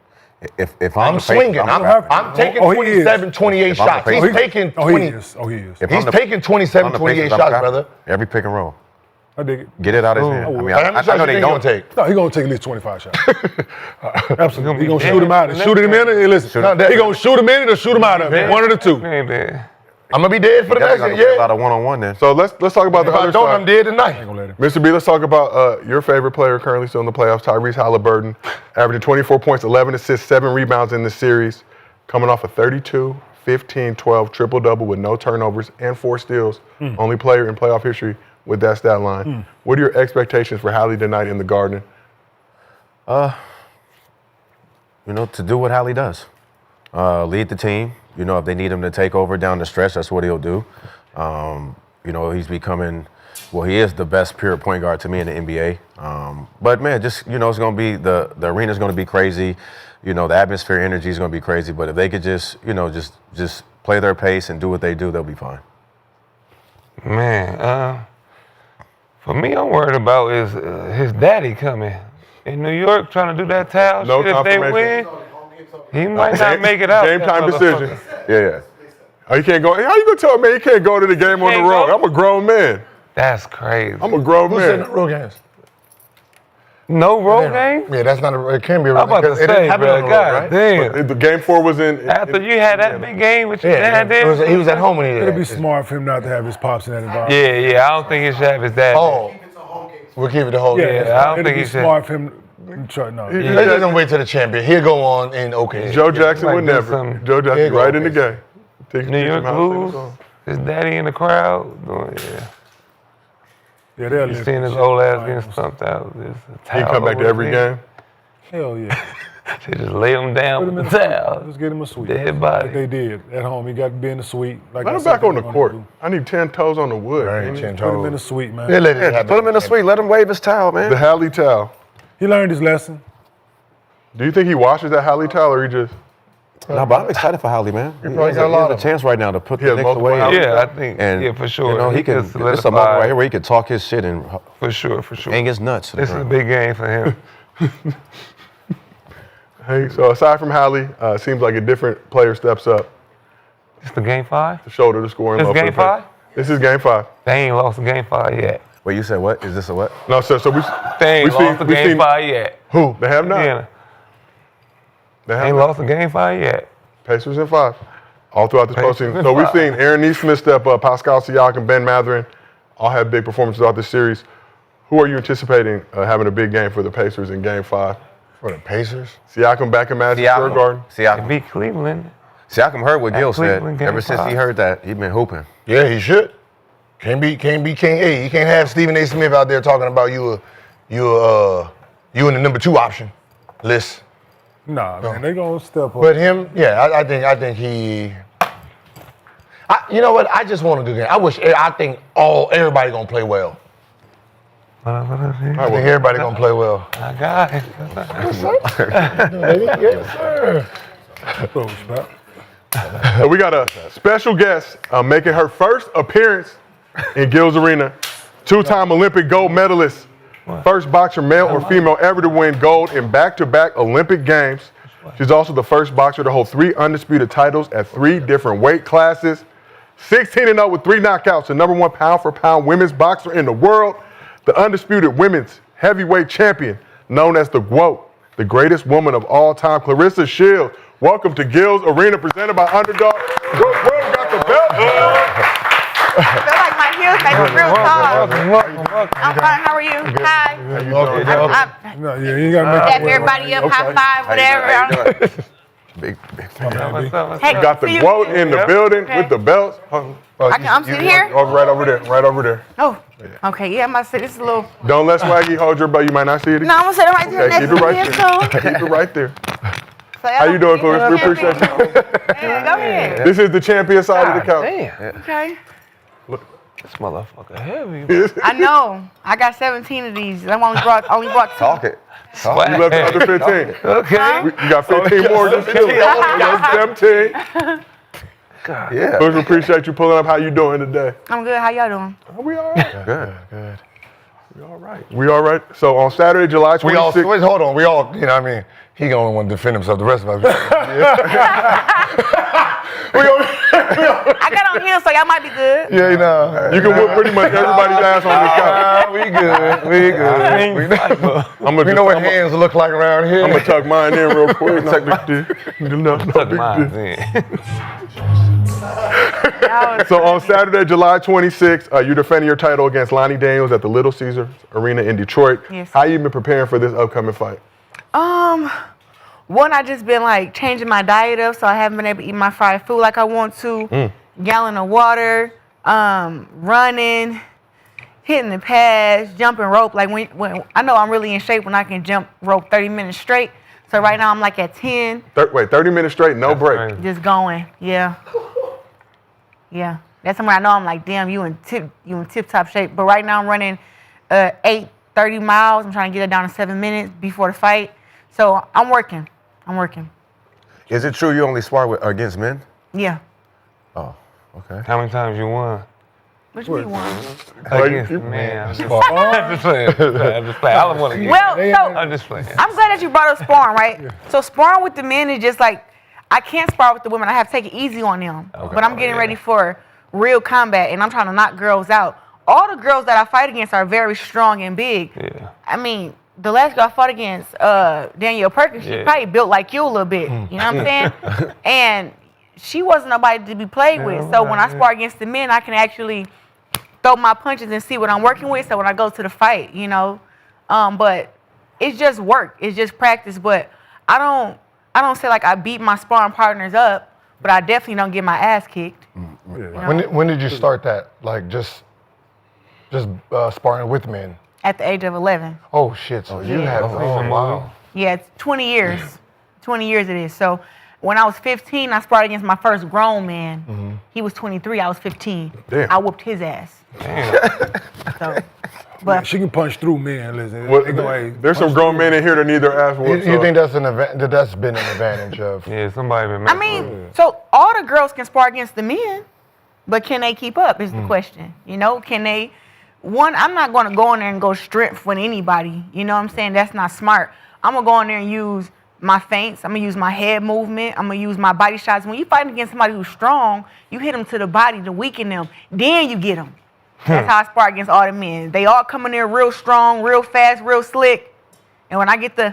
If I'm the Pacers, swinging. I'm trapping. taking Oh, he is. 27, 28 If I'm the shots. He's Pacers- taking Oh, he 20. is. Oh, he is. If He's I'm the- taking 27, I'm the 28 Pacers, I'm shots, trapping. brother. Every pick and roll. I dig it. Get it out of his hand. I mean, How many I shots know you they think he don't. gonna take? No, he's gonna take at least 25 shots. Absolutely. He's be gonna dead. shoot him out. Shoot him in it. Hey, listen. He's gonna shoot him in it or shoot him out of it. One of the two. Ain't bad. I'm gonna be dead for the next Got one. to play a Yeah. lot of one-on-one then. So let's talk about the If I other don't, I'm side. dead tonight. Ain't gonna let him. Mr. B, let's talk about your favorite player currently still in the playoffs, Tyrese Halliburton, averaging 24 points, 11 assists, 7 rebounds in this series, coming off a 32, 15, 12 triple-double with no turnovers and 4 steals. Only player in playoff history with that stat line. What are your expectations for Hali tonight in the Garden? You know, to do what Hali does. Lead the team. You know, if they need him to take over down the stretch, that's what he'll do. You know, he's becoming, well, he is the best pure point guard to me in the NBA. But man, just, you know, it's going to be, the arena's going to be crazy. You know, the atmosphere, energy is going to be crazy. But if they could just, you know, just play their pace and do what they do, they'll be fine. Man, for me, I'm worried about is his daddy coming in New York trying to do that towel No shit. If they win, confirmation. he might not make it out. Game that time motherfucker. decision. Yeah. Oh, you can't go. How you gonna tell me he can't go to the game on the Can't road? go? I'm a grown man. That's crazy. I'm a grown Who said man. road games? No road game? Yeah, that's not it can't be a I'm road about to game. It say, happened bro, on the road, God right? damn. The game 4 was in. After you had that big game with your Yeah, dad there? he was at home when he did It'd be that. smart for him not to have his pops in that environment. Yeah, I don't think he should have his dad. Oh, we'll keep it the whole game. Yeah, I don't It'd think be he should. smart for him. No. Let's just wait till the champion. He'll go on in okay. Joe Jackson Might would do never. something. Joe Jackson Here you go, right in the okay. game. Teach New York him how to sing a Blues, song. his daddy in the crowd. Doing, Yeah, they'll You live seen for his shit. old ass getting stumped out. There's a He towel come back to over every his head. game. Hell yeah. They just lay him down Put him with in the the towel. suite. Just get him a suite. Dead body. Like they did at home. He got to be in the suite. Like Let I him said back on the they were court. gonna do. I need 10 toes on the wood. Right, man. 10 Put him in the toes. suite, man. Yeah, let it Yeah, happen. put him in the suite. Let him wave his towel, man. The Hali towel. He learned his lesson. Do you think he washes that Hali towel or he just? No, but I'm excited for Hali, man. He probably has got a lot a of chance right now to put He the has Knicks multiple away. Hali Yeah, I think. And yeah, for sure. You know, he can. just This is a moment solidify- right here where he can talk his shit and For sure. hang his nuts. to the This is a ground. big game for him. Hey, so aside from Hali, seems like a different player steps up It's the game 5? to shoulder the scoring This load for game the Pacers. 5? This is game 5. They ain't lost a game 5 yet. Wait, you said what? Is this a what? No, so we They ain't we lost a we game 5 yet. Who? They have not. Yeah, They they have ain't not. lost a game 5 yet. Pacers in 5. All throughout this Pacers postseason. in So we've 5. seen Aaron Nesmith step up, Pascal Siakam, Ben Mathurin, all have big performances throughout this series. Who are you anticipating having a big game for the Pacers in game 5? For the Pacers? Siakam back in Madison Square Garden. They Siakam. beat Cleveland. Siakam heard what At Gil said. Cleveland, game Ever since he 5. heard that, he been hooping. Yeah, he should. Hey, you can't have Stephen A. Smith out there talking about you in the number 2 option list. Nah, man, they gonna step up. But him, yeah, I think he. You know what? I just want a good game. I think everybody gonna play well. I think everybody gonna play well. I got it. Yes, sir. So we got a special guest making her first appearance in Gil's Arena. 2-time Olympic gold medalist. First boxer, male or female, ever to win gold in back-to-back Olympic Games. She's also the first boxer to hold 3 undisputed titles at 3 different weight classes. 16-0 with 3 knockouts, the #1 pound-for-pound women's boxer in the world. The undisputed women's heavyweight champion, known as the GWOAT, the greatest woman of all time, Claressa Shields. Welcome to Gil's Arena, presented by Underdog. GWOAT got the belt. I feel like my heels make me real tall. I'm fine. How are you? Hi. No, yeah, you gotta make Dap that work. everybody up, high five, whatever. Big Hey, Got the GWOAT in the building Okay. with the belts. I'm sitting here? Right over there, right over there. Oh, okay. Yeah, I'm about to say this is a little. Don't let Swaggy hold your belt. You might not see it again. No, I'm gonna sit right there Okay, next keep it to right him, there. so. Keep it right there. So How you doing, Clarissa? We champion. appreciate you. Yeah, go ahead. This is the champion side of the couch. Damn. Okay. This motherfucker heavy. I know. I got 17 of these. I only brought 2. Talk it. Swag. You left the other 15. Okay. You got 15 more. Just chill. That's 17. Yeah. We appreciate you pulling up. How you doing today? I'm good. How y'all doing? We all right. Good. We all right. We all right. So on Saturday, July 26th. Wait, hold on. We all, you know what I mean? He gonna want to defend himself. The rest of us. I got on heels, so y'all might be good. Yeah, you know. You can whoop pretty much everybody's ass on this couch. We good. We good. I'm We know what hands look like around here. I'm gonna tuck mine in real quick. No big deal. No Tuck big mine deal. in. So on Saturday, July 26th, you're defending your title against Lonnie Daniels at the Little Caesars Arena in Detroit. Yes. How you been preparing for this upcoming fight? One, I just been like changing my diet up, so I haven't been able to eat my fried food like I want to. Gallon of water, running, hitting the pads, jumping rope. Like when I know I'm really in shape when I can jump rope 30 minutes straight. So right now I'm like at 10, Wait, 30 minutes straight, no break. crazy. just going. Yeah. Yeah. That's somewhere I know I'm like, damn, you in tip top shape. But right now I'm running 30 miles. I'm trying to get it down to 7 minutes before the fight. So I'm working. Is it true you only spar against men? Yeah. Oh, okay. How many times you won? What you mean one? Against man. I'm just playing. I'm just playing. I don't want to get. Well, so I'm just playing. I'm glad that you brought up sparring, right? So sparring with the men is just like, I can't spar with the women. I have to take it easy on them. But I'm getting ready for real combat, and I'm trying to knock girls out. All the girls that I fight against are very strong and big. Yeah. I mean, the last girl I fought against, Danielle Perkins, she probably built like you a little bit. You know what I'm saying? And she wasn't nobody to be played with. So when I spar against the men, I can actually throw my punches and see what I'm working with. So when I go to the fight, you know, but it's just work. It's just practice. But I don't say like I beat my sparring partners up, but I definitely don't get my ass kicked. You know? When did you start that? Like just sparring with men? At the age of 11. Oh shit! So you have wow. Yeah, it's 20 years. 20 years it is. So when I was 15, I sparred against my first grown man. He was 23. I was 15. Damn. I whooped his ass. So, but She can punch through men. Listen, Well, they go, hey, there's some grown men in here that need their ass whooped. You think that's that's been an advantage of? Yeah, somebody been I mean, so all the girls can spar against the men, but can they keep up is the question. You know, can they? One, I'm not going to go in there and go strength with anybody. You know what I'm saying? That's not smart. I'm going to go in there and use my feints. I'm going to use my head movement. I'm going to use my body shots. When you fighting against somebody who's strong, you hit them to the body to weaken them. Then you get them. That's how I spar against all the men. They all come in there real strong, real fast, real slick. And when I get to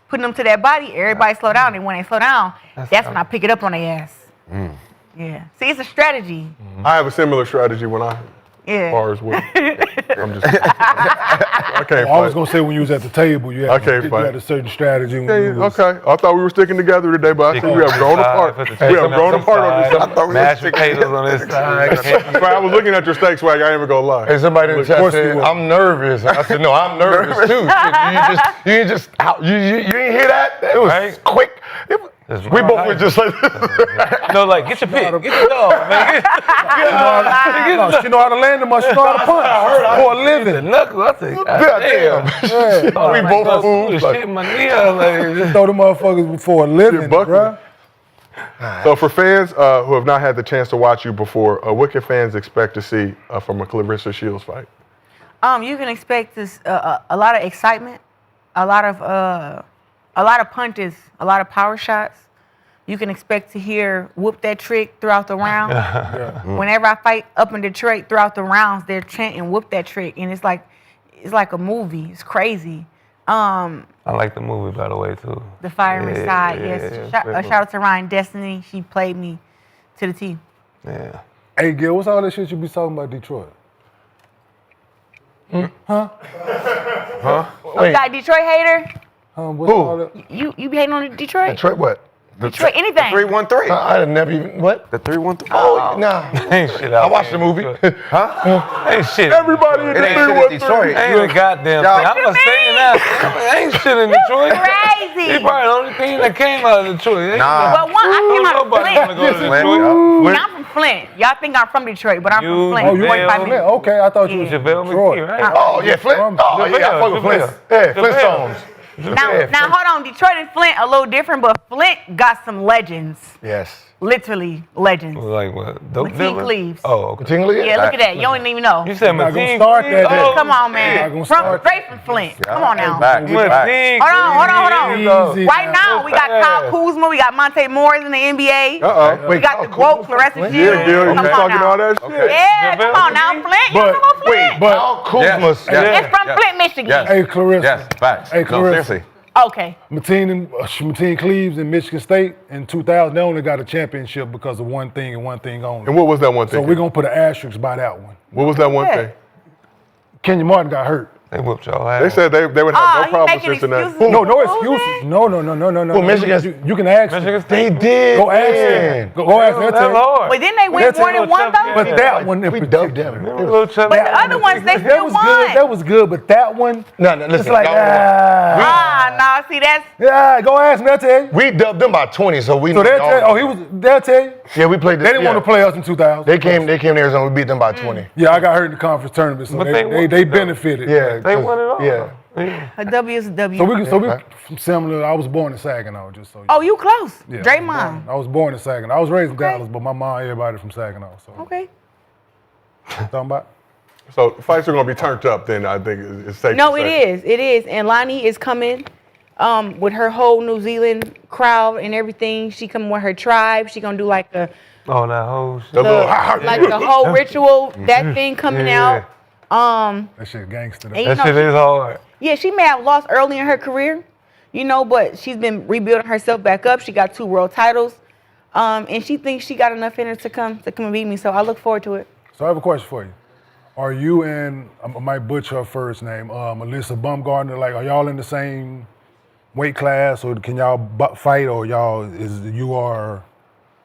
putting them to that body, everybody slow down. And when they slow down, that's when I pick it up on their ass. Yeah. See, it's a strategy. I have a similar strategy when I Yeah. bars with. I'm just. I can't I was fight. gonna say when you was at the table, you had, can't you fight. had a certain strategy. When you was, Okay, I thought we were sticking together today, but I think we have grown apart. We have grown apart on this. I thought we were Mashed sticking potatoes on this side. But I was looking at your steak swag. I ain't even gonna lie. Hey, somebody in the Of chat course said, you were. I'm nervous. I said, no, I'm nervous too. You didn't hear that? It was Right. quick. We both were just like, No, like, get your pick. Get your dog, man. no, she know how to land them. She know how to punch for a The living. knuckles, I think. damn. We both fools. Shit, my knee out, like, Throw the motherfuckers for a living, bucking. bruh. So for fans who have not had the chance to watch you before, what can fans expect to see from a Claressa Shields fight? You can expect this a lot of excitement, a lot of punches, a lot of power shots. You can expect to hear "whoop that trick" throughout the round. Whenever I fight up in Detroit, throughout the rounds, they're chanting "whoop that trick," and it's like a movie. It's crazy. I like the movie, by the way, too. The Fire Inside, yes. Yeah. Shout out to Ryan Destiny. She played me to the T. Yeah. Hey, Gil, what's all that shit you be talking about Detroit? Wait, You got a Detroit hater? What's all that? You be hating on Detroit? Detroit what? Detroit, anything. 313. I had never even, what? The 313. Oh, nah. Ain't shit I out watched the there. movie. Ain't shit. Everybody in It the ain't shit in 313. Detroit. Ain't a goddamn thing. I'm not saying that. Ain't shit in Detroit. Crazy. He probably the only thing that came out of Detroit. Ain't Nah. But one, I came out of nobody wanna go to Flint. Detroit. Yeah, I'm from Flint. Y'all think I'm from Detroit, but I'm You- from Flint. Oh, you 45 Flint? minutes. Okay, I thought you was Yeah. from JaVale Detroit. McGee, right? Oh, yeah, Flint. Oh, yeah, I fuck with Flint. Yeah, Flintstones. Now hold on. Detroit and Flint a little different, but Flint got some legends. Yes. Literally legends. Like what? Dope Mateen dealer? Cleaves. Oh, okay. Particularly? Yeah, look at that. You don't even know. You said not gonna Mateen start Cleaves? that. Oh, Come on, Not man. gonna From start straight from Flint. Come on now. Back. Mateen Hold on. Cleaves. Easy. Right now, we got Kyle Yeah. Kuzma, we got Monte Morris in the NBA. Uh-oh. We got the GOAT, Claressa Shields. Yeah, Gil, you Come on talking now. all that shit? Yeah, come on now, Flint. You But- come on, Flint. But Al Kuzma's. It's from Flint, Michigan. Yes. hey, Claressa. Yes, facts. Hey, No, Claressa. seriously. Okay. Mateen Cleaves in Michigan State in 2000, they only got a championship because of one thing and one thing only. And what was that one So thing? we're going to put an asterisk by that one. What was that one Yeah. thing? Kenyon Martin got hurt. They whooped y'all ass. They said they would have Oh, no he problem with making Cincinnati. excuses. No, no Who's excuses. that? No. Well, Michigan- You can ask Michigan them. State. They did. Go ask man. them. Go ask them. They'll That's tell you. hard. But then they win That's more a than little one, tough though. But that one in We particular. dubbed them. Remember Lil Chubby? But the other ones, they That still was won. good. That was good, but that one, No, listen. it's like, y'all- Nah, see, that's... yeah, go ask them. They'll tell you. we dubbed them by 20, so we So they'll know tell you. y'all- They'll tell you. Yeah, we played. They didn't want to play us in 2000. They came to Arizona. We beat them by 20. Yeah, I got hurt in the conference tournament, so But they they they won. benefited. Yeah, They won it all. Yeah. A W is a W. So we Okay. from similar. I was born in Saginaw, just so you Oh, you close. Yeah, Draymond. I was born in Saginaw. I was raised in Okay. Dallas, but my mom, everybody from Saginaw. So Okay. talking about. So fights are going to be turned up then, I think it's safe No, to it say. is. It is. And Lonnie is coming with her whole New Zealand crowd and everything. She come with her tribe. She gonna do like a Oh, that whole shit. the whole ritual. That thing coming out. That shit gangster. And you That know, shit is hard. yeah, she may have lost early in her career, you know, but she's been rebuilding herself back up. She got 2 world titles, and she thinks she got enough in her to come and beat me. So I look forward to it. So I have a question for you. Are you and I might butcher her first name, Alyssa Bumgardner? Like, are y'all in the same weight class, or can y'all fight, or you are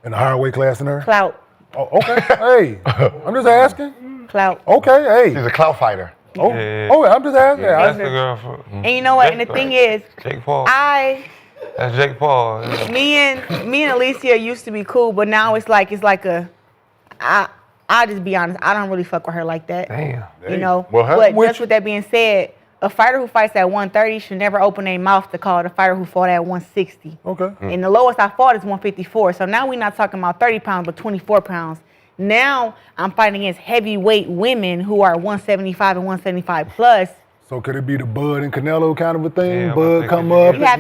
in a higher weight class than her? Clout. Oh, okay. Hey, I'm just asking. Clout. Okay. Hey. He's a clout fighter. Oh, Yeah. oh, I'm just asking. Yeah, that's the girl from And you know what? And the thing is, Jake Paul. That's Jake Paul. Yeah. me and Alicia used to be cool, but now it's like I just be honest, I don't really fuck with her like that. Damn. You know. Well, but just with that being said, a fighter who fights at 130 should never open their mouth to call it a fighter who fought at 160. Okay. And the lowest I fought is 154. So now we're not talking about 30 pounds, but 24 pounds. Now I'm fighting against heavyweight women who are 175 and 175 plus. So could it be the Bud and Canelo kind of a thing? Yeah, Bud come up. You have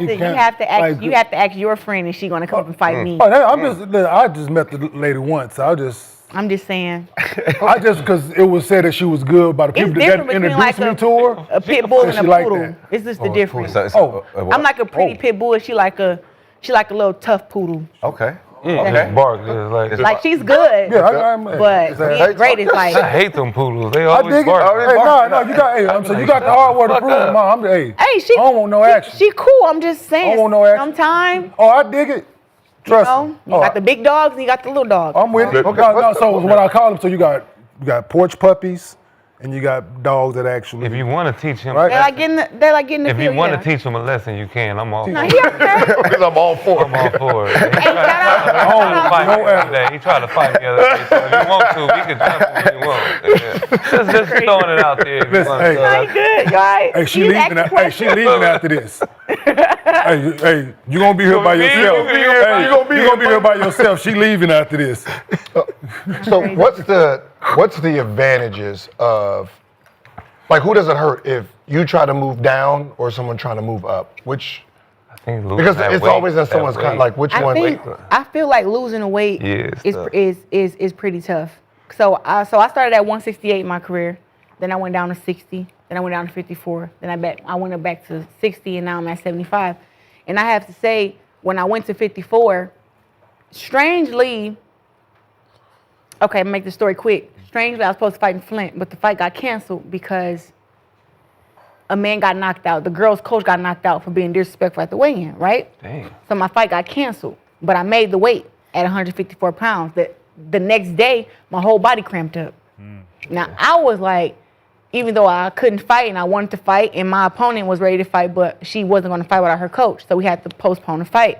to like, ask your friend if she's gonna come up and fight me. Oh, I just met the lady once. I'm just saying. Because it was said that she was good by the people It's that different between introduced like me to her. a pit bull and She a like poodle. that. It's just the difference. What? I'm like a pretty pit bull. She like a little tough poodle. Okay. Okay. Bark is Like she's good. Yeah, but being great is like. I hate them poodles. They I always dig it. bark. Hey, no, you got the hard word to prove it, Mom. Hey, Hey, I don't want no action. She cool. I'm just saying. I don't want no action. Sometimes, Oh, I dig it. Trust me. you got the big dogs and you got the little dogs. I'm with it. So what I call them, so you got porch puppies and you got dogs that actually. If you want to teach him, Right. They're like getting the if field. you want yeah. to teach him a lesson, you can. I'm all. No, he up there. Because I'm all for it. I'm all for it. He Hey, shout out. Oh, tried to fight me no the other day. He tried to fight me the other day. So if you want to, we can jump him if you want. Yeah. Just throwing it out there. If you Listen, want hey. to. I good. You all right? Hey, she He's leaving. asking She leaving after this. hey, you gonna be here by You yourself. gonna be here by Hey, you gonna be here by yourself. She leaving after this. So what's the advantages of, like, who does it hurt if you try to move down or someone trying to move up? Which, I think losing because that it's weight, always in that someone's kind, weight. like, which one? I feel like losing the weight Yeah, it's is pretty tough. So I started at 168 in my career. Then I went down to 60. Then I went down to 54. Then I went back to 60, and now I'm at 75. And I have to say, when I went to 54, strangely, okay, I'll make the story quick. Strangely, I was supposed to fight in Flint, but the fight got canceled because a man got knocked out. The girls' coach got knocked out for being disrespectful at the weigh-in, right? Damn. So my fight got canceled, but I made the weight at 154 pounds. The next day, my whole body cramped up. Now, I was like, even though I couldn't fight and I wanted to fight and my opponent was ready to fight, but she wasn't going to fight without her coach, so we had to postpone the fight.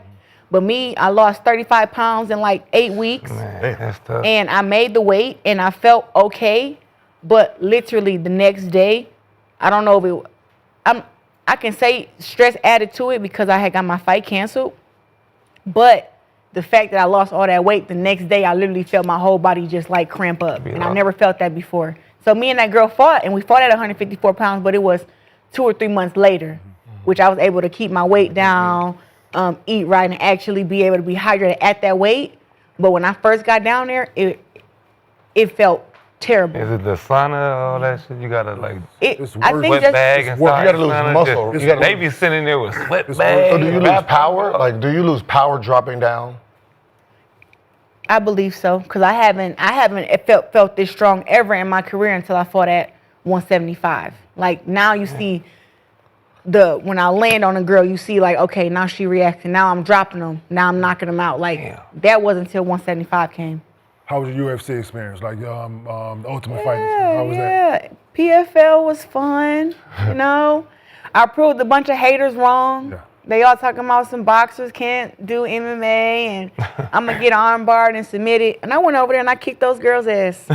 But me, I lost 35 pounds in like 8 weeks. Man, that's tough. And I made the weight and I felt okay, but literally the next day, I don't know if it, I can say stress added to it because I had got my fight canceled, but the fact that I lost all that weight, the next day I literally felt my whole body just like cramp up, and I never felt that before. So me and that girl fought, and we fought at 154 pounds, but it was 2 or 3 months later, which I was able to keep my weight down, eat right, and actually be able to be hydrated at that weight. But when I first got down there, it felt terrible. Is it the sauna, all that shit? You gotta like I think sweat just bag and You gotta lose muscle. You gotta They be sitting there with sweat It's bags. So do you lose power? Like, do you lose power dropping down? I believe so, because I haven't felt this strong ever in my career until I fought at 175. Like now you see when I land on a girl, you see like, okay, now she reacting. Now I'm dropping them. Now I'm knocking them out. Like that wasn't until 175 came. How was your UFC experience? Like the Ultimate Fighting? How was that? PFL was fun. You know, I proved a bunch of haters wrong. Yeah. They all talking about some boxers can't do MMA and I'm gonna get armbarred and submitted. And I went over there and I kicked those girls' ass.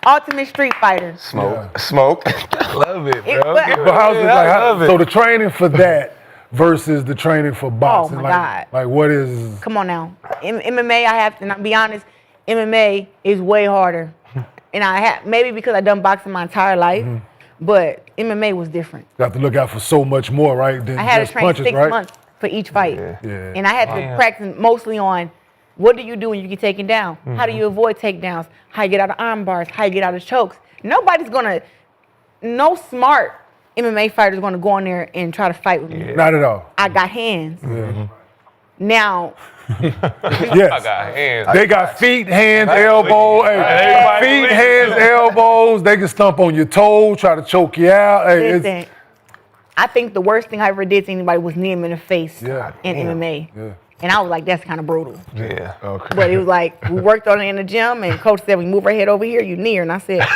Ultimate Street Fighter. Smoke. Love it, bro. But how's it like? So the training for that versus the training for boxing. my God. Like what is? Come on now. MMA, I have to not be honest, MMA is way harder. And maybe because I've done boxing my entire life, But MMA was different. You have to look out for so much more, right? Than I had to just train punches, 6 right? months for each fight. Yeah. And I had to practice mostly on what do you do when you get taken down? How do you avoid takedowns? How you get out of arm bars? How you get out of chokes? No smart MMA fighter is going to go in there and try to fight with me. Not at all. I got hands. Now, Yes. I got hands. They got feet, hands, elbows. Hey, feet, hands, elbows. They can stomp on your toe, try to choke you out. Hey, listen, I think the worst thing I ever did to anybody was knee him in the face Yeah. in MMA. Yeah. And I was like, that's kind of brutal. Yeah. Okay. But it was like, we worked on it in the gym, and coach said, we move her head over here, you knee her. And I said,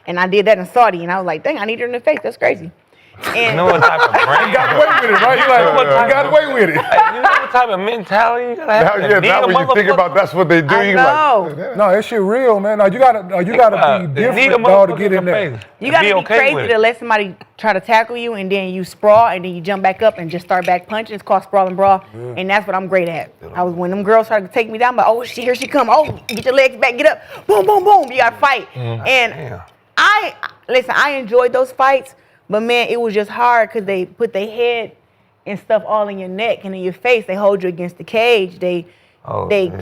and I did that in Saudi, and I was like, dang, I need her in the face. That's crazy. And You know what type of brain? You got away with it, right? You got away with it. You know what type of mentality you gotta have? Now, now when you think about that's what they do, I you know. like, No, that shit real, man. No, you gotta be different, dog, to get in there. You gotta be okay crazy with it. to let somebody try to tackle you, and then you sprawl, and then you jump back up and just start back punching. It's called sprawl and brawl, and that's what I'm great at. I was when them girls tried to take me down, I'm like, oh shit, here she come. Oh, get your legs back, get up, boom, boom, boom. You gotta fight. And I enjoyed those fights, but man, it was just hard because they put their head and stuff all in your neck and in your face. They hold you against the cage. They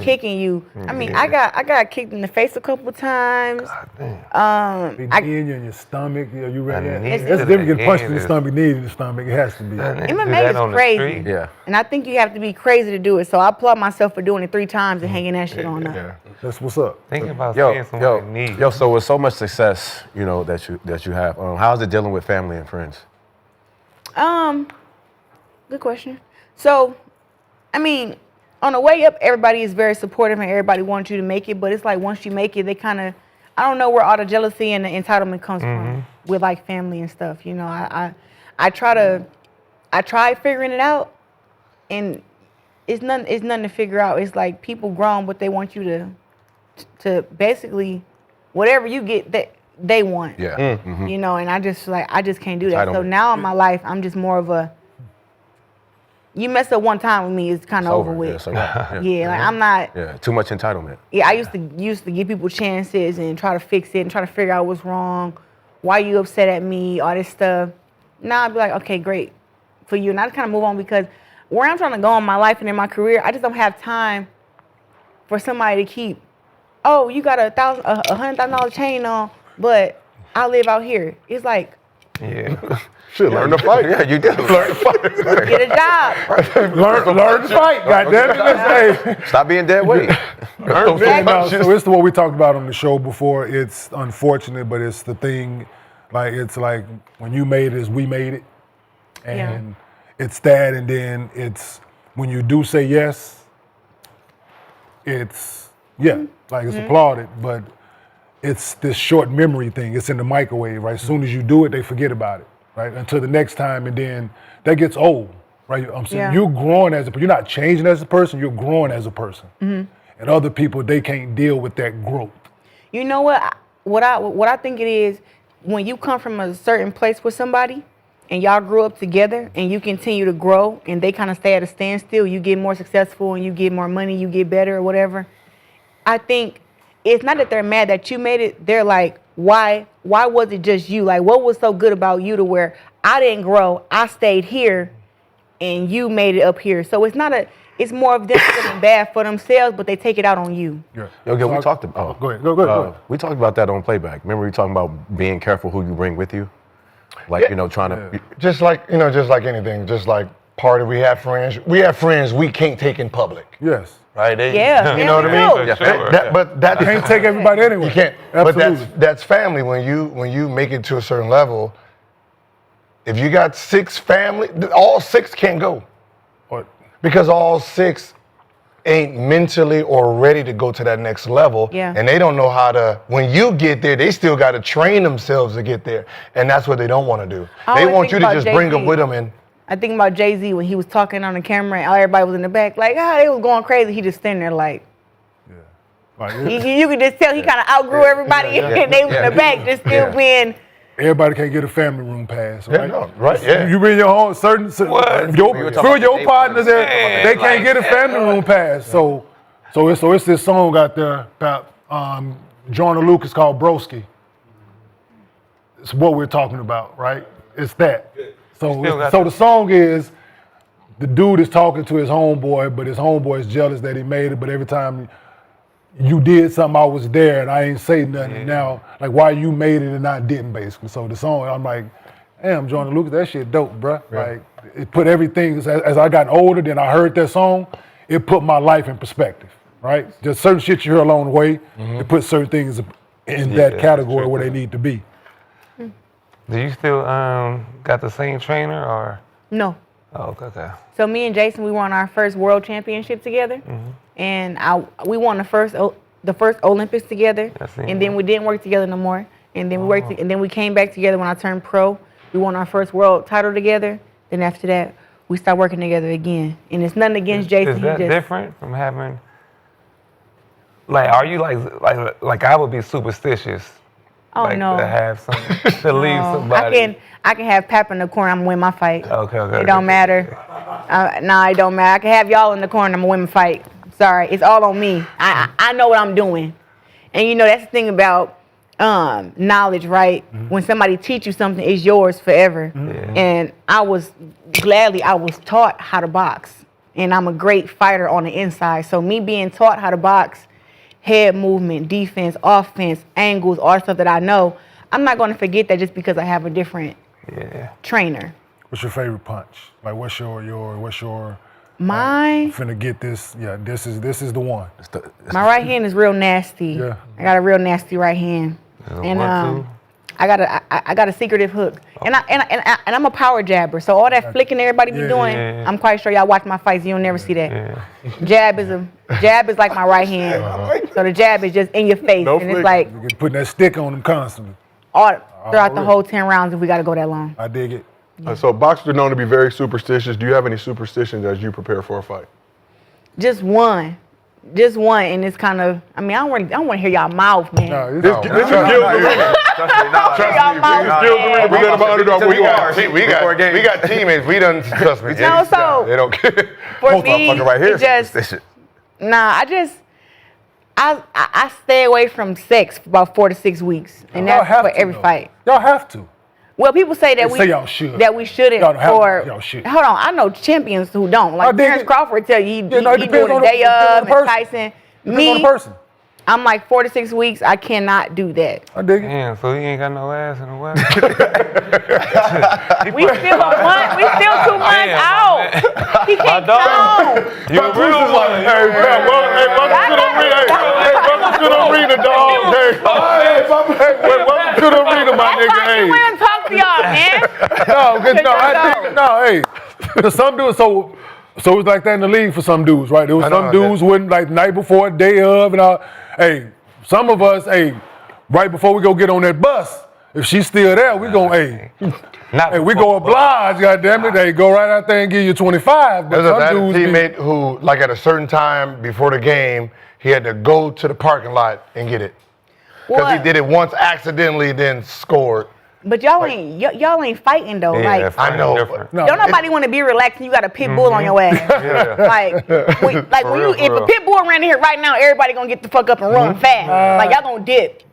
kicking you. I mean, I got kicked in the face a couple times. They kneeing you in your stomach. You ready? It's That's different. Get punched in the stomach, knee in the stomach. It has to be. MMA is crazy. Yeah. And I think you have to be crazy to do it. So I applaud myself for doing it 3 times and hanging that shit on up. Yeah. That's what's up. Think about seeing somebody knee. Yo. So with so much success, you know that you have, how's it dealing with family and friends? Good question. So, I mean, on the way up, everybody is very supportive and everybody wants you to make it. But it's like once you make it, they kind of, I don't know where all the jealousy and the entitlement comes from with like family and stuff. You know, I tried figuring it out, and it's nothing to figure out. It's like people grown, but they want you to basically whatever you get that they want. Yeah. You know, and I just can't do that. So now in my life, I'm just more of a, you mess up one time with me, it's kind of over with. Yeah, Like I'm not. Yeah, too much entitlement. Yeah, I used to give people chances and try to fix it and try to figure out what's wrong. Why you upset at me? All this stuff. Now I'd be like, okay, great for you, and I just kind of move on because where I'm trying to go in my life and in my career, I just don't have time for somebody to keep. Oh, you got a $100,000 chain on, but I live out here. It's like, shit, learn to fight. Yeah, you do. Learn to fight. get a job. Learn to fight. Goddamn it. Stop being dead weight. No, so it's what we talked about on the show before. It's unfortunate, but it's the thing. Like it's like when you made it, is we made it, and it's that, and then it's when you do say yes. It's it's applauded, but it's this short memory thing. It's in the microwave, right? As soon as you do it, they forget about it, right? Until the next time, and then that gets old, right? I'm saying you're growing you're not changing as a person, you're growing as a person. And other people, they can't deal with that growth. You know what? What I think it is, when you come from a certain place with somebody, and y'all grew up together, and you continue to grow, and they kind of stay at a standstill, you get more successful, and you get more money, you get better, or whatever. I think it's not that they're mad that you made it. They're like, why was it just you? Like, what was so good about you to where I didn't grow, I stayed here, and you made it up here? So it's more of them feeling bad for themselves, but they take it out on you. We talked about. Go ahead. We talked about that on playback. Remember we were talking about being careful who you bring with you, like trying to. Just like anything, just like we have friends we can't take in public. Yes. Right? You know what I mean? But that can't take everybody anyway. You can't. Absolutely. But that's family. When you make it to a certain level, if you got 6 family, all 6 can't go. Because all 6 ain't mentally or ready to go to that next level. Yeah. And they don't know how to, when you get there, they still got to train themselves to get there. And that's what they don't want to do. They want you to just bring them with them. And I think about Jay-Z when he was talking on the camera and everybody was in the back, like, they was going crazy. He just standing there like, you could just tell he kind of outgrew everybody, and they was in the back just still being. Everybody can't get a family room pass, right? You bring your own your partners there, they can't get a family room pass. So it's this song out there about Jordan Lucas called Broski. it's what we're talking about, right? It's that. So got the song is the dude is talking to his homeboy, but his homeboy is jealous that he made it. But every time you did something, I was there and I ain't say nothing. And now, like, why you made it and I didn't, basically. So the song, I'm like, damn, Jordan Lucas, that shit dope, bruh. Like, it put everything, as I got older, then I heard that song, it put my life in perspective, right? Just certain shit you hear along the way, it puts certain things in that category where they need to be. Do you still got the same trainer or? No. Oh, okay. So me and Jason, we won our first world championship together, and we won the first Olympics together, and then we didn't work together no more. And then we worked, and then we came back together when I turned pro. We won our first world title together. Then after that, we started working together again. And it's nothing against Jason. Is that different from having? Like, are you like I would be superstitious? Oh like, no. To have some to leave somebody. I can have Pap in the corner. I'm gonna win my fight. Okay. It don't matter. Nah, it don't matter. I can have y'all in the corner. I'm gonna win my fight. Sorry, it's all on me. I know what I'm doing. And you know that's the thing about knowledge, right? When somebody teach you something, it's yours forever. And I was taught how to box, and I'm a great fighter on the inside. So me being taught how to box, head movement, defense, offense, angles, all the stuff that I know, I'm not going to forget that just because I have a different trainer. What's your favorite punch? Like, what's your Mine? Finna get this. Yeah, this is the one. My right hand is real nasty. Yeah. I got a real nasty right hand. And I got a secretive hook. And I'm a power jabber. So all that flicking everybody be doing, I'm quite sure y'all watch my fights, you'll never see that. Jab is like my right hand. So the jab is just in your face. And it's like You're putting that stick on them constantly. all throughout the whole 10 rounds if we gotta go that long. I dig it. So boxers are known to be very superstitious. Do you have any superstitions as you prepare for a fight? Just one, and it's kind of. I mean, I don't want to hear y'all mouth, man. This is Gil's arena. We let them underdog where you are. We got teammates. We done trust me. No, so they don't care. for me, right here. it just I stay away from sex for about 4 to 6 weeks, and that's for every fight. Y'all have to. Well, people say that y'all should. That we shouldn't. Y'all don't have to. Y'all should. Hold on, I know champions who don't. Like Terrence Crawford tell you he do it a day of, and Tyson. Me, on the person. I'm like 4 to 6 weeks. I cannot do that. I dig it. Damn, so he ain't got no ass in the West. We still 2 months out. He can't count. You a real one. Hey, welcome to the arena, dog. Welcome to the arena, my nigga. I want to talk to y'all, man. Hey, some dudes, so it's like that in the league for some dudes, right? There was some dudes wouldn't like the night before, day of, and all. Hey, some of us, right before we go get on that bus, if she's still there, we gon' we go oblige, goddamn it. They go right out there and give you 25. But There's a teammate who, like at a certain time before the game, he had to go to the parking lot and get it. Because he did it once accidentally, then scored. But y'all ain't fighting though. Yeah, like I know. Don't nobody want to be relaxed and you got a pit bull on your ass. If a pit bull ran in here right now, everybody gonna get the fuck up and run fast. Like y'all gonna dip.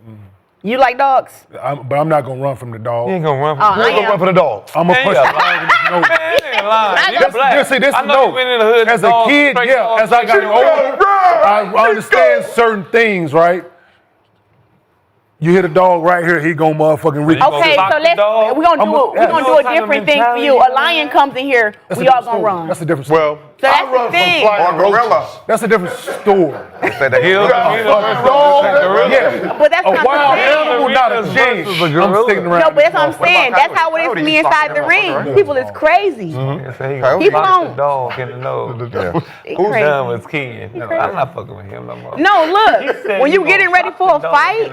You like dogs? But I'm not gonna run from the dog. You ain't gonna run from You're gonna run for the dog. I'm gonna push this is no. As a kid, as I got older, I understand certain things, right? You hit a dog right here, he gonna motherfucking reach. Okay, so we're gonna do a different thing for you. A lion comes in here, we all gonna run. That's a different story. Well, So that's the thing. or gorilla. That's a different story. But that's A not wild the thing. animal, not a game. I'm sticking around. No, but that's what I'm saying. That's how it is for me inside the ring. People is crazy. People don't. Dog in the nose. Who's Dumb as Kenyon. I'm not fucking with him no more. No, look. When you getting ready for a fight,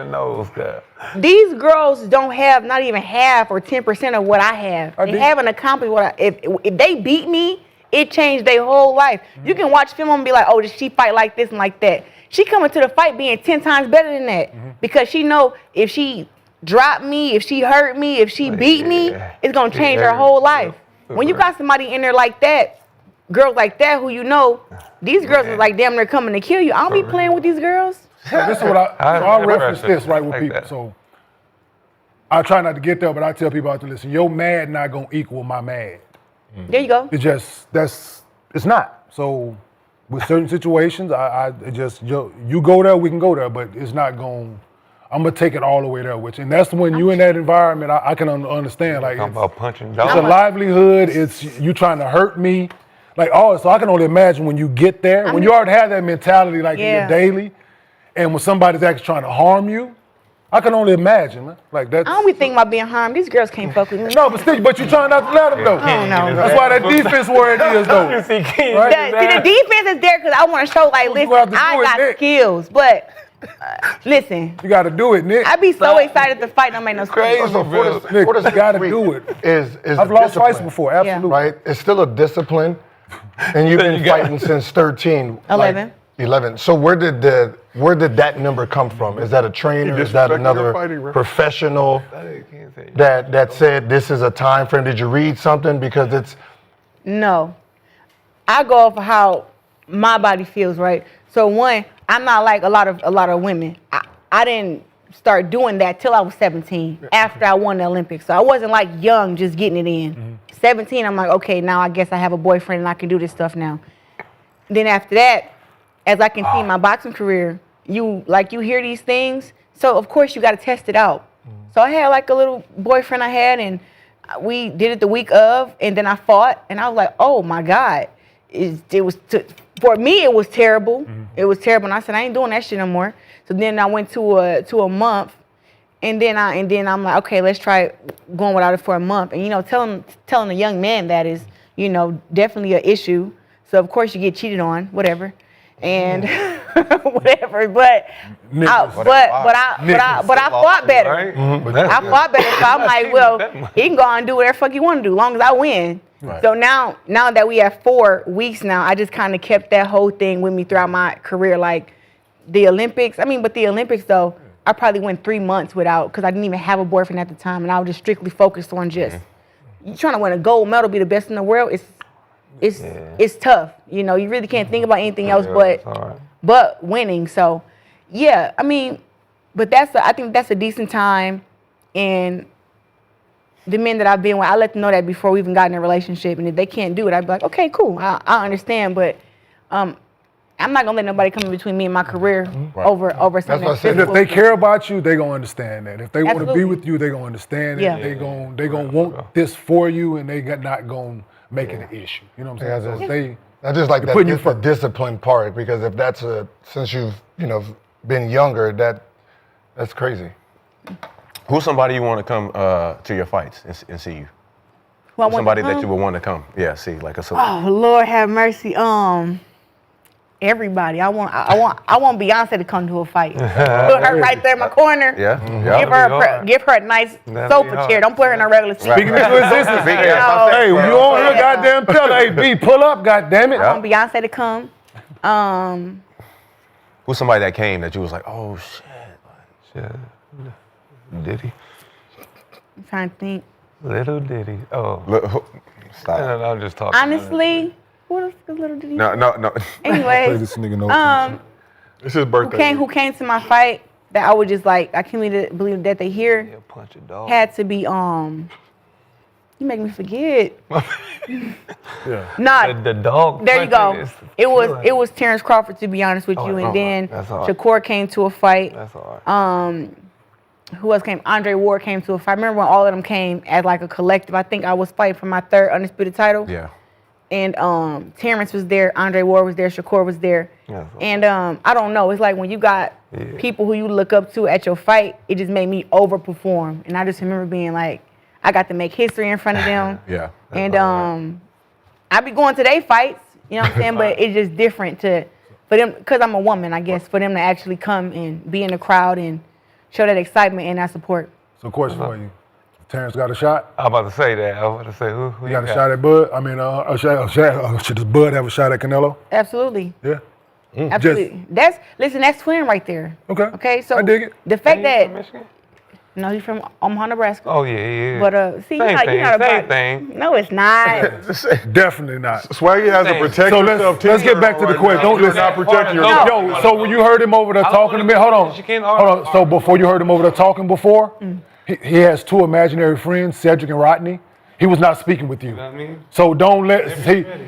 these girls don't have not even half or 10% of what I have. They haven't accomplished what if they beat me, it changed their whole life. You can watch film and be like, oh, did she fight like this and like that? She coming to the fight being 10 times better than that because she know if she dropped me, if she hurt me, if she beat me, it's gonna change her whole life. When you got somebody in there like that, girls like that who you know, these girls is like damn near coming to kill you. I don't be playing with these girls. So this is what I reference this right with people. So I try not to get there, but I tell people out there, listen, your mad not gonna equal my mad. There you go. It's just it's not. So with certain situations, you go there, we can go there, but it's not going. I'm gonna take it all the way there with you, and that's when you in that environment. I can understand. Like Talking about punching it's dogs. a livelihood. It's you trying to hurt me. Like so I can only imagine when you get there, when you already have that mentality, like in your daily, and when somebody's actually trying to harm you. I can only imagine, man. Like that. I don't be thinking about being harmed. These girls can't fuck with me. No, but you trying not to let them though. No. That's why that defense where it is though. Right? See, the defense is there because I want to show, like, listen, I got Nick. skills, but listen. You got to do it, Nick. I be so excited to fight. Don't make no sense. Nick, what you got to do it. Is I've lost fights before, absolutely. Right? It's still a discipline, and you've been fighting since 13. 11. 11. So where did that number come from? Is that a trainer? Is that another professional that said this is a time frame? Did you read something? Because it's No. I go off of how my body feels, right? So one, I'm not like a lot of women. I didn't start doing that till I was 17, after I won the Olympics. So I wasn't like young, just getting it in. 17, I'm like, okay, now I guess I have a boyfriend and I can do this stuff now. Then after that, as I continue my boxing career, you hear these things, so of course you got to test it out. So I had like a little boyfriend I had, and we did it the week of, and then I fought, and I was like, oh my God, for me it was terrible. It was terrible, and I said I ain't doing that shit no more. So then I went to a month, and then I'm like, okay, let's try going without it for a month, and telling a young man that is definitely an issue. So of course you get cheated on, whatever. And whatever, but I fought better. Right? I fought better, so I'm like, well, he can go on and do whatever the fuck he want to do, as long as I win. Right. So now that we have 4 weeks now, I just kind of kept that whole thing with me throughout my career. Like the Olympics, but the Olympics though, I probably went 3 months without, because I didn't even have a boyfriend at the time, and I was just strictly focused on just you trying to win a gold medal, be the best in the world. It's tough, you really can't think about anything else but winning. So, yeah, but I think that's a decent time, and the men that I've been with, I let them know that before we even got in a relationship, and if they can't do it, I'd be like, okay, cool, I understand, but I'm not gonna let nobody come in between me and my career over something. That's what I said. If they care about you, they gonna understand that. If they want to be with you, they gonna understand it. Yeah. They gonna want this for you, and they not gonna make it an issue. You know what I'm saying? So I just like the discipline part, because if that's since you've been younger, that's crazy. Who's somebody you want to come to your fights and see you? Somebody that you would want to come, see, like a. Oh Lord, have mercy. Everybody. I want Beyonce to come to a fight. Put her right there in my corner. Give her a nice sofa chair. Don't put her in a regular chair. Speaking into existence. Hey, when you on here, goddamn, tell her, hey, B, pull up, goddamn it. I want Beyonce to come. Who's somebody that came that you was like, oh shit. Diddy. I'm trying to think. Little Diddy. Oh. Stop. No, I'm just talking. Honestly, what is Little Diddy? No. Anyway, This nigga knows It's his birthday. who came to my fight that I would just like, I can't believe that they here, Punch a dog. had to be, you make me forget. Yeah. Nah, The dog. there you go. punching is It was Terrence Crawford, to be honest with you, and then that's hard. Shakur came to a fight. That's hard. Who else came? Andre Ward came to a fight. I remember when all of them came as like a collective. I think I was fighting for my 3rd undisputed title. Yeah. And Terrence was there, Andre Ward was there, Shakur was there. Yeah. And I don't know, it's like when you got people who you look up to at your fight, it just made me overperform. And I just remember being like, I got to make history in front of them. Yeah. And I be going to their fights, you know what I'm saying? But it's just different for them, because I'm a woman, I guess, for them to actually come and be in the crowd and show that excitement and that support. So, question for you: Terrence got a shot? I was about to say that. I was about to say who You got a shot at Bud? I mean, does Bud have a shot at Canelo? Absolutely. Yeah. Absolutely. That's twin right there. Okay. Okay, so I dig it. the fact that Michigan? no, he's from Omaha, Nebraska. Oh yeah. But see, Same you're not thing, about thing. No, it's not. Definitely not. Swaggy has a protect So yourself let's get back to the question. Don't You're listen. not protecting yourself. Yo, so when you heard him over there talking to me, hold on. So before you heard him over there talking before, he has two imaginary friends, Cedric and Rodney. He was not speaking with you. You know what I mean? So don't let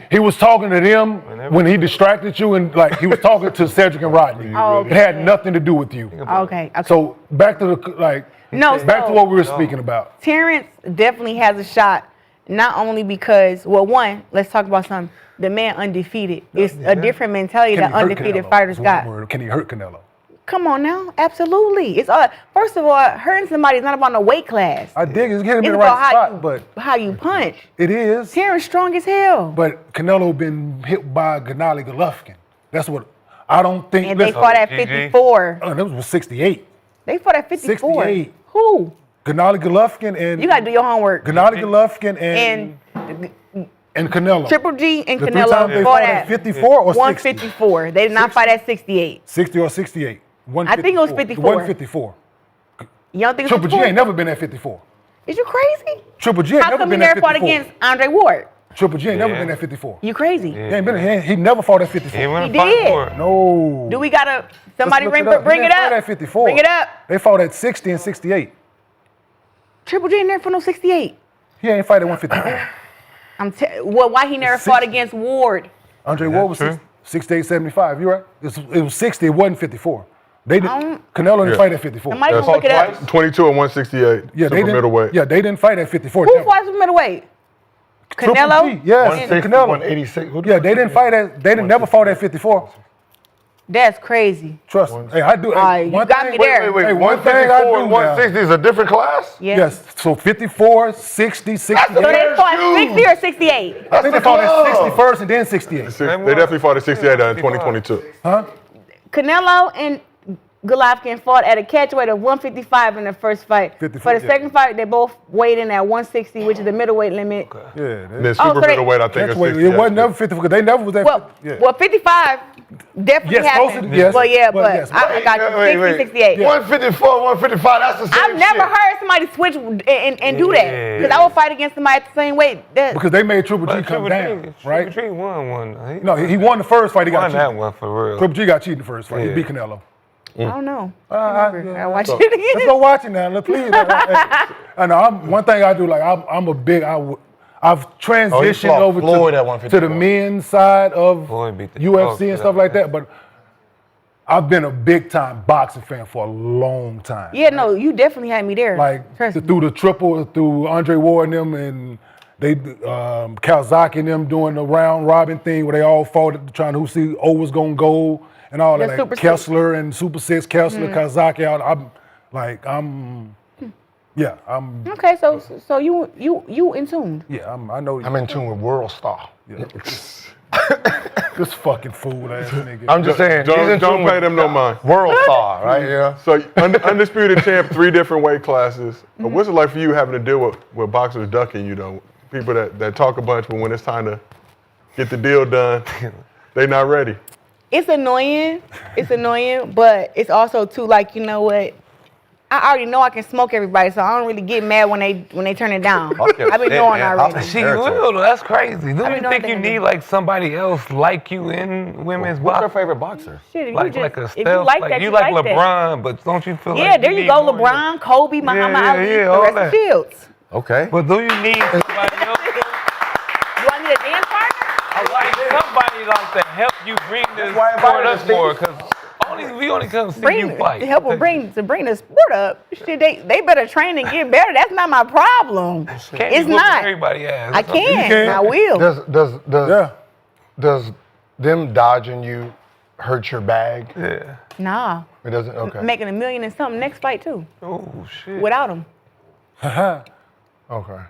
he was talking to them when he distracted you, and like he was talking to Cedric and Rodney. Oh, It had nothing to do with you. Okay. So back to back to what we were speaking about. Terrence definitely has a shot, not only because, well, one, let's talk about something. The man undefeated. It's a different mentality Can that he hurt undefeated Canelo? fighters Is got. one word. Can he hurt Canelo? Come on now, absolutely. It's first of all, hurting somebody is not about no weight class. I dig it's getting It's in the about right spot, but how you punch. it is. Terrence strong as hell. But Canelo been hit by Gennady Golovkin. That's what I don't think. And they listen, fought at 54. that was 68. They fought at 54. 68. Who? Gennady Golovkin and You gotta do your homework. Gennady Golovkin and Canelo. Triple G and The three Canelo times they fought fought at 54 or 60? 154. They did not fight at 68. 60 or 68. I think it was 54. 154. You don't think it was Triple G 54? ain't never been at 54. Is you crazy? Triple G ain't How never come he been at never fought 54. against Andre Ward? Triple G ain't never been at 54. You crazy? He ain't been. He never fought at 54. He did. No. Do we gotta somebody Let's look bring up. bring He it didn't fight up? at 54. Bring it up. They fought at 60 and 68. Triple G ain't never fought no 68. He ain't fight at 154. Well, why he never fought against Ward? Andre Ward was 68, 75. You right? It was 60. It wasn't 54. They didn't. Canelo didn't fight at 54. Somebody gonna look it up. 22 and 168. Yeah, they didn't. middleweight. Yeah, they didn't fight at 54. Who fought for middleweight? Triple Canelo? G, yes, 160, Canelo. 186. Yeah, they didn't fight at. They didn't never fought at 54. That's crazy. Trust me. Hey, I do. Hey, You one got thing, me there. Hey, one thing I do and now. 160 is a different class? Yeah. Yes. So 54, 60, 68. So they fought 60 or 68? I think they fought at 60 first and then 68. They definitely fought at 68 in 2022. Huh? Canelo and Golovkin fought at a catchweight of 155 in the first fight. 54, For the second fight, they both weighed in at 160, which is the middleweight limit. Yeah. And then super middleweight, I think, is Catchweight. 68. It wasn't never 50 because they never was at. Well, 50. Yeah. well, 55 definitely Yes, most happened. of the- yes. Well, yeah, Well, but yes. I got you 60, 68. 154, 155, that's the same I've never shit. heard somebody switch and do that. Because I would fight against somebody at the same weight. Because they made Triple G But come down, right? Triple G won one. No, he won the first fight. He got won that cheated. one for real. Triple G got cheated in the first fight. He Yeah. beat Canelo. I don't know. I watch so, it again. Let's go watch it now. Please. I know. One thing I do, like I'm a big. I've transitioned fought over Floyd at to 154. the men's side of Floyd beat the UFC dog and stuff like that, but I've been a big time boxing fan for a long time. Yeah, no, you definitely had me there. Like Trust me. through the triple, through Andre Ward and them, and they Calzaki and them doing the round robin thing where they all fought trying to see who was gonna go and all The that. Super Like Six. Kessler and Super Six, Kessler, Calzaki. I'm Okay, so you in tune. yeah, I know. I'm in tune with World Star. Yeah. This fucking fool ass nigga. I'm just saying. he's in Don't tune pay with them no mind. World Star, right? Yeah. So undisputed champ, 3 different weight classes. What's it like for you having to deal with boxers ducking you though? People that talk a bunch, but when it's time to get the deal done, they not ready. It's annoying. But it's also too like, you know what? I already know I can smoke everybody, so I don't really get mad when they turn it down. I've been knowing already. She will. That's crazy. Do I you mean, think don't you think need it- like somebody else like you in women's What's your boxing? favorite boxer? Shit, if Like you just, a if you stealth, like like that, you like that. LeBron, but don't you feel Yeah, like there you need go. more than- LeBron, Kobe, Muhammad Ali, yeah, all Claressa that. Shields. Okay. But do you need somebody else? You want me to dance partner? Like somebody like to help you bring this why I sport invited up us, more, because we only come see you fight. To help them bring the sport up. Shit, they better train and get better. That's not my problem. Can't It's you whoop not. everybody ass. I can. I will. Does them dodging you hurt your bag? Yeah. Nah. It doesn't. Okay. Making $1 million and something next fight too. Oh shit. Without him. Okay.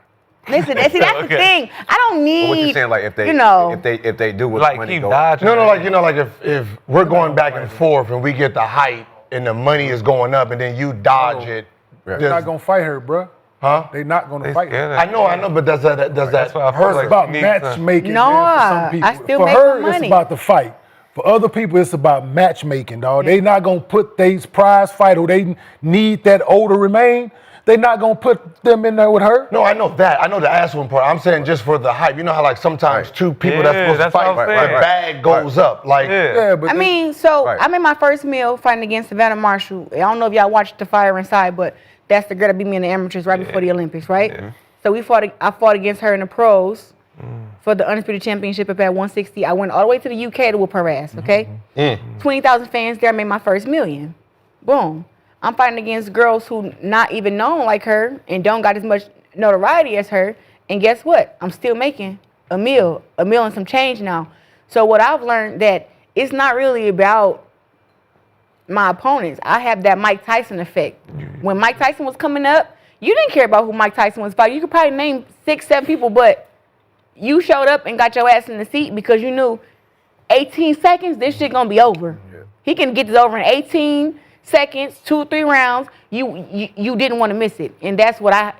Listen, see, that's the thing. I don't need. But what you saying? Like if they, you know, if they do what Like money keep go. dodging. No, like if we're going back and forth and we get the hype and the money is going up and then you dodge it. They're not gonna fight her, bruh. Huh? They not gonna fight her. I know, but does that That's why I feel It's like about you need matchmaking, No, man, for some people. I still for make her, my money. it's about the fight. For other people, it's about matchmaking, dog. They not gonna put these prize fight or they need that older remain. They not gonna put them in there with her. No, I know that. I know the ass one part. I'm saying just for the hype. You know how like sometimes two people Yeah, that's supposed to that's what fight, I'm the saying. bag goes up. Like Yeah, but I mean, so Right. I made my first meal fighting against Savannah Marshall. I don't know if y'all watched The Fire Inside, but That's the girl that beat me in the amateurs right before the Olympics, right? Yeah. So I fought against her in the pros for the Undisputed Championship up at 160. I went all the way to the UK to whoop her ass, okay? 20,000 fans there, made my first $1 million. Boom. I'm fighting against girls who not even known like her and don't got as much notoriety as her. And guess what? I'm still making a meal and some change now. So what I've learned that it's not really about my opponents. I have that Mike Tyson effect. When Mike Tyson was coming up, you didn't care about who Mike Tyson was fighting. You could probably name 6, 7 people, but you showed up and got your ass in the seat because you knew 18 seconds, this shit gonna be over. Yeah. He can get this over in 18 seconds, 2, 3 rounds. You didn't want to miss it, and that's what I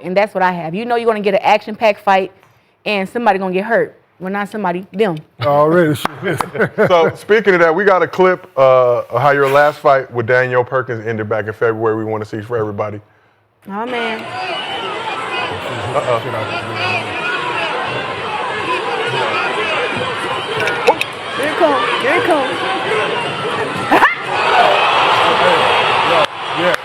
have. You know you're gonna get an action-packed fight, and somebody gonna get hurt. Well, not somebody, them. Already. So speaking of that, we got a clip of how your last fight with Danielle Perkins ended back in February. We want to see for everybody. Oh man. Here it comes. Here it comes. Yeah.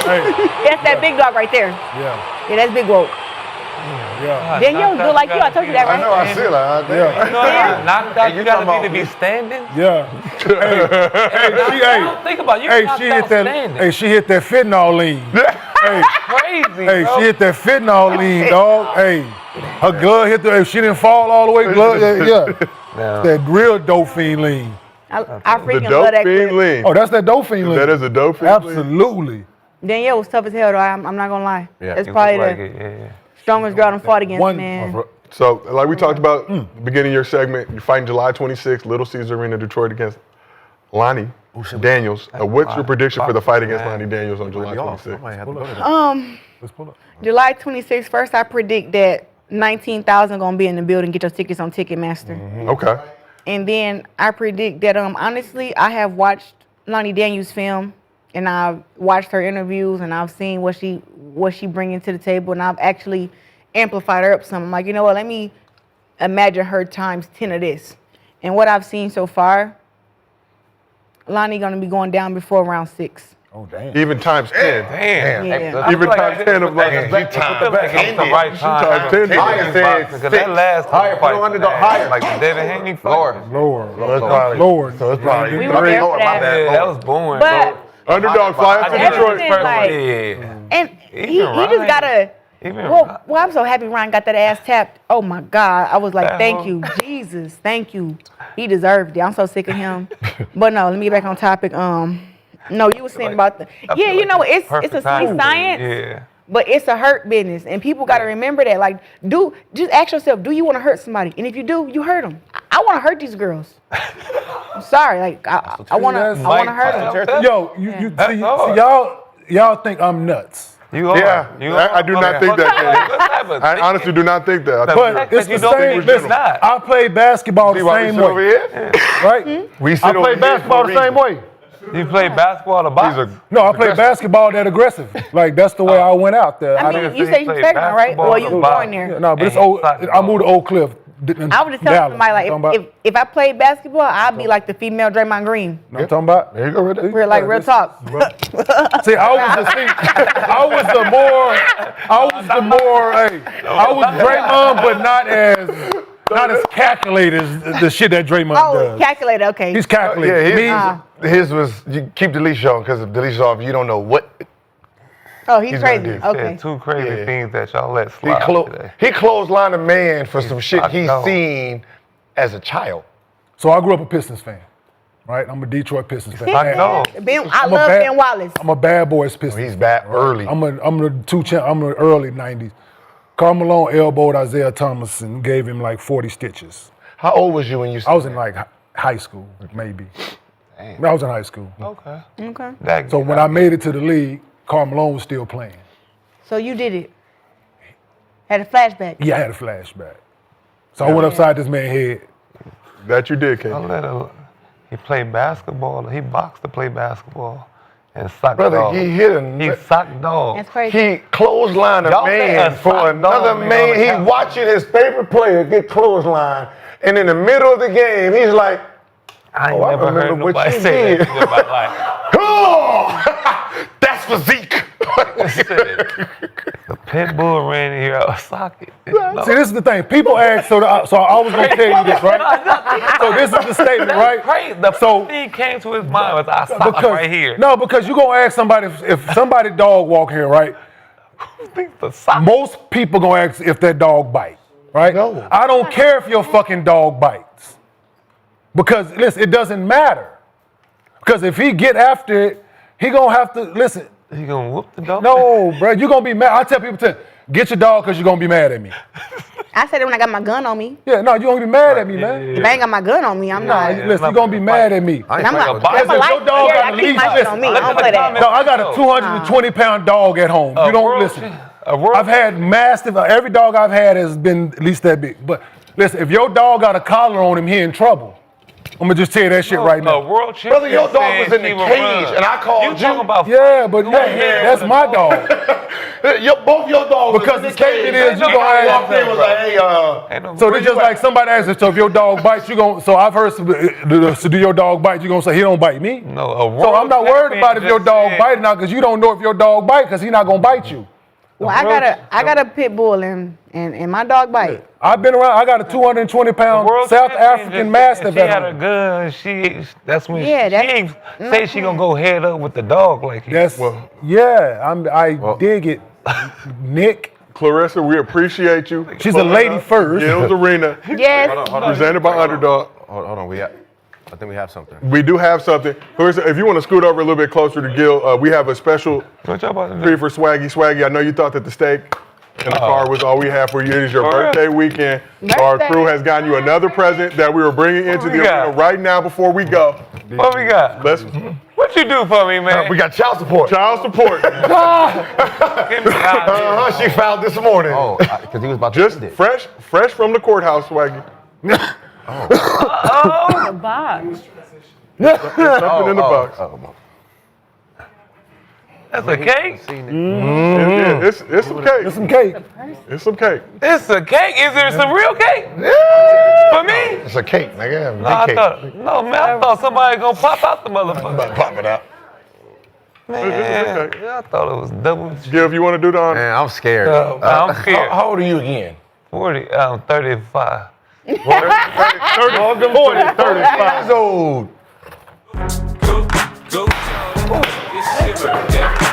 Hey. That's that big dog right there. Yeah. Yeah, that's Big Woke. Yeah. Danielle do like you. I told you that, right? I know, I see it. Yeah. You know how knocked out you gotta be standing? Yeah. Think about it. You Hey, knocked she out hit that. standing. Hey, she hit that fentanyl lean. Hey, Crazy, hey, bro. she hit that fentanyl lean, dog. Hey, her glove hit the. Hey, she didn't fall all the way. Glove, yeah. No. That real Dauphine lean. I The freaking love that Dauphine clip. lean. Oh, that's that Dauphine lean. That is a Dauphine lean. Absolutely. Danielle was tough as hell, though. I'm not gonna lie. Yeah. That's You probably look the like it, yeah. strongest girl I fought against, One- man. So, like we talked about at the beginning of your segment, you're fighting July 26th, Little Caesar Arena, Detroit against Lonnie Daniels. What's your prediction for the fight against Lonnie Daniels on July 26th? I might have to go to that. Let's pull up. July 26th, first I predict that 19,000 gonna be in the building. Get your tickets on Ticketmaster. Okay. And then I predict that honestly, I have watched Lonnie Daniels' film, and I've watched her interviews, and I've seen what she bringing to the table, and I've actually amplified her up some. I'm like, you know what? Let me imagine her times 10 of this. And what I've seen so far, Lonnie gonna be going down before round 6. Oh, damn. Even times 10. Damn. Yeah. Even times 10 of like It's the right time. times 10. Higher said Because that last Higher, put it on the higher. like the David Haney fight. Lower. So it's probably. Lower. So it's probably. We were there for that. Yeah, that was boring. But Underdog fly up to That's Detroit. it. Like- yeah. and he Ryan- just gotta. Even Well, I'm so happy Ryan got that ass tapped. Oh my God. I was like, That thank hoe. you, Jesus. Thank you. He deserved it. I'm so sick of him. But no, let me get back on topic. No, you were saying about the yeah, you know, it's a perfect sweet timing. science, Yeah. but it's a hurt business. And people gotta remember that. Like, just ask yourself, do you want to hurt somebody? And if you do, you hurt them. I want to hurt these girls. I'm sorry, like I wanna hurt them. Yo, see, y'all think I'm nuts. You are. Yeah, You I do not think that. that. I honestly do not think that. I But think it's the you don't same. think it's Listen, not. I play basketball the See why we same sit over way, here? right? We sit I over play here basketball for a the same way. You play basketball or box? No, I play basketball that aggressive. Like that's the way I went out there. I mean, you say you pregnant, right? Well, you born there. Yeah, no, but it's And old. soccer I moved to Oak Cliff. I would just tell somebody like, if I played basketball, I'd be like the female Draymond Green. I'm talking about. There you go, right there. Real talk. See, I was Draymond, but not as calculated as the shit that Draymond Oh, does. calculator. Okay. He's calculated. Yeah, his was, you keep the leash on, because if the leash off, you don't know what Oh, he's He's crazy. gonna do. Okay. Two crazy Yeah. things that y'all let he slide today. clotheslined a man for some shit he's knocked out. seen as a child. So I grew up a Pistons fan, right? I'm a Detroit Pistons fan. I know. I love Ben Wallace. I'm a bad boys Pistons. He's back early. I'm the early '90s. Carl Malone elbowed Isaiah Thomas and gave him like 40 stitches. How old was you when you? I was in like high school, maybe. I was in high school. Okay. Okay. That So when I made it to the league, Carl Malone was still playing. So you did it. Had a flashback. Yeah, I had a flashback. So I went upside this man's head. That you did, Kenyon. He played basketball. He boxed to play basketball and socked Brother, dog. he hit a. He socked dog. That's crazy. He clotheslined a Y'all think man a for sock another dog mean man. on the He's couch? watching his favorite player get clotheslined, and in the middle of the game, he's like, I ain't "Oh, I never heard remember what nobody you say did." that shit in my life. "Oh, that's physique." The pit bull ran in here out of socket. See, this is the thing. People ask, so I was going to tell you this, right? So this is the statement, right? Crazy. The first thing came to his mind was I sock right here. No, because you're going to ask somebody, if somebody dog walk here, right? Most people going to ask if that dog bite, right? No. I don't care if your fucking dog bites. Because, listen, it doesn't matter. Because if he get after it, he going to have to, listen. You gonna whoop the dog? No, bro, you're going to be mad. I tell people, get your dog because you're going to be mad at me. I said it when I got my gun on me. Yeah, no, you're going to be mad at me, man. If I ain't got my gun on me, I'm not. Listen, you're going to be mad at me. I'm not. Your dog got I the keep leash. my shit on me. I don't play that. No, I got a 220-pound dog at home. You don't listen. I've had mastiff. Every dog I've had has been at least that big. But listen, if your dog got a collar on him, he in trouble. I'm gonna just tell you that shit right now. World Brother, your dog was in the cage, and I called you. Talking about But that's my dog. Both your dogs. Because the statement is you gonna ask. Was like, hey, so it's just like somebody asks, so if your dog bites, you gonna. So I've heard, so do your dog bite? You gonna say he don't bite me? No. So I'm not worried about if your dog bite now, because you don't know if your dog bite, because he not gonna bite you. Well, I got a pit bull and my dog bite. I've been around. I got a 220-pound South African Mastiff. She had a gun. That's when she ain't say she gonna go head up with the dog like that. I dig it, Nick. Claressa, we appreciate you. She's a lady first. Gil's Arena. Yes. Presented by Underdog. Hold on, I think we have something. We do have something. Claressa, if you want to scoot over a little bit closer to Gil, we have a special treat for Swaggy. Swaggy, I know you thought that the steak in the car was all we have for you. It is your birthday weekend. Our crew has gotten you another present that we are bringing into the arena right now before we go. What we got? What you do for me, man? we got child support. Child support. She found this morning. Oh, because he was about to Just eat it. fresh from the courthouse, Swaggy. The box. Something in the box. That's a cake? It's some cake. It's some cake. It's some cake. It's a cake? Is there some real cake? For me? It's a cake, nigga. I thought somebody gonna pop out the motherfucker. Pop it out. Man, I thought it was double. Gil, if you want to do the honor. Man, I'm scared. I'm scared. How old are you again? 40, 35. 30, 40, 35 years old.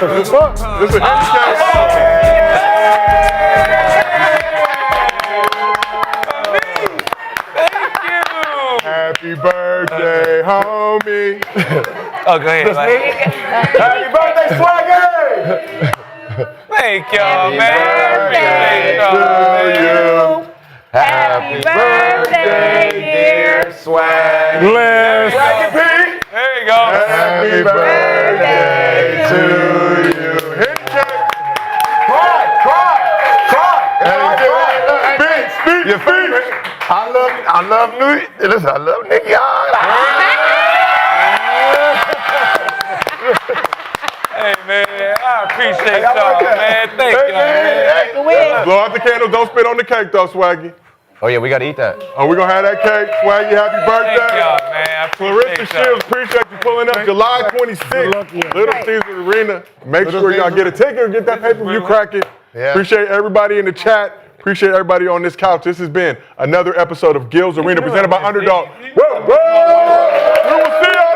This is a handicap. Happy birthday, homie. Oh, go ahead. Happy birthday, Swaggy! Thank y'all, man. Happy birthday, dear Swaggy. Swaggy P. There you go. Happy birthday to you. Hit the cake. Cry. Speak. Your favorite. I love New. Listen, I love Nick Young. Hey, man, I appreciate y'all, man. Thank y'all, man. Blow out the candle. Don't spit on the cake, though, Swaggy. Oh, yeah, we got to eat that. Oh, we're going to have that cake. Swaggy, happy birthday. Thank y'all, man. I Claressa appreciate y'all. Shields, appreciate you pulling up July 26th, Little Caesars Arena. Make sure y'all get a ticket or get that pay-per-view cracking. Yeah. Appreciate everybody in the chat. Appreciate everybody on this couch. This has been another episode of Gil's Arena presented by Underdog. Whoa. We will see y'all.